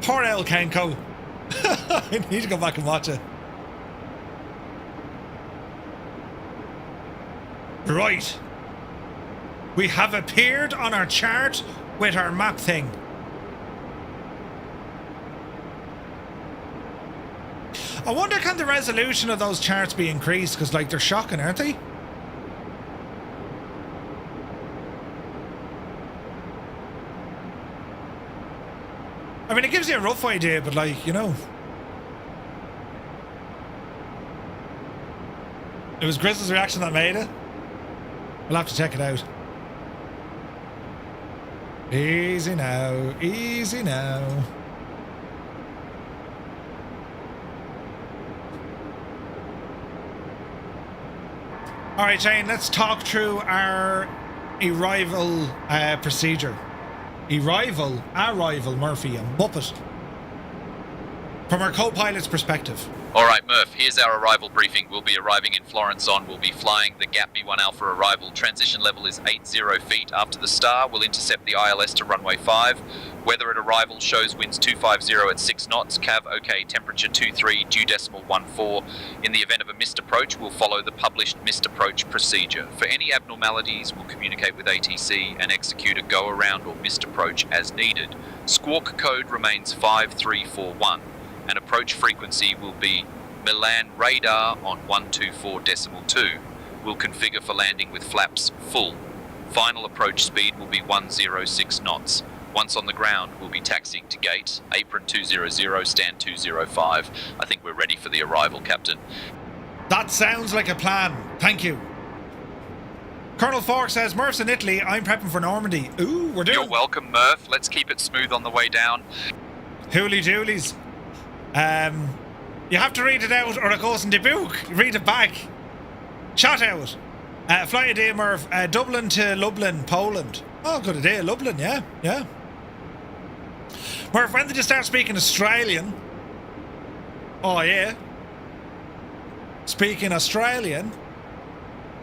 Poor El Kenko. I need to go back and watch it. Right. We have appeared on our chart with our map thing. I wonder, can the resolution of those charts be increased? Because, like, they're shocking, aren't they? I mean, it gives you a rough idea, but, like, you know. It was Grizzle's reaction that made it. We'll have to check it out. Easy now, easy now. All right, Shane, let's talk through our arrival procedure. Arrival, Murphy, a muppet. From our co-pilot's perspective. Alright Murph, here's our arrival briefing. We'll be arriving in Florence on. We'll be flying the GAPMI 1 Alpha arrival. Transition level is 80 feet. After the star, we'll intercept the ILS to runway 5. Weather at arrival shows winds 250 at 6 knots. Cav OK, temperature 23, dew decimal 14. In the event of a missed approach, we'll follow the published missed approach procedure. For any abnormalities, we'll communicate with ATC and execute a go-around or missed approach as needed. Squawk code remains 5341. And approach frequency will be Milan radar on 124.2. We'll configure for landing with flaps full. Final approach speed will be 106 knots. Once on the ground, we'll be taxiing to gate, apron 200, stand 205. I think we're ready for the arrival, Captain. That sounds like a plan. Thank you. Colonel Fork says, Murph's in Italy, I'm prepping for Normandy. Ooh, we're doing... You're welcome, Murph. Let's keep it smooth on the way down. Hooly doolies. You have to read it out or it goes in the book. Read it back. Shout out. Flight a day, Murph. Dublin to Lublin, Poland. Oh, good a day. Lublin, yeah. Yeah. Murph, when did you start speaking Australian? Oh, yeah. Speaking Australian?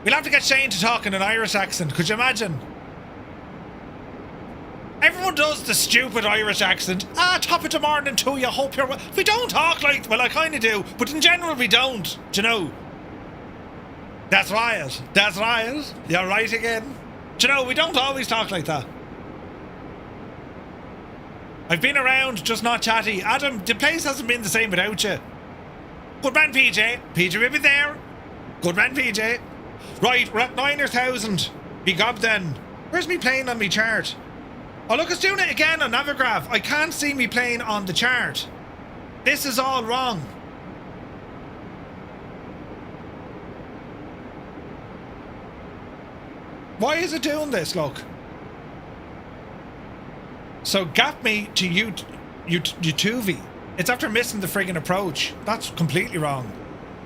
We'll have to get Shane to talk in an Irish accent. Could you imagine? Everyone does the stupid Irish accent. Top of the morning to you, hope you're well. We don't talk like, well, I kind of do, but in general we don't, do you know? That's right, that's right. You're right again. Do you know, we don't always talk like that. I've been around, just not chatty. Adam, the place hasn't been the same without you. Good man, PJ. PJ will be there. Good man, PJ. Right, we're at 9,000. Be gob then. Where's me plane on me chart? Oh look, it's doing it again on Navigraph. I can't see me plane on the chart. This is all wrong. Why is it doing this, look? So GAPMI to Utuvi. It's after missing the friggin' approach. That's completely wrong.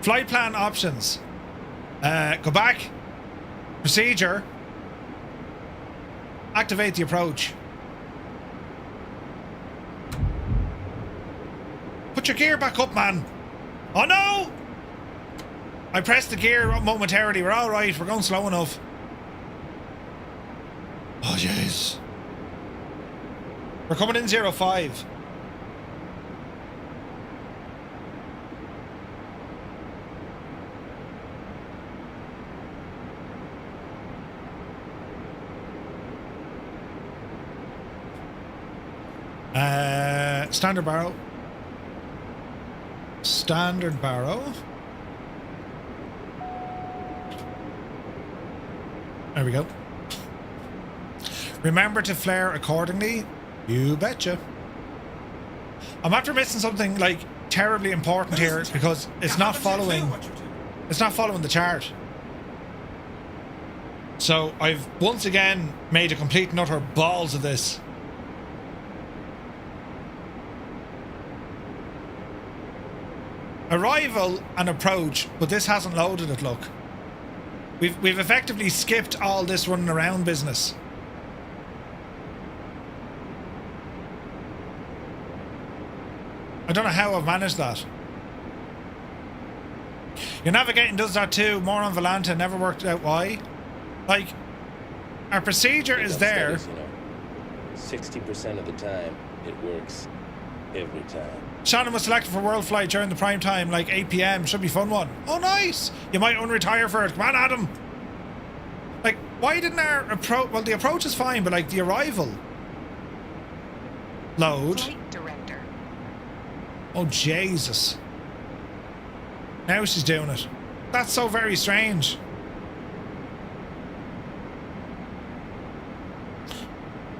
Flight plan options. Go back. Procedure. Activate the approach. Put your gear back up, man. Oh no! I pressed the gear momentarily. We're alright. We're going slow enough. Oh, jeez. We're coming in 05. Standard barrel. Standard barrel. There we go. Remember to flare accordingly. You betcha. I'm after missing something like terribly important here because it's not following. It's not following the chart. So I've once again made a complete and utter balls of this. Arrival and approach, but this hasn't loaded it, look. We've effectively skipped all this running around business. I don't know how I've managed that. Your navigating does that too. More on Volanta, never worked out why. Like, our procedure is there. Studies, 60% of the time, it works every time. Shannon was selected for world flight during the prime time, like 8 PM. Should be a fun one. Oh, nice. You might unretire for it. Come on, Adam. Like, why didn't our approach... Well, the approach is fine, but, like, the arrival... Load. Flight director. Oh, Jesus. Now she's doing it. That's so very strange.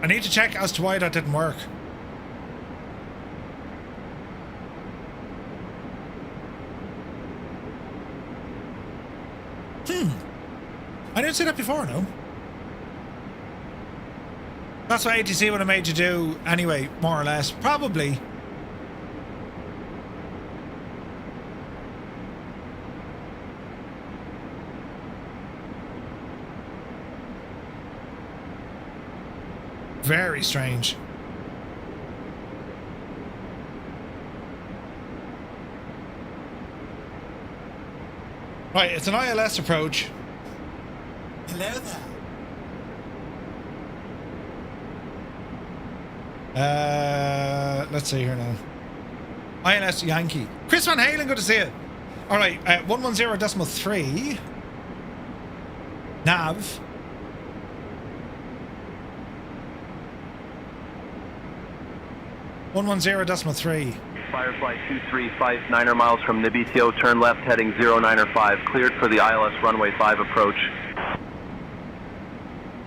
I need to check as to why that didn't work. I didn't see that before, no. That's what ATC would have made you do anyway, more or less. Probably. Very strange. Right, it's an ILS approach. Hello there. Let's see here now. ILS Yankee. Chris Van Halen, good to see you. Alright, 110.3. Nav. .3. Firefly 2359er miles from Nibitio, turn left heading 0905, cleared for the ILS runway 5 approach.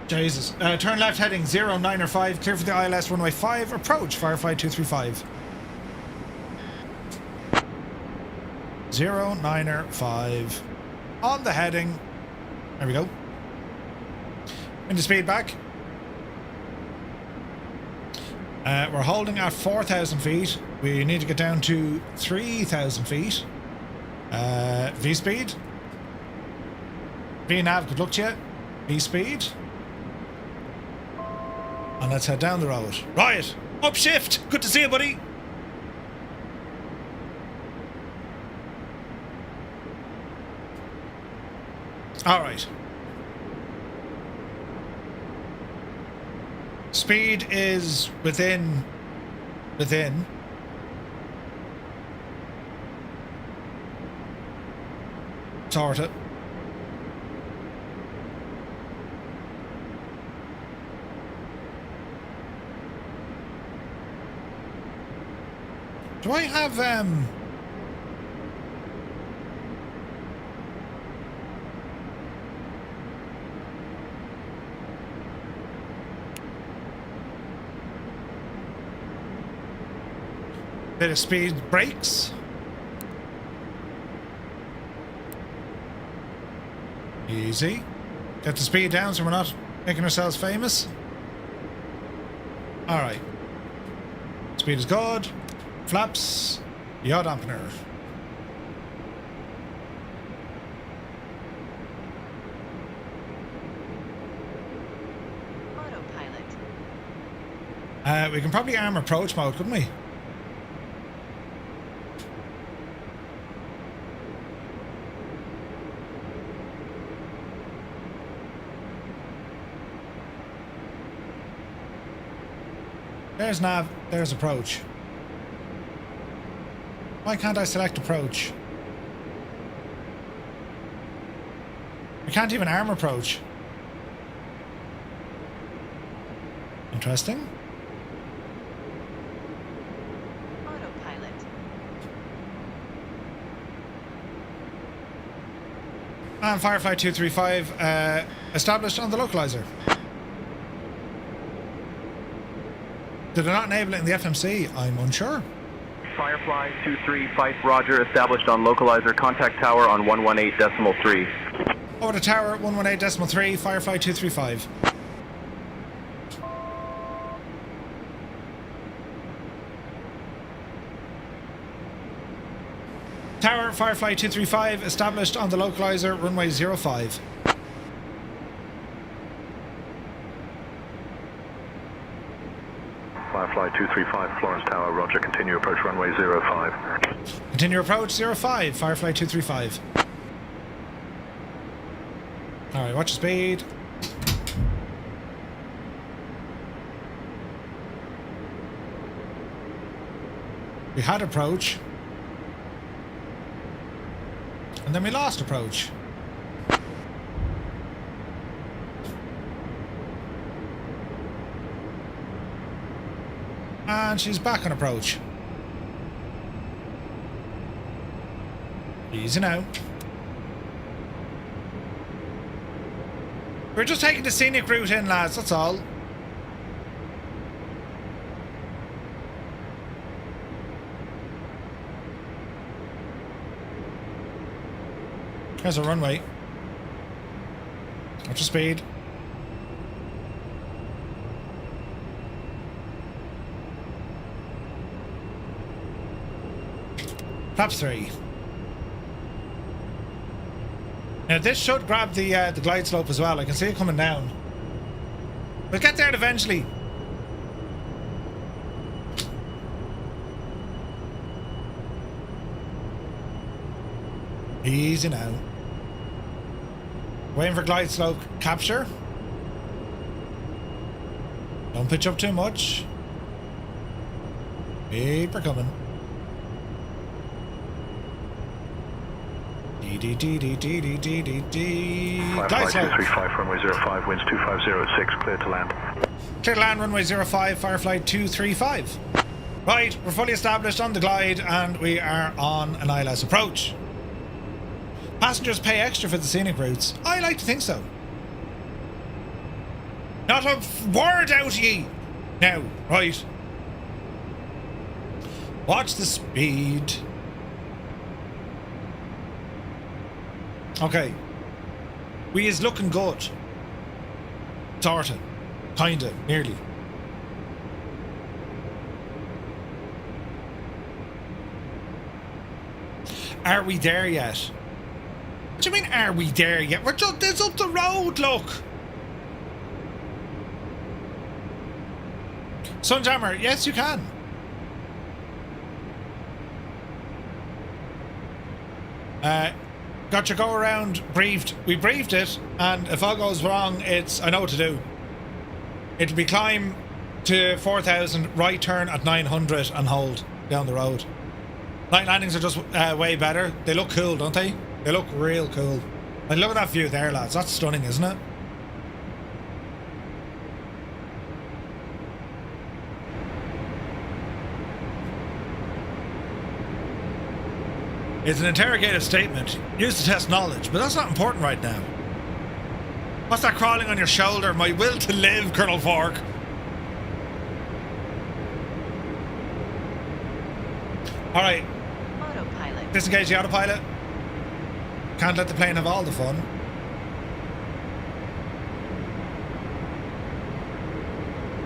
Jesus. Turn left heading 0905, clear for the ILS runway 5 approach, Firefly 235. 0905 on the heading. There we go. Into speed back. We're holding at 4,000 feet. We need to get down to 3,000 feet. V speed. V nav, good luck to you. V speed. And let's head down the road. Right, upshift. Good to see you, buddy. All right. Speed is within. Sort it. Do I have bit of speed brakes? Easy. Get the speed down so we're not making ourselves famous. Alright. Speed is good. Flaps. Yaw dampener. Autopilot. We can probably arm approach mode, couldn't we? There's nav, there's approach. Why can't I select approach? I can't even arm approach. Interesting. Autopilot. And Firefly 235 established on the localizer. Did I not enable it in the FMC? I'm unsure. Firefly 235, roger, established on localizer, contact tower on 118.3. Over to tower 118.3, Firefly 235. Tower Firefly 235 established on the localizer, runway 05. Firefly 235, Florence Tower, roger, continue approach runway 05. Continue approach 05, Firefly 235. Alright, watch the speed. We had approach. And then we lost approach. And she's back on approach. Easy now. We're just taking the scenic route in, lads, that's all. There's a runway. Watch your speed. Flaps 3. Now this should grab the glide slope as well. I can see it coming down. We'll get there eventually. Easy now. Waiting for glide slope capture. Don't pitch up too much. Paper coming. Glide slope. 235, runway 05, winds 2506, clear to land. Clear to land, runway 05, Firefly 235. Right, we're fully established on the glide and we are on an ILS approach. Passengers pay extra for the scenic routes. I like to think so. Not a word out ye! Now, right. Watch the speed. Okay. We is looking good. Sorta. Kinda. Nearly. Are we there yet? What do you mean, are we there yet? We're just, it's up the road, look! Sunjammer, yes you can. Got your go around briefed. We briefed it, and if all goes wrong, it's, I know what to do. It'll be climb to 4,000, right turn at 900 and hold down the road. Night landings are just way better. They look cool, don't they? They look real cool. Like, look at that view there, lads. That's stunning, isn't it? It's an interrogative statement used to test knowledge, but that's not important right now. What's that crawling on your shoulder? My will to live, Colonel Fork. Alright. Autopilot. Disengage the autopilot. Can't let the plane have all the fun.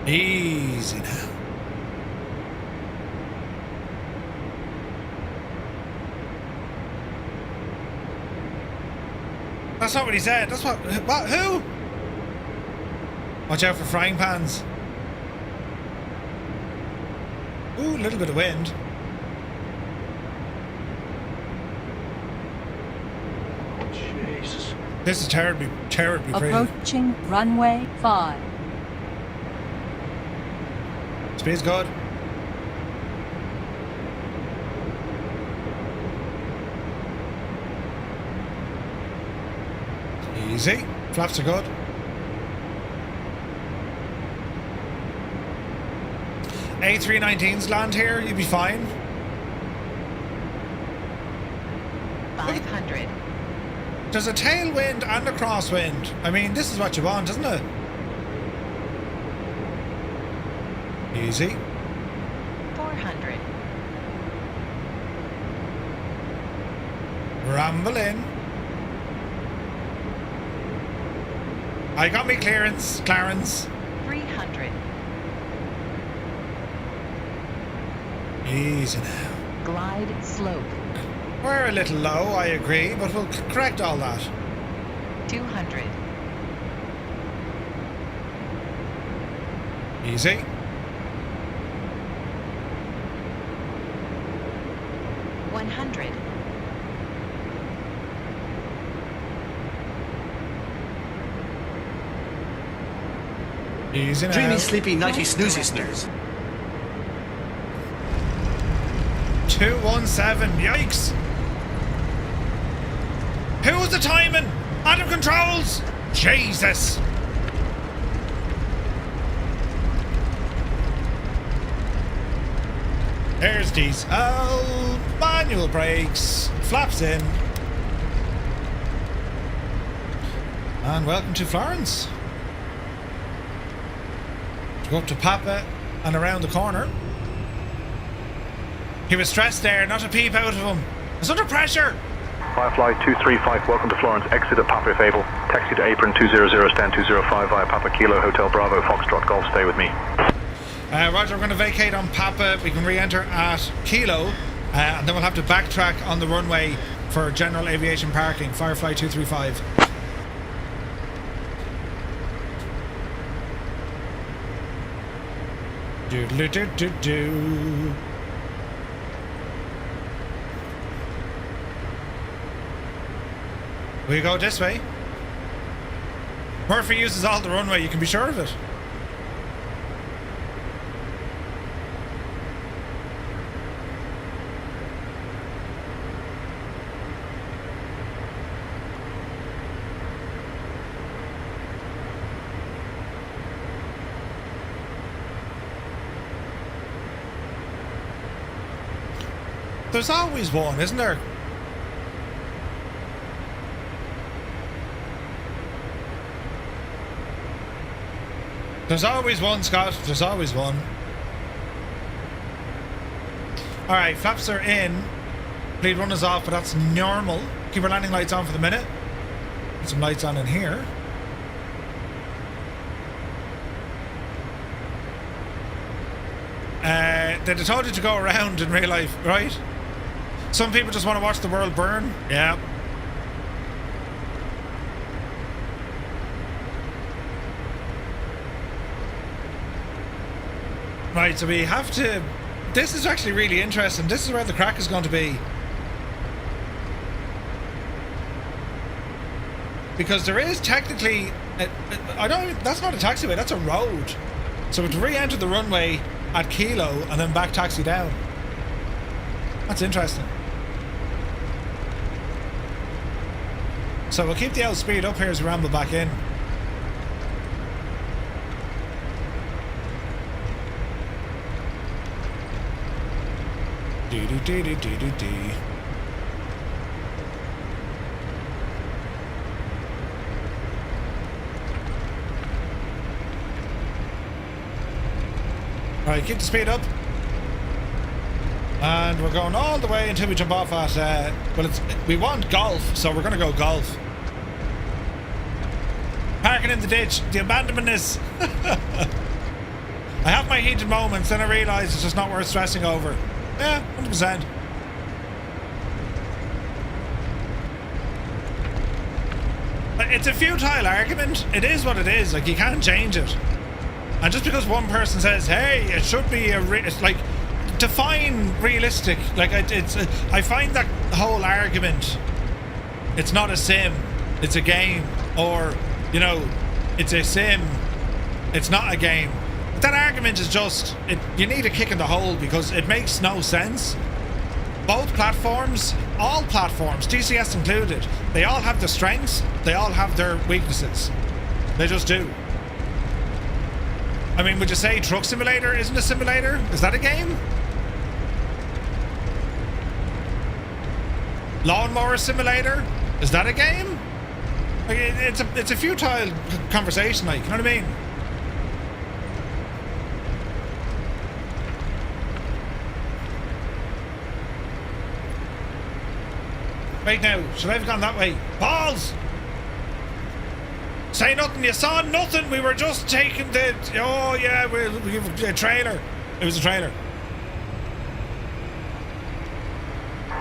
Easy now. That's not what he said. That's what who? Watch out for frying pans. Ooh, a little bit of wind. Jesus. This is terribly pretty. Approaching runway 5. Speed's good. Easy. Flaps are good. A319s land here, you'll be fine. 500. There's a tailwind and a crosswind. I mean, this is what you want, isn't it? Easy. 400. Ramble in. I got me clearance, Clarence. 300. Easy now. Glide slope. We're a little low, I agree, but we'll correct all that. 200. Easy. 100. Easy now. Dreamy, sleepy, nighty, snoozy snooze. 217, yikes! Who was the timing? Out of controls! Jesus! There's diesel, manual brakes, flaps in. And welcome to Florence. Go up to Papa and around the corner. He was stressed there, not a peep out of him. He's under pressure. Firefly 235, welcome to Florence. Exit at Papa if able. Taxi to apron 200, stand 205 via Papa Kilo, Hotel Bravo, Foxtrot Golf. Stay with me. Roger, we're going to vacate on Papa. We can re-enter at Kilo. And then we'll have to backtrack on the runway for general aviation parking. Firefly 235. Do-do-do-do-do. We go this way. Murphy uses all the runway, you can be sure of it. There's always one, isn't there? There's always one, Scott. There's always one. Alright, flaps are in. Bleed runners off, but that's normal. Keep our landing lights on for the minute. Put some lights on in here. They told you to go around in real life, right? Some people just want to watch the world burn. Yeah. Right, so we have to... This is actually really interesting. This is where the crack is going to be. Because there is technically... that's not a taxiway, that's a road. So to re-enter the runway at Kilo and then back taxi down. That's interesting. So we'll keep the out speed up here as we ramble back in. Dee-dee-dee-dee-dee-dee. Alright, keep the speed up. And we're going all the way until we jump off at, well, we want golf, so we're going to go golf. Parking in the ditch, the abandonmentness. I have my heated moments, then I realise it's just not worth stressing over. Yeah, 100%. It's a futile argument. It is what it is. Like, you can't change it. And just because one person says, hey, it should be it's like, define realistic. Like, I find that whole argument, it's not a sim, it's a game. Or, you know, it's a sim, it's not a game. But that argument is just, you need a kick in the hole because it makes no sense. Both platforms, all platforms, TCS included, they all have their strengths, they all have their weaknesses. They just do. I mean, would you say Truck Simulator isn't a simulator? Is that a game? Lawnmower Simulator? Is that a game? Like, it's a futile conversation, like, you know what I mean? Right now, should I have gone that way? Balls! Say nothing, you saw nothing. We were just taking the... Oh, yeah, a trailer. It was a trailer.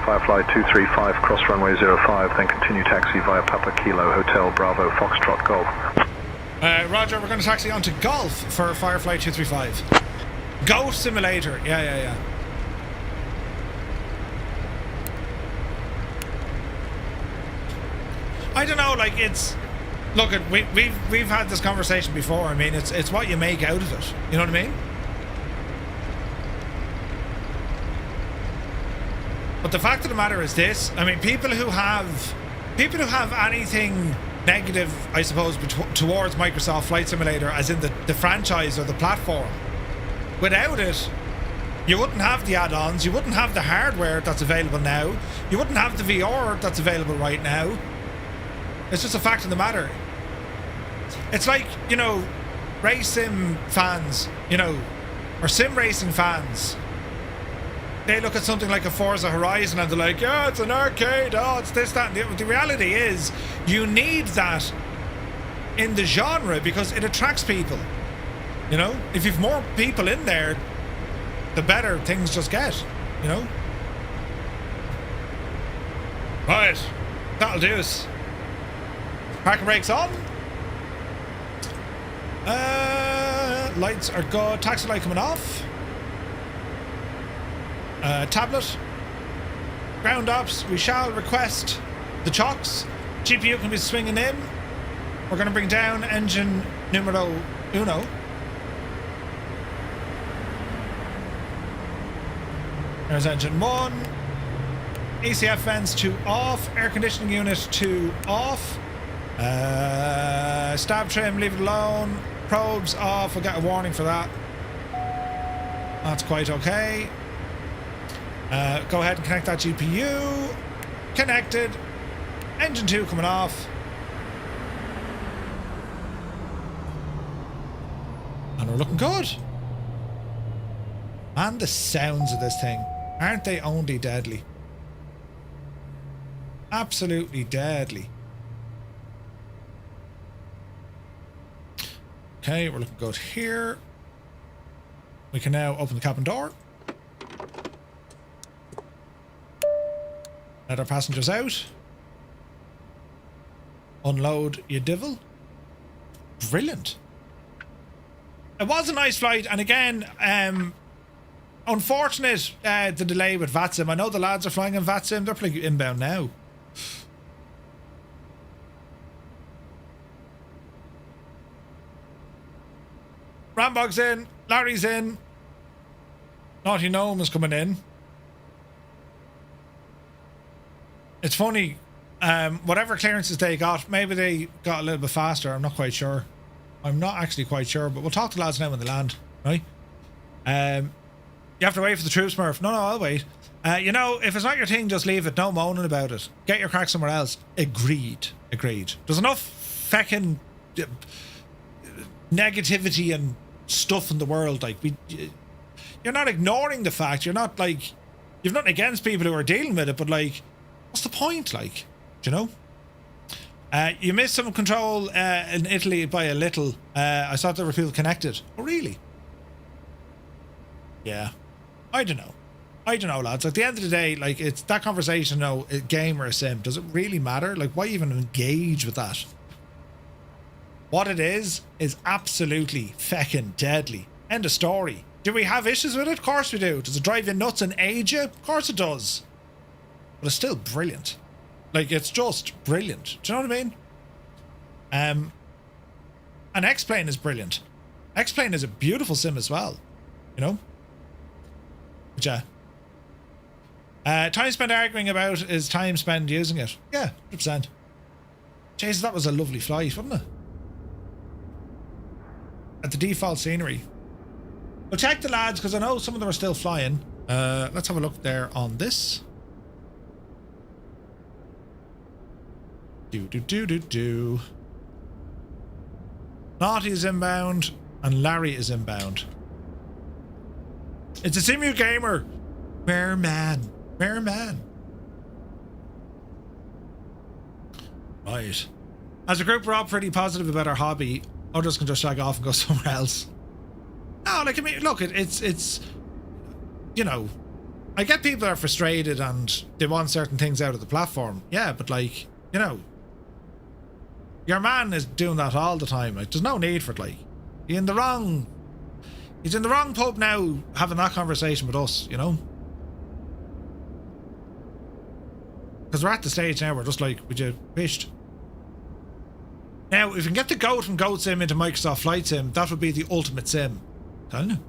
Firefly 235, cross runway 05, then continue taxi via Papa Kilo, Hotel Bravo, Foxtrot Golf. Roger, we're going to taxi on to Golf for Firefly 235. Goat Simulator. Yeah. I don't know, like, it's... Look, we've had this conversation before. I mean, it's what you make out of it. You know what I mean? But the fact of the matter is this. I mean, people who have anything negative, I suppose, towards Microsoft Flight Simulator, as in the franchise or the platform, without it, you wouldn't have the add-ons, you wouldn't have the hardware that's available now, you wouldn't have the VR that's available right now. It's just a fact of the matter. It's like, you know, race sim fans, you know, or sim racing fans. They look at something like a Forza Horizon and they're like, yeah, it's an arcade, oh, it's this, that. And the reality is, you need that in the genre because it attracts people. You know, if you've more people in there, the better things just get, you know? Right, that'll do us. Parking brakes on. Lights are good. Taxi light coming off. Tablet. Ground ops. We shall request the chocks. GPU can be swinging in. We're going to bring down engine numero uno. There's engine 1. ECF vents to off. Air conditioning unit to off. Stab trim, leave it alone. Probes off. We'll get a warning for that. That's quite okay. Go ahead and connect that GPU. Connected. Engine 2 coming off. And we're looking good. And the sounds of this thing. Aren't they only deadly? Absolutely deadly. Okay, we're looking good here. We can now open the cabin door. Let our passengers out. Unload your divil. Brilliant. It was a nice flight, and again, unfortunate the delay with VATSIM. I know the lads are flying in VATSIM. They're playing inbound now. Rambog's in. Larry's in. Naughty Gnome is coming in. It's funny. Whatever clearances they got, maybe they got a little bit faster. I'm not quite sure. I'm not actually quite sure, but we'll talk to lads now when they land, right? You have to wait for the troops, Murph. No, I'll wait. You know, if it's not your thing, just leave it. No moaning about it. Get your crack somewhere else. Agreed. There's enough feckin' negativity and stuff in the world. Like, you're not ignoring the fact. You're not like, you've nothing against people who are dealing with it, but like, what's the point? Like, do you know? You missed some control in Italy by a little. I thought there were people connected. Oh, really? Yeah. I don't know, lads. At the end of the day, like, it's that conversation, a game or a sim. Does it really matter? Like, why even engage with that? What it is absolutely feckin' deadly. End of story. Do we have issues with it? Of course we do. Does it drive you nuts and age you? Of course it does. But it's still brilliant. Like, it's just brilliant. Do you know what I mean? And X-Plane is brilliant. X-Plane is a beautiful sim as well. You know? But yeah. Time spent arguing about is time spent using it. Yeah, 100%. Jesus, that was a lovely flight, wasn't it? At the default scenery. We'll check the lads, because I know some of them are still flying. Let's have a look there on this. Do. Naughty is inbound, and Larry is inbound. It's a Simu gamer. Merman. Right. As a group, we're all pretty positive about our hobby. Others can just shag off and go somewhere else. No, like, I mean, look, it's you know, I get people are frustrated and they want certain things out of the platform. Yeah, but like, you know, your man is doing that all the time. Like, there's no need for it. Like, he's in the wrong pub now having that conversation with us, you know? Because we're at the stage now where just like, we just wished. Now, if you can get the GOAT from Goat Sim into Microsoft Flight Sim, that would be the ultimate sim. Telling you.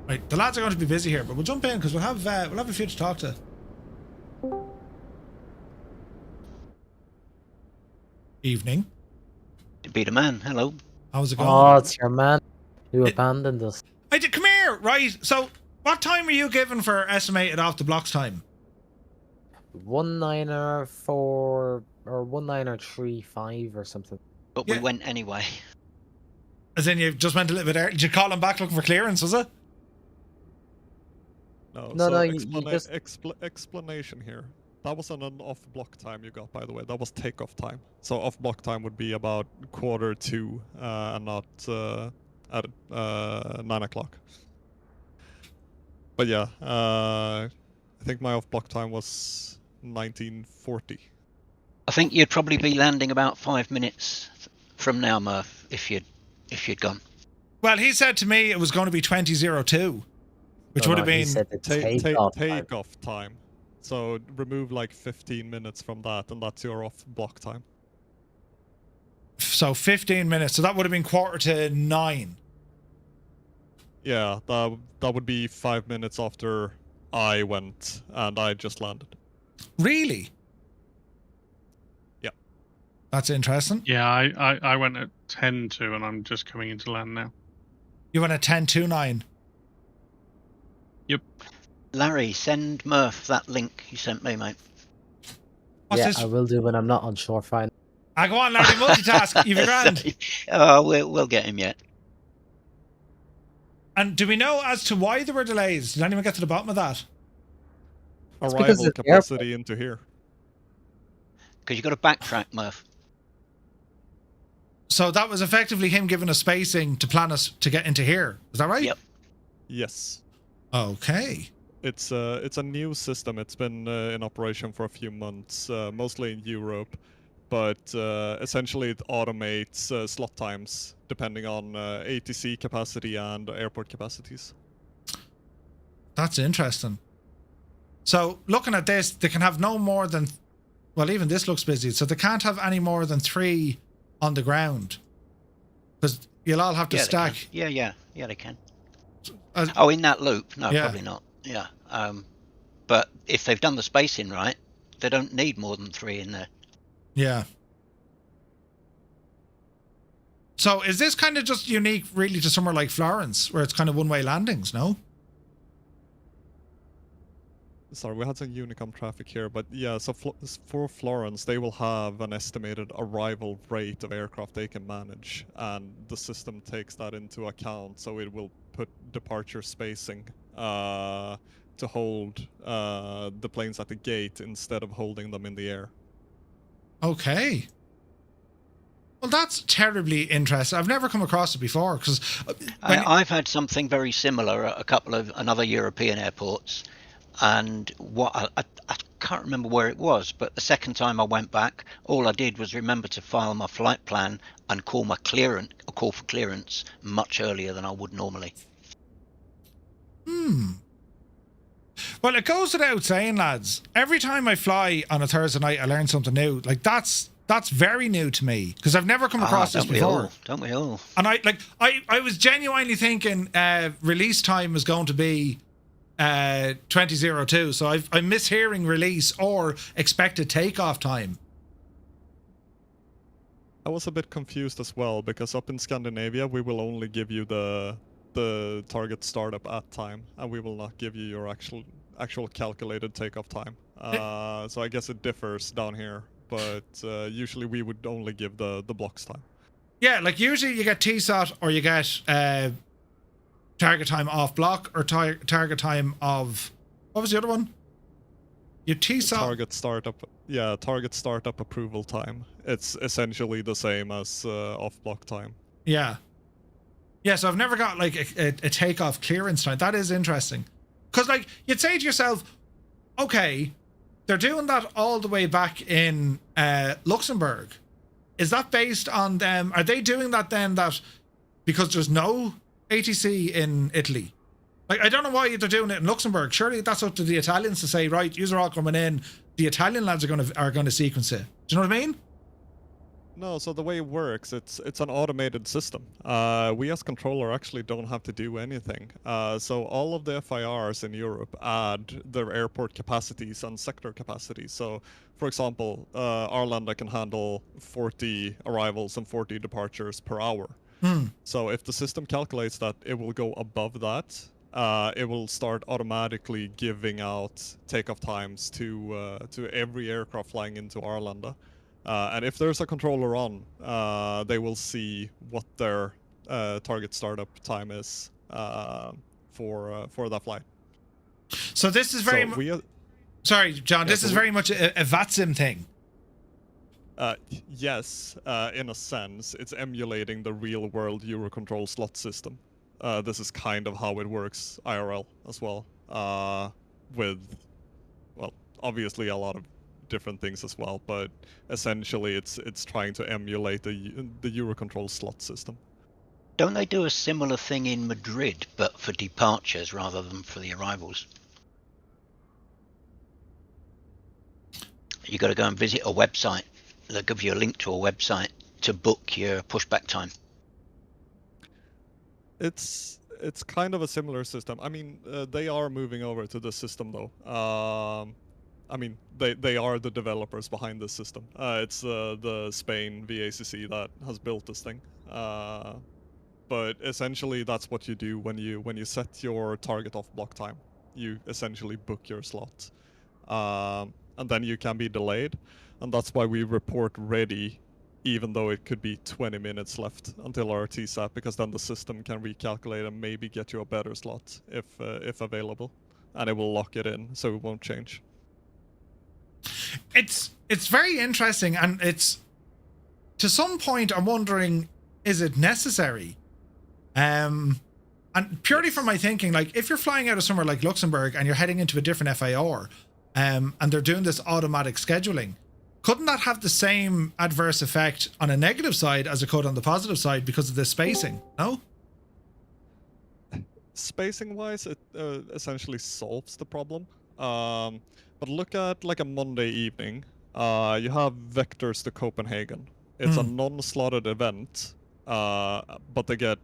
Right, the lads are going to be busy here, but we'll jump in because we'll have a few to talk to. Evening. Be the man. Hello. How's it going? Oh, it's your man. You abandoned us. I did. Come here, right? So, what time are you given for estimated off the blocks time? 1904 or 1935 or something. But we went anyway. As in, you just went a little bit early. Did you call him back looking for clearance? Was it? No. Explanation here. That wasn't an off-block time you got, by the way. That was takeoff time. So off-block time would be about 1:45, and not at 9 o'clock. But yeah, I think my off-block time was 1940. I think you'd probably be landing about 5 minutes from now, Murph, if you'd gone. Well, he said to me it was going to be 20:02, which would have been takeoff time. So remove like 15 minutes from that, and that's your off block time. So 15 minutes. So that would have been 8:45. Yeah, that would be 5 minutes after I went, and I just landed. Really? Yeah. That's interesting. Yeah, I went at 10:02, and I'm just coming into land now. You went at 10:29. Yep. Larry, send Murph that link you sent me, mate. Yeah, I will do when I'm not on shore fine. Go on, Larry, multitask. You've a grand. Oh, we'll get him yet. And do we know as to why there were delays? Did anyone get to the bottom of that? Arrival capacity into here. Because you got to backtrack, Murph. So that was effectively him giving us spacing to plan us to get into here. Is that right? Yep. Yes. Okay. It's a new system. It's been in operation for a few months, mostly in Europe, but essentially it automates slot times depending on ATC capacity and airport capacities. That's interesting. So looking at this, they can have no more than, well, even this looks busy. So they can't have any more than 3 on the ground, because you'll all have to stack. Yeah, they can. In that loop? No, yeah. Probably not. Yeah. But if they've done the spacing right, they don't need more than 3 in there. Yeah. So is this kind of just unique really to somewhere like Florence, where it's kind of one-way landings, no? Sorry, we had some Unicom traffic here, but yeah, so for Florence, they will have an estimated arrival rate of aircraft they can manage, and the system takes that into account, so it will put departure spacing to hold the planes at the gate instead of holding them in the air. Okay. Well, that's terribly interesting. I've never come across it before, because I've had something very similar at a couple of another European airports, and what I can't remember where it was, but the second time I went back, all I did was remember to file my flight plan and call for clearance much earlier than I would normally. Well, it goes without saying, lads, every time I fly on a Thursday night, I learn something new. Like, that's very new to me, because I've never come across this before. Don't we all? And I was genuinely thinking release time was going to be 2002, so I'm mishearing release or expected takeoff time. I was a bit confused as well, because up in Scandinavia we will only give you the target startup at time, and we will not give you your actual calculated takeoff time. So I guess it differs down here, but usually we would only give the blocks time. Yeah, like usually you get TSOT or you get target time off block or target time of, what was the other one? Your TSOT. Target startup approval time. It's essentially the same as off block time. Yeah. Yeah, so I've never got like a takeoff clearance time. That is interesting. Because like you'd say to yourself, okay, they're doing that all the way back in Luxembourg. Is that based on them? Are they doing that then that because there's no ATC in Italy? Like, I don't know why they're doing it in Luxembourg. Surely that's up to the Italians to say, right, yous are all coming in. The Italian lads are going to sequence it. Do you know what I mean? No, so the way it works, it's an automated system. We as controller actually don't have to do anything. So all of the FIRs in Europe add their airport capacities and sector capacities. So, for example, Arlanda can handle 40 arrivals and 40 departures per hour. So if the system calculates that it will go above that, it will start automatically giving out takeoff times to every aircraft flying into Arlanda. And if there's a controller on, they will see what their target startup time is for that flight. So this is very sorry, John. This is very much a VATSIM thing. Yes, in a sense, it's emulating the real-world Eurocontrol slot system. This is kind of how it works IRL as well, with, well, obviously a lot of different things as well, but essentially it's trying to emulate the Eurocontrol slot system. Don't they do a similar thing in Madrid, but for departures rather than for the arrivals? You got to go and visit a website. They'll give you a link to a website to book your pushback time. It's kind of a similar system. I mean, they are moving over to the system though. I mean, they are the developers behind this system. It's the Spain VACC that has built this thing. But essentially, that's what you do when you set your target off block time. You essentially book your slot, and then you can be delayed, and that's why we report ready, even though it could be 20 minutes left until our TSAT, because then the system can recalculate and maybe get you a better slot if available, and it will lock it in, so it won't change. It's very interesting, and it's to some point I'm wondering, is it necessary? And purely from my thinking, like if you're flying out of somewhere like Luxembourg and you're heading into a different FIR, and they're doing this automatic scheduling, couldn't that have the same adverse effect on a negative side as it could on the positive side because of the spacing? No? Spacing wise, it essentially solves the problem. But look at like a Monday evening. You have vectors to Copenhagen. It's a non-slotted event, but they get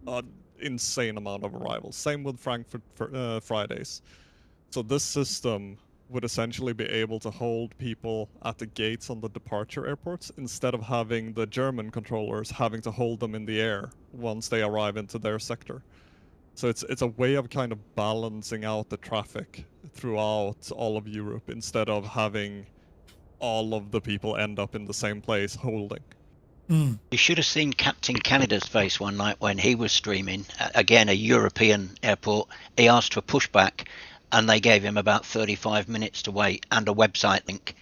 an insane amount of arrivals. Same with Frankfurt Fridays. So this system would essentially be able to hold people at the gates on the departure airports instead of having the German controllers having to hold them in the air once they arrive into their sector. So it's a way of kind of balancing out the traffic throughout all of Europe instead of having all of the people end up in the same place holding. You should have seen Captain Canada's face one night when he was streaming, again, a European airport. He asked for pushback, and they gave him about 35 minutes to wait and a website link.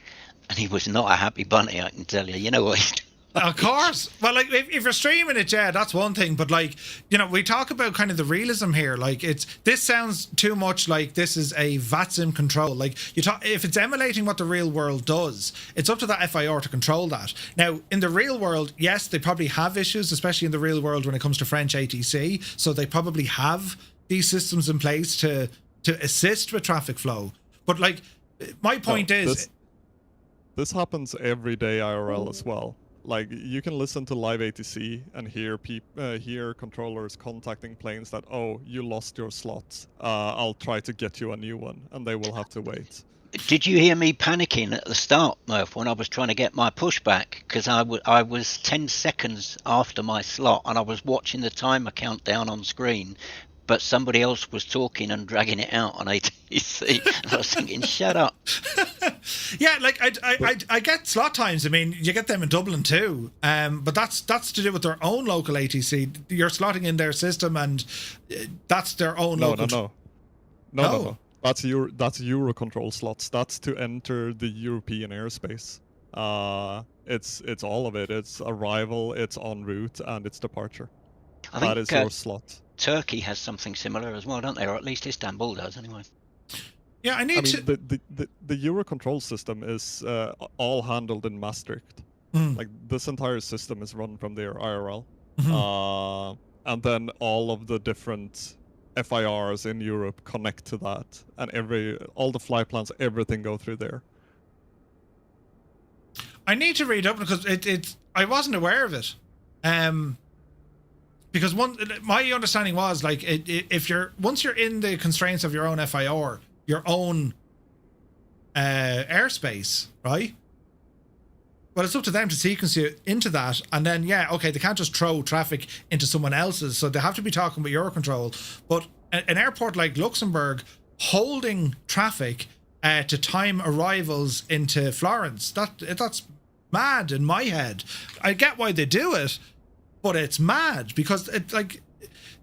And he was not a happy bunny, I can tell you. You know what he's doing. Of course. Well, like if you're streaming it, yeah, that's one thing. But like, you know, we talk about kind of the realism here. Like this sounds too much like this is a VATSIM control. Like if it's emulating what the real world does, it's up to that FIR to control that. Now, in the real world, yes, they probably have issues, especially in the real world when it comes to French ATC. So they probably have these systems in place to assist with traffic flow. But like, my point is, this happens every day IRL as well. Like, you can listen to live ATC and hear controllers contacting planes that, oh, you lost your slot. I'll try to get you a new one, and they will have to wait. Did you hear me panicking at the start, Murph, when I was trying to get my pushback? Because I was 10 seconds after my slot, and I was watching the timer count down on screen, but somebody else was talking and dragging it out on ATC. And I was thinking, shut up. Yeah, like I get slot times. I mean, you get them in Dublin too. But that's to do with their own local ATC. You're slotting in their system, and that's their own local. No. That's Eurocontrol slots. That's to enter the European airspace. It's all of it. It's arrival, it's en route, and it's departure. I think that is your slot. Turkey has something similar as well, don't they? Or at least Istanbul does, anyway. Yeah, the Eurocontrol system is all handled in Maastricht. Like, this entire system is run from their IRL. And then all of the different FIRs in Europe connect to that, and all the flight plans, everything go through there. I need to read up because I wasn't aware of it. Because my understanding was, like, once you're in the constraints of your own FIR, your own airspace, right? Well, it's up to them to sequence you into that, and then they can't just throw traffic into someone else's, so they have to be talking with Eurocontrol. But an airport like Luxembourg holding traffic to time arrivals into Florence, that's mad in my head. I get why they do it, but it's mad because it's like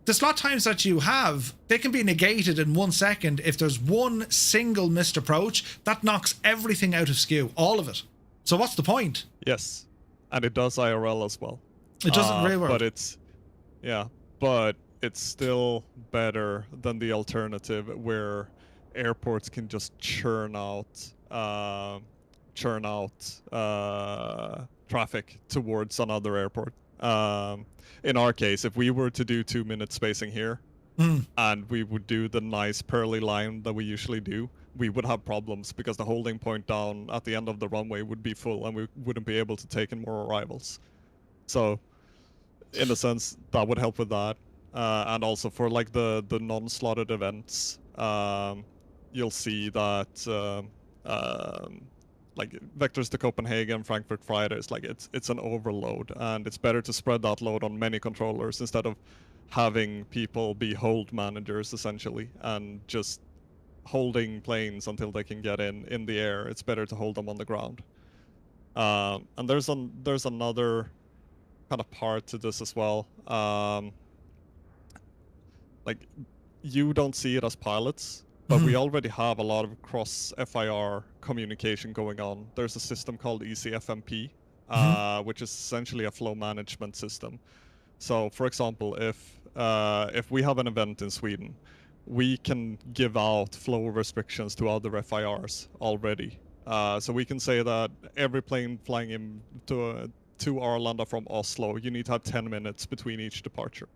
the slot times that you have, they can be negated in 1 second. If there's one single missed approach, that knocks everything out of skew, all of it. So what's the point? Yes, and it does IRL as well. It doesn't real world. But it's still better than the alternative where airports can just churn out traffic towards another airport. In our case, if we were to do 2-minute spacing here, and we would do the nice pearly line that we usually do, we would have problems because the holding point down at the end of the runway would be full and we wouldn't be able to take in more arrivals. So in a sense, that would help with that. And also for like the non-slotted events, you'll see that like vectors to Copenhagen, Frankfurt Fridays, like it's an overload, and it's better to spread that load on many controllers instead of having people be hold managers essentially and just holding planes until they can get in the air. It's better to hold them on the ground. And there's another kind of part to this as well. Like you don't see it as pilots, but we already have a lot of cross-FIR communication going on. There's a system called ECFMP, which is essentially a flow management system. So, for example, if we have an event in Sweden, we can give out flow restrictions to other FIRs already. So we can say that every plane flying in to Arlanda from Oslo, you need to have 10 minutes between each departure.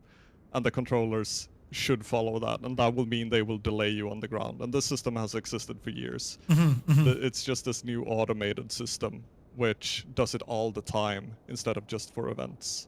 And the controllers should follow that, and that will mean they will delay you on the ground. And this system has existed for years. It's just this new automated system which does it all the time instead of just for events.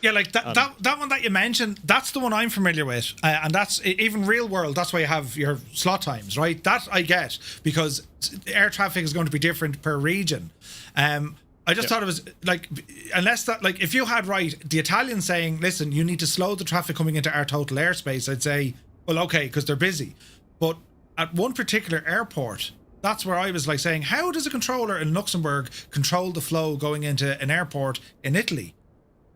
Yeah, like that one that you mentioned, that's the one I'm familiar with, and that's even real world. That's why you have your slot times, right? That I get, because air traffic is going to be different per region. I just thought it was like, unless that, like, if you had the Italians saying, listen, you need to slow the traffic coming into our total airspace, I'd say, well, okay, because they're busy. But at one particular airport, that's where I was like saying, how does a controller in Luxembourg control the flow going into an airport in Italy?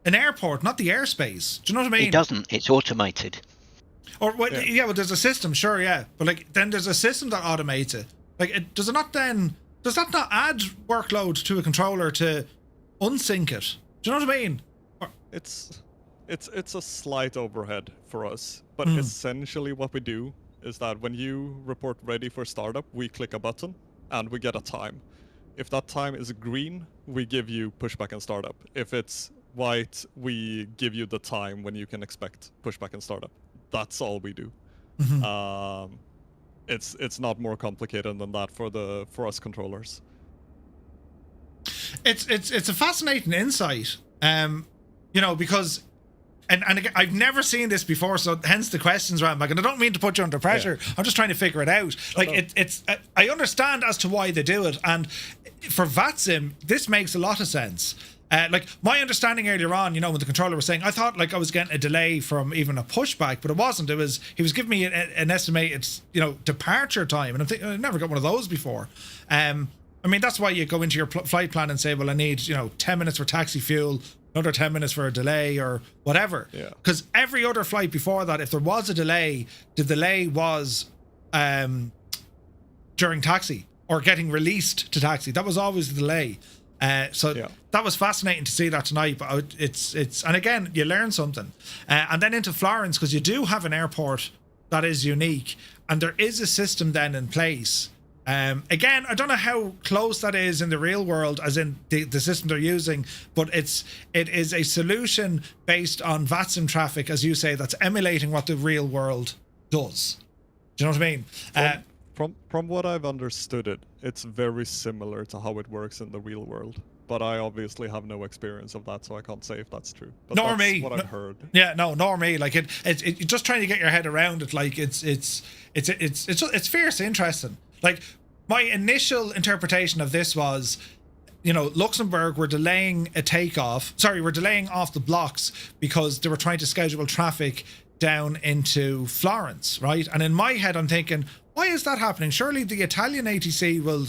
An airport, not the airspace. Do you know what I mean? It doesn't. It's automated. Or well, yeah, well, there's a system, sure, yeah. But like, then there's a system that automates it. Like, does that not add workload to a controller to unsync it? Do you know what I mean? It's a slight overhead for us, but essentially what we do is that when you report ready for startup, we click a button and we get a time. If that time is green, we give you pushback and startup. If it's white, we give you the time when you can expect pushback and startup. That's all we do. It's not more complicated than that for us controllers. It's a fascinating insight, because and again, I've never seen this before, so hence the questions around back. And I don't mean to put you under pressure. Yeah. I'm just trying to figure it out. I understand as to why they do it, and for VATSIM, this makes a lot of sense. Like my understanding earlier on, when the controller was saying, I thought like I was getting a delay from even a pushback, but it wasn't. It was he was giving me an estimated, departure time, and I'm thinking I never got one of those before. I mean, that's why you go into your flight plan and say, well, I need 10 minutes for taxi fuel, another 10 minutes for a delay or whatever. Yeah. Because every other flight before that, if there was a delay, the delay was during taxi or getting released to taxi. That was always the delay. That was fascinating to see that tonight, but it's and again, you learn something. And then into Florence, because you do have an airport that is unique, and there is a system then in place. Again, I don't know how close that is in the real world, as in the system they're using, but it is a solution based on VATSIM traffic, as you say, that's emulating what the real world does. Do you know what I mean? From what I've understood it's very similar to how it works in the real world. But I obviously have no experience of that, so I can't say if that's true. But nor that's me. What I've heard. Yeah, no, nor me. Like it's just trying to get your head around it. Like it's fierce interesting. Like my initial interpretation of this was, Luxembourg were delaying a takeoff. Sorry, we're delaying off the blocks because they were trying to schedule traffic down into Florence, right? And in my head, I'm thinking, why is that happening? Surely the Italian ATC will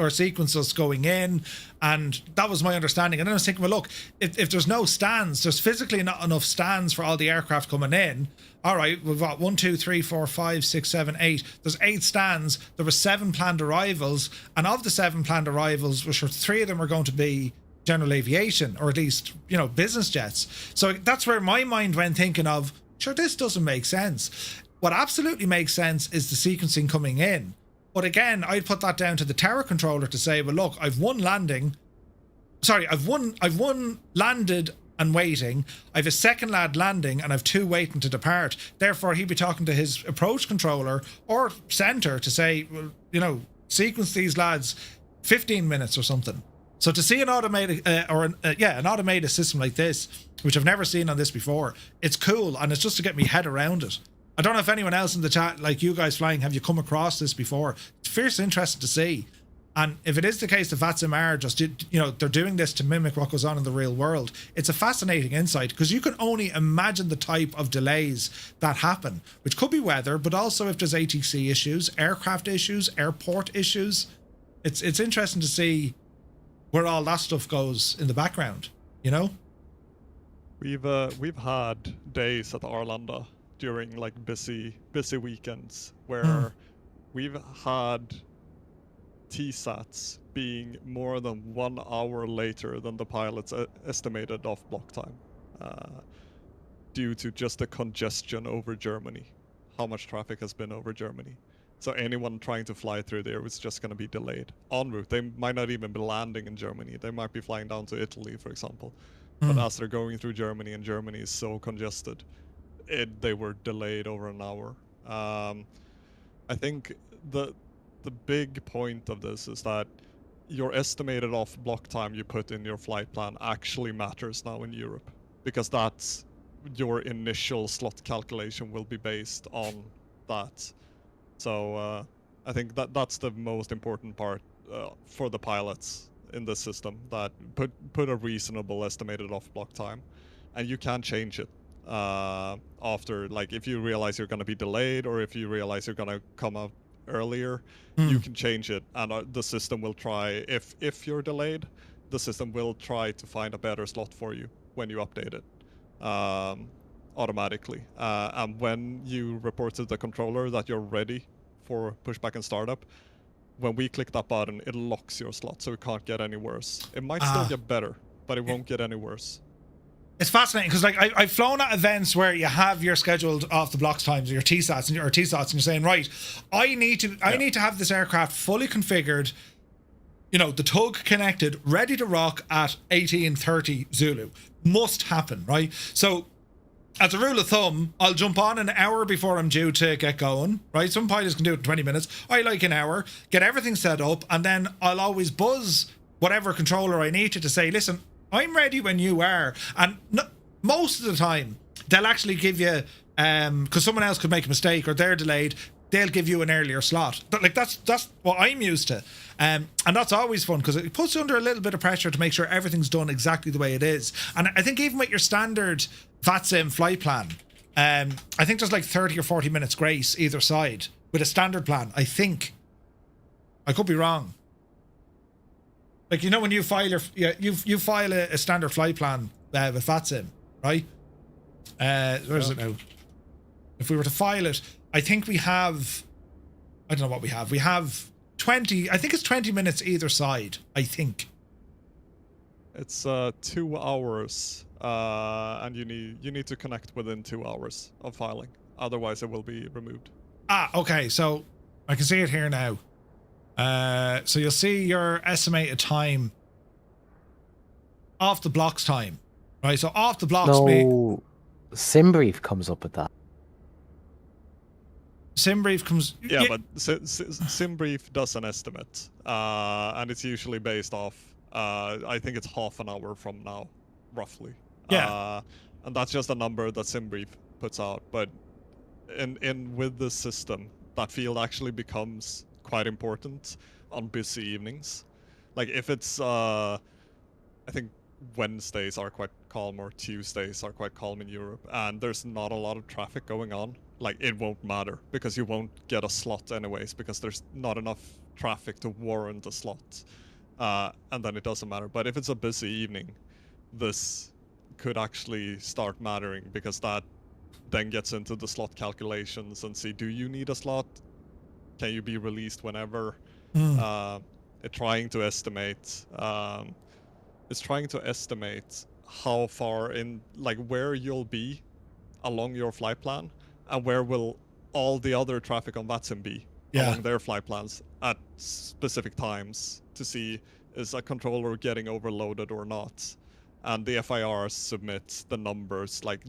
sequence us going in, and that was my understanding. And then I was thinking, well, look, if there's no stands, there's physically not enough stands for all the aircraft coming in. All right, we've got 1, 2, 3, 4, 5, 6, 7, 8. There's 8 stands. There were 7 planned arrivals, and of the 7 planned arrivals, which 3 of them are going to be general aviation, or at least business jets. So that's where my mind went, thinking of, sure, this doesn't make sense. What absolutely makes sense is the sequencing coming in. But again, I'd put that down to the tower controller to say, well, look, I've one landed and waiting. I have a second lad landing and I've 2 waiting to depart. Therefore, he'd be talking to his approach controller or center to say, well, you know, sequence these lads 15 minutes or something. So to see an automated an automated system like this, which I've never seen on this before, it's cool, and it's just to get me head around it. I don't know if anyone else in the chat, like you guys flying, have you come across this before? It's fierce interesting to see. And if it is the case that VATSIM are just, you know, they're doing this to mimic what goes on in the real world, it's a fascinating insight, because you can only imagine the type of delays that happen, which could be weather, but also if there's ATC issues, aircraft issues, airport issues. It's interesting to see where all that stuff goes in the background, you know? We've had days at Arlanda during like busy weekends where we've had TSATs being more than 1 hour later than the pilot's estimated off block time, due to just the congestion over Germany, how much traffic has been over Germany. So anyone trying to fly through there was just going to be delayed en route. They might not even be landing in Germany. They might be flying down to Italy, for example. But as they're going through Germany, and Germany is so congested, they were delayed over an hour. I think the big point of this is that your estimated off block time you put in your flight plan actually matters now in Europe, because that's your initial slot calculation will be based on that. So I think that's the most important part for the pilots in this system, that put a reasonable estimated off block time, and you can change it after, like if you realize you're going to be delayed, or if you realize you're going to come out earlier, you can change it, and the system will try, if you're delayed, the system will try to find a better slot for you when you update it automatically. And when you report to the controller that you're ready for pushback and startup, when we click that button, it locks your slot, so it can't get any worse. It might still get better, but it won't get any worse. It's fascinating, because like I've flown at events where you have your scheduled off the blocks times, or your TSATs, and you're saying, right, I need to have this aircraft fully configured, you know, the tug connected, ready to rock at 18:30 Zulu. Must happen, right? So as a rule of thumb, I'll jump on an hour before I'm due to get going, right? Some pilots can do it in 20 minutes. I like an hour, get everything set up, and then I'll always buzz whatever controller I need to say, listen, I'm ready when you are. And most of the time, they'll actually give you, because someone else could make a mistake or they're delayed, they'll give you an earlier slot. But like that's what I'm used to. And that's always fun, because it puts you under a little bit of pressure to make sure everything's done exactly the way it is. And I think even with your standard VATSIM flight plan, I think there's like 30 or 40 minutes grace either side with a standard plan, I think. I could be wrong. Like, you know, when you file you file a standard flight plan with VATSIM, right? Where is it now? If we were to file it, I think we have, I don't know what we have. We have 20, I think it's 20 minutes either side, I think. It's 2 hours, and you need to connect within 2 hours of filing. Otherwise, it will be removed. Okay, so I can see it here now. So you'll see your estimated time off the blocks time, right? So off the blocks. No, SimBrief comes up with that. SimBrief comes. Yeah, but SimBrief does an estimate, and it's usually based off. I think it's half an hour from now, roughly. Yeah. And that's just a number that SimBrief puts out. But in with the system, that field actually becomes quite important on busy evenings. Like if it's I think Wednesdays are quite calm, or Tuesdays are quite calm in Europe, and there's not a lot of traffic going on, like it won't matter, because you won't get a slot anyways, because there's not enough traffic to warrant a slot, and then it doesn't matter. But if it's a busy evening, this could actually start mattering, because that then gets into the slot calculations and see, do you need a slot? Can you be released whenever? It's trying to estimate. It's trying to estimate how far in, like, where you'll be along your flight plan, and where will all the other traffic on VATSIM be along their flight plans at specific times, to see is a controller getting overloaded or not. and the FIR submits the numbers, like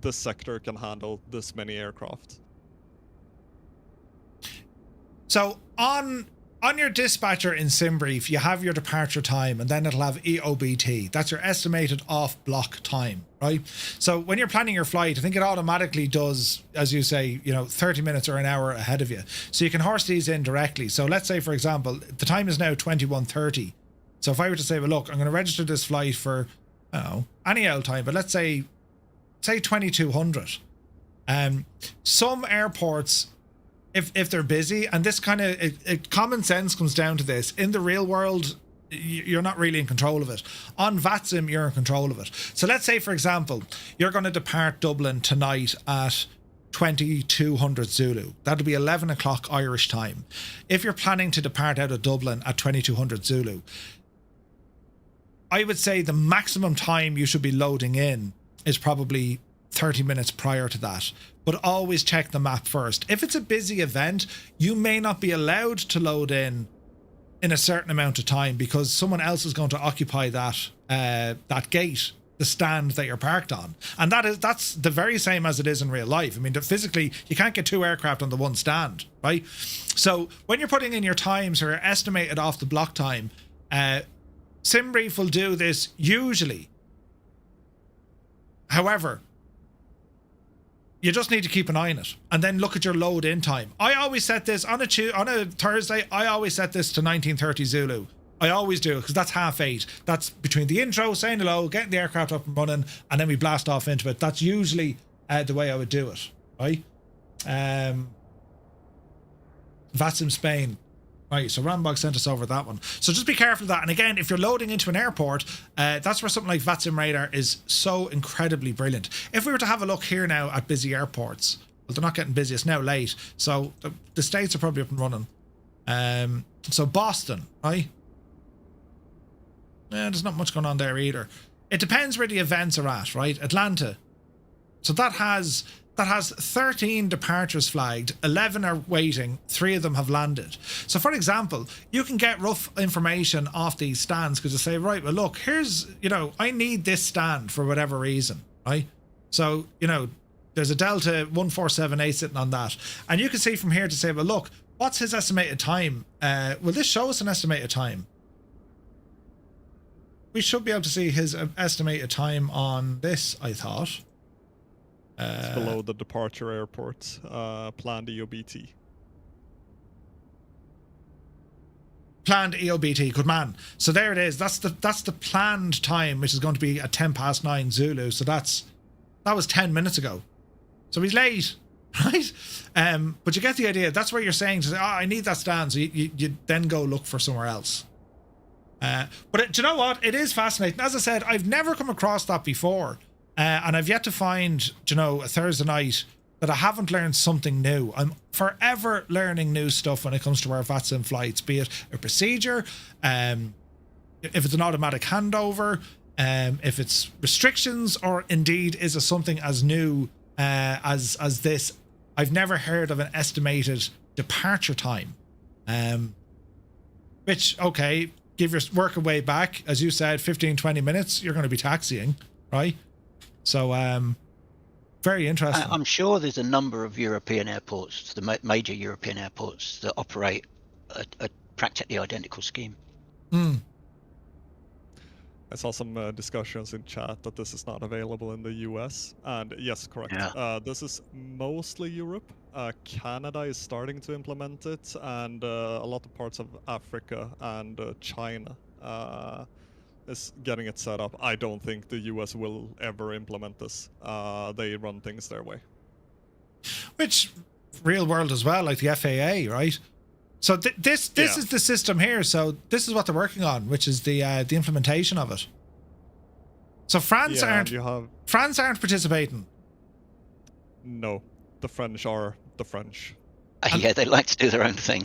this sector can handle this many aircraft. So on your dispatcher in SimBrief, you have your departure time, and then it'll have EOBT. That's your estimated off-block time, right? So when you're planning your flight, I think it automatically does, as you say, 30 minutes or an hour ahead of you. So you can horse these in directly. So let's say, for example, the time is now 21:30. So if I were to say, well, look, I'm going to register this flight for, I don't know, any old time, but let's say 2200. Some airports, if they're busy, and this kind of common sense comes down to this, in the real world you're not really in control of it. On VATSIM you're in control of it. So let's say, for example, you're going to depart Dublin tonight at 2200 Zulu. That'll be 11 o'clock Irish time. If you're planning to depart out of Dublin at 2200 Zulu, I would say the maximum time you should be loading in is probably 30 minutes prior to that, but always check the map first. If it's a busy event, you may not be allowed to load in a certain amount of time because someone else is going to occupy that gate, the stand that you're parked on. And that's the very same as it is in real life. I mean, physically, you can't get two aircraft on the one stand, right? So when you're putting in your times or your estimated off the block time, SimBrief will do this usually. However, you just need to keep an eye on it and then look at your load in time. I always set this on a Thursday. I always set this to 1930 Zulu. I always do, because that's 8:30. That's between the intro, saying hello, getting the aircraft up and running, and then we blast off into it. That's usually the way I would do it, right? VATSIM Spain. Right, so Rambog sent us over that one. So just be careful of that. And again, if you're loading into an airport, that's where something like VATSIM Radar is so incredibly brilliant. If we were to have a look here now at busy airports, well, they're not getting busy, it's now late. So the States are probably up and running. So Boston, right? There's not much going on there either. It depends where the events are at, right? Atlanta. So that has 13 departures flagged, 11 are waiting, 3 of them have landed. So for example, you can get rough information off these stands because you say, right, well look, here's, I need this stand for whatever reason, right? So, there's a Delta 1478 sitting on that. And you can see from here to say, well look, what's his estimated time? Will this show us an estimated time? We should be able to see his estimated time on this, I thought. It's below the departure airport, planned EOBT. Planned EOBT, good man. So there it is. That's the planned time, which is going to be at 9:10 Zulu. So that was 10 minutes ago. So he's late, right? But you get the idea. That's where you're saying to say, I need that stand. So you then go look for somewhere else. But do you know what? It is fascinating. As I said, I've never come across that before. And I've yet to find, a Thursday night that I haven't learned something new. I'm forever learning new stuff when it comes to our VATSIM flights, be it a procedure, if it's an automatic handover, if it's restrictions, or indeed is it something as new as this. I've never heard of an estimated departure time. Which, okay, give your work away back, as you said, 15-20 minutes, you're going to be taxiing, right? So, very interesting. I'm sure there's a number of European airports, the major European airports, that operate a practically identical scheme. Mm. I saw some discussions in chat that this is not available in the US. And yes, correct. Yeah. This is mostly Europe. Canada is starting to implement it, and a lot of parts of Africa and China is getting it set up. I don't think the US will ever implement this. They run things their way. Which, real world as well, like the FAA, right? So this is the system here. So this is what they're working on, which is the implementation of it. So France aren't participating. No, the French are the French. Yeah, they like to do their own thing.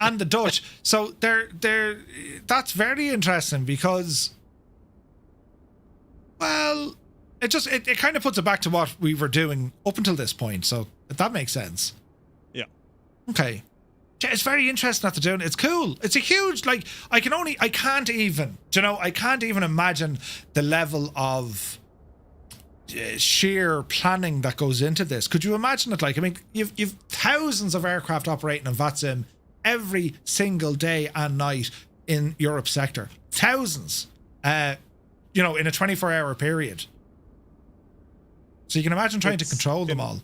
And the Dutch. So that's very interesting because, well, it kind of puts it back to what we were doing up until this point. So that makes sense. Yeah. Okay. It's very interesting that they're doing it. It's cool. It's a huge, like, I can't even imagine the level of sheer planning that goes into this. Could you imagine it? Like, I mean, you've thousands of aircraft operating on VATSIM every single day and night in Europe sector. Thousands, in a 24-hour period. So you can imagine trying to control them all.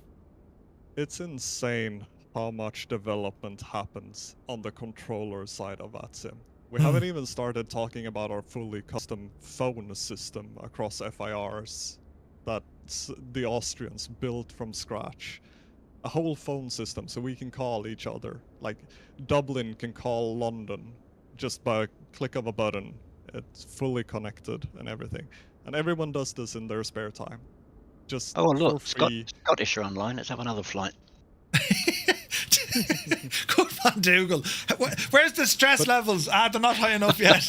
It's insane how much development happens on the controller side of VATSIM. We haven't even started talking about our fully custom phone system across FIRs that the Austrians built from scratch. A whole phone system so we can call each other. Like, Dublin can call London just by a click of a button. It's fully connected and everything. And everyone does this in their spare time. Just look, for free. Scottish are online. Let's have another flight. Good man, Dougal. Where's the stress levels? They're not high enough yet.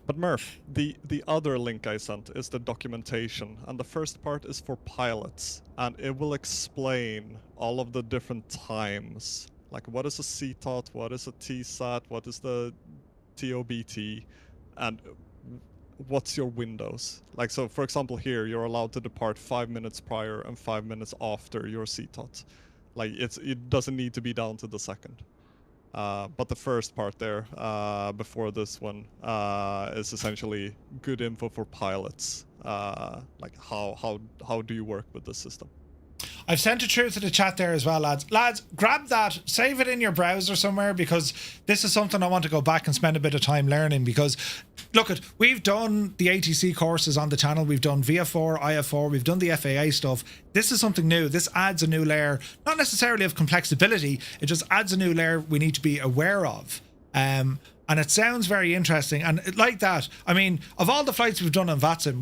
But Murph, the other link I sent is the documentation, and the first part is for pilots, and it will explain all of the different times. Like, what is a CTOT, what is a TSAT, what is the TOBT, and what's your windows. Like, so for example here, you're allowed to depart 5 minutes prior and 5 minutes after your CTOT. Like, it doesn't need to be down to the second. But the first part there, before this one, is essentially good info for pilots. Like, how do you work with this system? I've sent it through to the chat there as well, lads. Lads, grab that, save it in your browser somewhere, because this is something I want to go back and spend a bit of time learning. Because, look, we've done the ATC courses on the channel, we've done VF4, IF4, we've done the FAA stuff. This is something new. This adds a new layer, not necessarily of complexity, it just adds a new layer we need to be aware of. And it sounds very interesting. And like that, I mean, of all the flights we've done on VATSIM,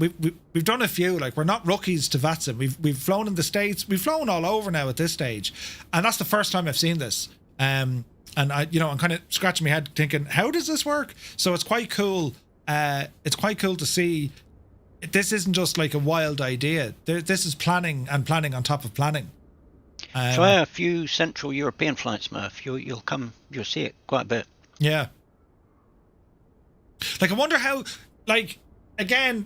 we've done a few. Like, we're not rookies to VATSIM. We've flown in the States. We've flown all over now at this stage. And that's the first time I've seen this. And I'm kind of scratching my head thinking, how does this work? So it's quite cool. It's quite cool to see. This isn't just like a wild idea. This is planning and planning on top of planning. Try a few Central European flights, Murph. You'll see it quite a bit. Yeah. Like, I wonder how, like, again,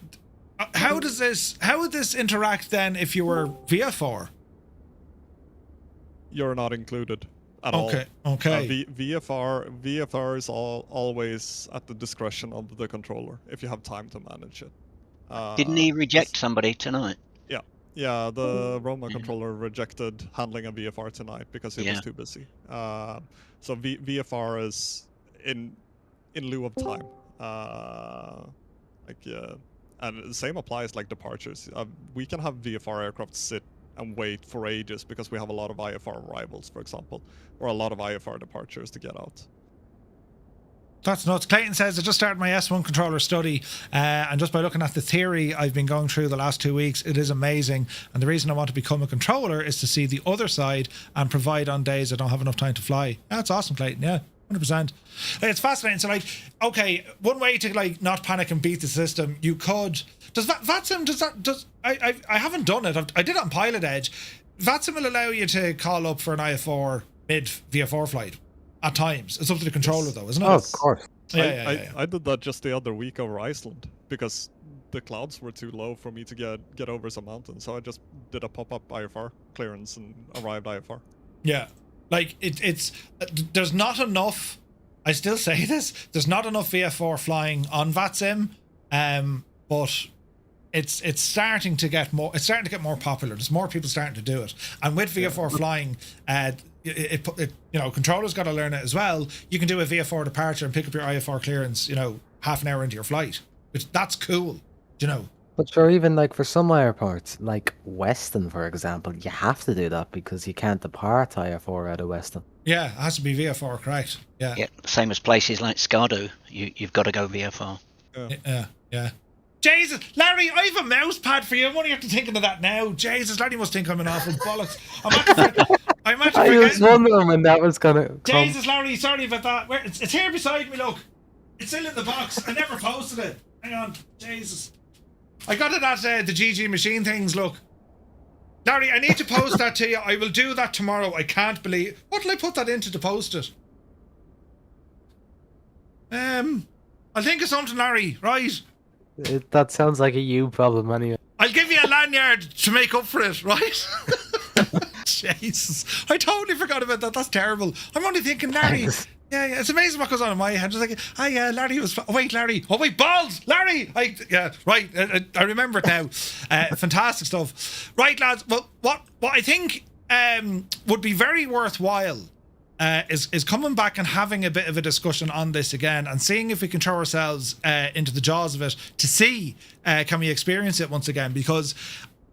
how would this interact then if you were VF4? You're not included at all. Okay. VFR is always at the discretion of the controller if you have time to manage it. Didn't he reject somebody tonight? Yeah, the Roma controller rejected handling a VFR tonight because he was too busy. So VFR is in lieu of time. And the same applies like departures. We can have VFR aircraft sit and wait for ages because we have a lot of IFR arrivals, for example, or a lot of IFR departures to get out. That's nuts. Clayton says, I just started my S1 controller study, and just by looking at the theory I've been going through the last 2 weeks, it is amazing. And the reason I want to become a controller is to see the other side and provide on days I don't have enough time to fly. That's awesome, Clayton. Yeah. 100%. It's fascinating. So, like, okay, one way to, like, not panic and beat the system, you could. Does VATSIM, I haven't done it. I did it on Pilot Edge. VATSIM will allow you to call up for an IF4 mid VF4 flight at times. It's up to the controller, though, isn't it? Oh, of course. Yeah. I did that just the other week over Iceland because the clouds were too low for me to get over some mountains. So I just did a pop-up IFR clearance and arrived IFR. Yeah. Like, it's there's not enough, I still say this, there's not enough VF4 flying on VATSIM, but it's starting to get more popular. There's more people starting to do it. And with VF4 flying, controllers got to learn it as well. You can do a VF4 departure and pick up your IFR clearance, half an hour into your flight. That's cool, But sure, even like for some airports, like Weston, for example, you have to do that because you can't depart IFR out of Weston. Yeah, it has to be VFR, correct. Yeah. Same as places like Scardo, you've got to go VFR. Yeah. Jesus, Larry, I have a mouse pad for you. I'm only after thinking of that now. Jesus, Larry must think I'm an awful bollocks. I was wondering when that was gonna come. Jesus, Larry, sorry about that. It's here beside me, look. It's still in the box. I never posted it. Hang on, Jesus. I got it at the GG machine things, look. Larry, I need to post that to you. I will do that tomorrow. I can't believe... what did I put that into to post it? I'll think of something, Larry, right? That sounds like a you problem anyway. I'll give you a lanyard to make up for it, right? Jesus, I totally forgot about that. That's terrible. I'm only thinking, Larry. Yeah, it's amazing what goes on in my head. Just like, hi, Larry was. Oh wait, Larry. Oh wait, balls, Larry. Yeah, right. I remember it now. Fantastic stuff. Right, lads. Well, what I think would be very worthwhile is coming back and having a bit of a discussion on this again and seeing if we can throw ourselves into the jaws of it to see can we experience it once again, because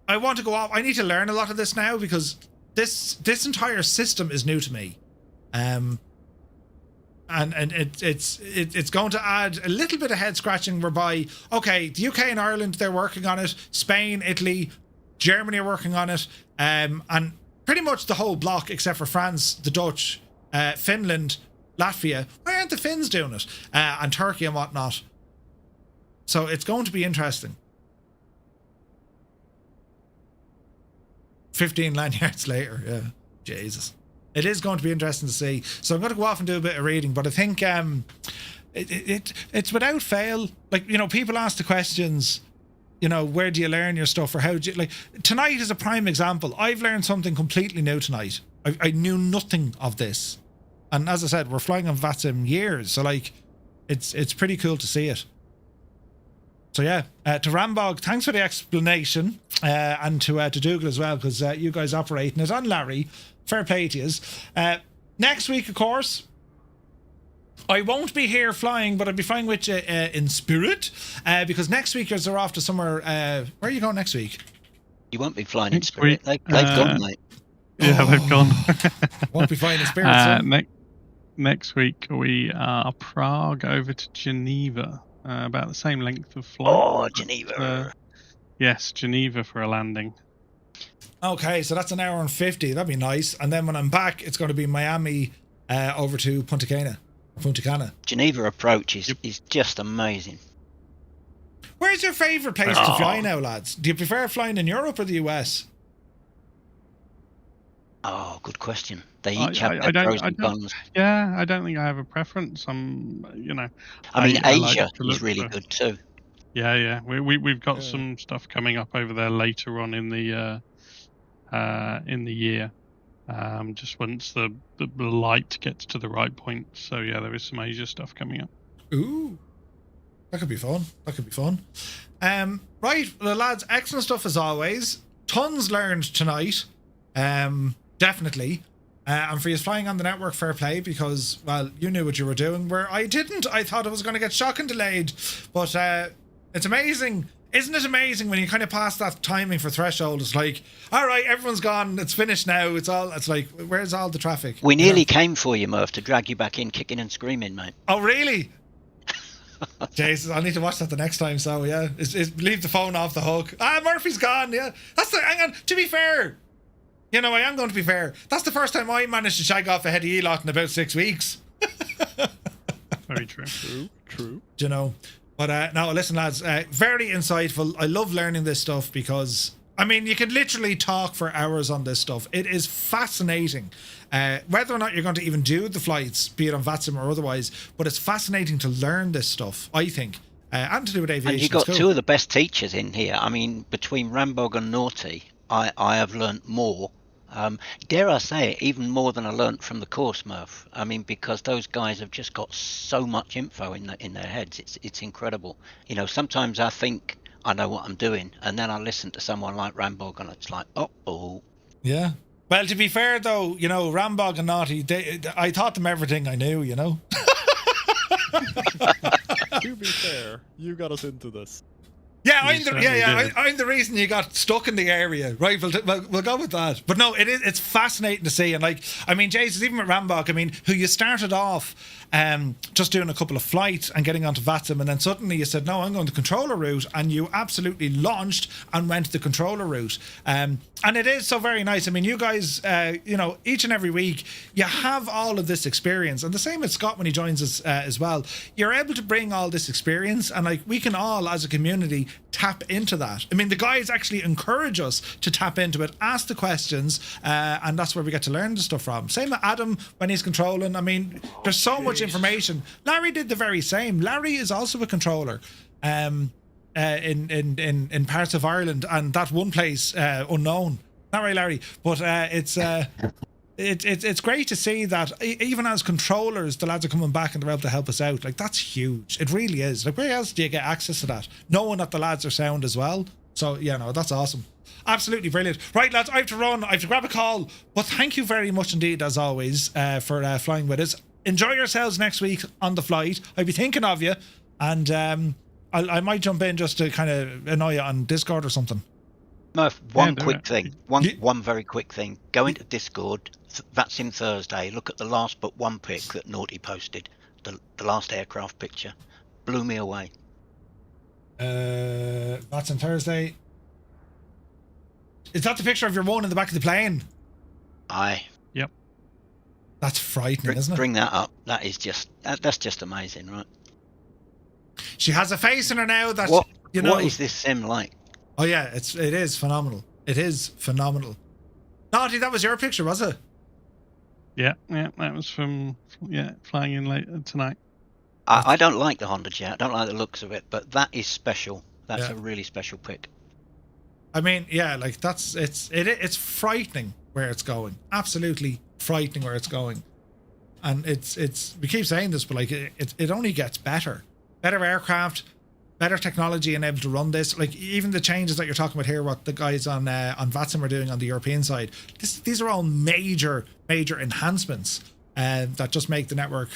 I want to go off. I need to learn a lot of this now because this entire system is new to me, and it's going to add a little bit of head scratching. Whereby, okay, the UK and Ireland, they're working on it. Spain, Italy, Germany are working on it, and pretty much the whole bloc except for France, the Dutch, Finland, Latvia. Why aren't the Finns doing it? And Turkey and whatnot. So it's going to be interesting. 15 lanyards later, yeah. Jesus. It is going to be interesting to see. So I'm going to go off and do a bit of reading, but I think it's without fail. Like, you know, people ask the questions, you know, where do you learn your stuff, or how do you, like, tonight is a prime example. I've learned something completely new tonight. I knew nothing of this. And as I said, we're flying on VATSIM years, so like it's pretty cool to see it. So yeah, to Rambog, thanks for the explanation, and to Dougal as well, because you guys operating it, and Larry, fair play to yous. Next week, of course, I won't be here flying, but I'll be flying with you in spirit, because next week are off to somewhere. Where are you going next week? You won't be flying in spirit. They've gone, mate. Yeah, they've gone. Won't be flying in spirit. Next week we are Prague over to Geneva. About the same length of flight. Oh, Geneva. Yes, Geneva for a landing. Okay, so that's an hour and 50. That'd be nice. And then when I'm back, it's going to be Miami over to Punta Cana. Geneva approach is just amazing. Where's your favourite place to fly now, lads? Do you prefer flying in Europe or the US? Oh, good question. They each have their pros and cons. Yeah, I don't think I have a preference. You know. I mean, Asia is really good too. Yeah. We've got some stuff coming up over there later on in the year. Just once the light gets to the right point. So yeah, there is some Asia stuff coming up. Ooh, that could be fun. Right, well, lads, excellent stuff as always. Tons learned tonight. Definitely. And for you flying on the network, fair play, because, well, you knew what you were doing, where I didn't. I thought it was going to get shocking delayed. But it's amazing. Isn't it amazing when you kind of pass that timing for threshold? It's like, all right, everyone's gone. It's finished now. It's like, where's all the traffic? We nearly came for you, Murph, to drag you back in, kicking and screaming, mate. Oh, really? Jesus, I'll need to watch that the next time. So, yeah, leave the phone off the hook. Murphy's gone, yeah. Hang on, to be fair, you know, I am going to be fair. That's the first time I managed to shag off ahead of ELOT in about 6 weeks. Very true. True. Do you know? But no, listen, lads, very insightful. I love learning this stuff because, I mean, you could literally talk for hours on this stuff. It is fascinating. Whether or not you're going to even do the flights, be it on VATSIM or otherwise, but it's fascinating to learn this stuff, I think. And to do with aviation. And you've got two of the best teachers in here. I mean, between Rambog and Naughty, I have learnt more. Dare I say it, even more than I learnt from the course, Murph. I mean, because those guys have just got so much info in their heads. It's incredible. You know, sometimes I think I know what I'm doing, and then I listen to someone like Rambog, and it's like, oh. Yeah. Well, to be fair, though, you know, Rambog and Naughty, I taught them everything I knew, you know. To be fair, you got us into this. Yeah, I'm the reason you got stuck in the area, right? We'll go with that. But no, it's fascinating to see, and like, I mean, Jesus, even with Rambog, I mean, who you started off just doing a couple of flights and getting onto VATSIM, and then suddenly you said, no, I'm going the controller route, and you absolutely launched and went the controller route. And it is so very nice. I mean, you guys, you know, each and every week, you have all of this experience, and the same with Scott when he joins us as well. You're able to bring all this experience, and like, we can all, as a community, tap into that. I mean, the guys actually encourage us to tap into it, ask the questions, and that's where we get to learn the stuff from. Same with Adam when he's controlling. I mean, there's so much information. Larry did the very same. Larry is also a controller in parts of Ireland, and that one place unknown. Not right, Larry, but it's great to see that even as controllers, the lads are coming back and they're able to help us out. Like, that's huge. It really is. Like, where else do you get access to that? Knowing that the lads are sound as well. So, yeah, no, that's awesome. Absolutely brilliant. Right, lads, I have to run. I have to grab a call. But thank you very much indeed, as always, for flying with us. Enjoy yourselves next week on the flight. I'll be thinking of you. And I might jump in just to kind of annoy you on Discord or something. Murph, one quick thing. One very quick thing. Go into Discord, VATSIM Thursday, look at the last but one pic that Naughty posted. The last aircraft picture. Blew me away. VATSIM Thursday. Is that the picture of your one in the back of the plane? Aye. Yep. That's frightening, isn't it? Bring that up. That is just, that's just amazing, right? She has a face in her now that, what what is this sim like? Oh yeah, it is phenomenal. It is phenomenal. Naughty, that was your picture, was it? Yeah, that was from flying in later tonight. I don't like the Honda Jet. I don't like the looks of it, but that is special. That's a really special pic. I mean, yeah, like it's frightening where it's going. Absolutely frightening where it's going. And it's we keep saying this, but like it only gets better. Better aircraft, better technology, and able to run this. Like, even the changes that you're talking about here, what the guys on VATSIM are doing on the European side, these are all major enhancements that just make the network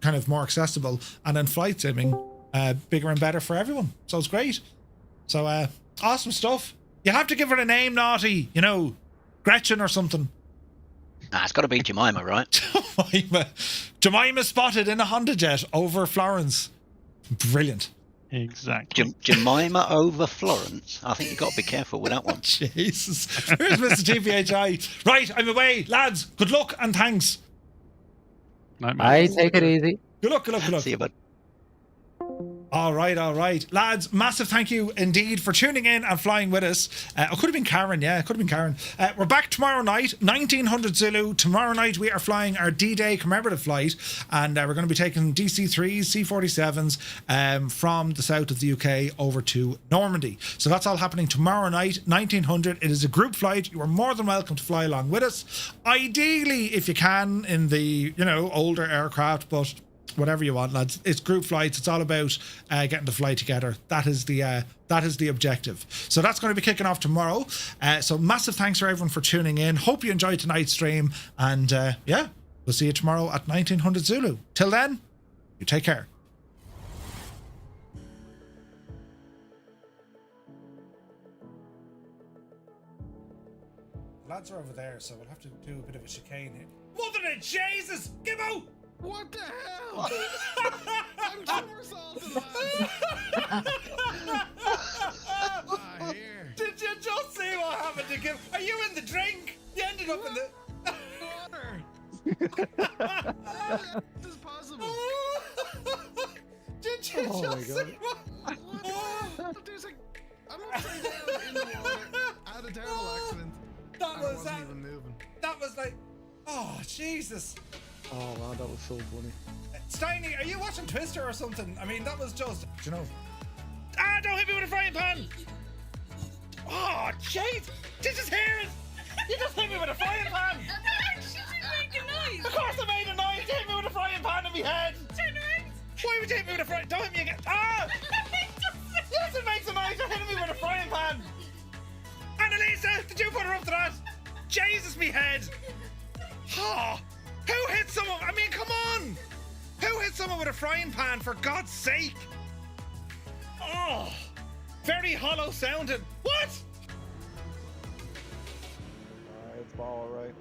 kind of more accessible, and then flight simming bigger and better for everyone. So it's great. So awesome stuff. You have to give her a name, Naughty. You know, Gretchen or something. Nah, it's got to be Jemima, right? Jemima spotted in a Honda Jet over Florence. Brilliant. Exactly. Jemima over Florence. I think you've got to be careful with that one. Jesus. Where's Mr. TPHI? Right, I'm away. Lads, good luck and thanks. I take it easy. Good luck. See you, bud. All right. Lads, massive thank you indeed for tuning in and flying with us. It could have been Karen, we're back tomorrow night, 1900 Zulu. Tomorrow night we are flying our D-Day commemorative flight, and we're going to be taking DC-3s, C-47s from the south of the UK over to Normandy. So that's all happening tomorrow night, 1900. It is a group flight. You are more than welcome to fly along with us. Ideally, if you can, in the, older aircraft, but whatever you want, lads. It's group flights. It's all about getting the flight together. That is the objective. So that's going to be kicking off tomorrow. So massive thanks for everyone for tuning in. Hope you enjoyed tonight's stream. And we'll see you tomorrow at 1900 Zulu. Till then, you take care. Lads are over there, so we'll have to do a bit of a chicane here. Mother of Jesus! Give out! What the hell? I'm somersaulting, lads. Here. Did you just see what happened to Kim? Are you in the drink? You ended up in the water. This is possible. Did you just see what? There's I'm upside down in the water. I had a terrible accident. That was wasn't even moving. That was like, oh Jesus. Oh man, that was so funny. Steiny, are you watching Twister or something? I mean, that was just, Ah, don't hit me with a frying pan! Oh, jeez! Did you just hear it? You just hit me with a frying pan! She didn't make a noise! Of course I made a noise! You hit me with a frying pan in my head! Turn around! Why would you hit me with a frying pan? Don't hit me again! Ah! Yes, it makes a noise! You're hitting me with a frying pan! Annalisa, did you put her up to that? Jesus, me head! Oh! Who hit someone? I mean, come on! Who hit someone with a frying pan, for God's sake? Oh! Very hollow sounding. What? Alright, it's all right.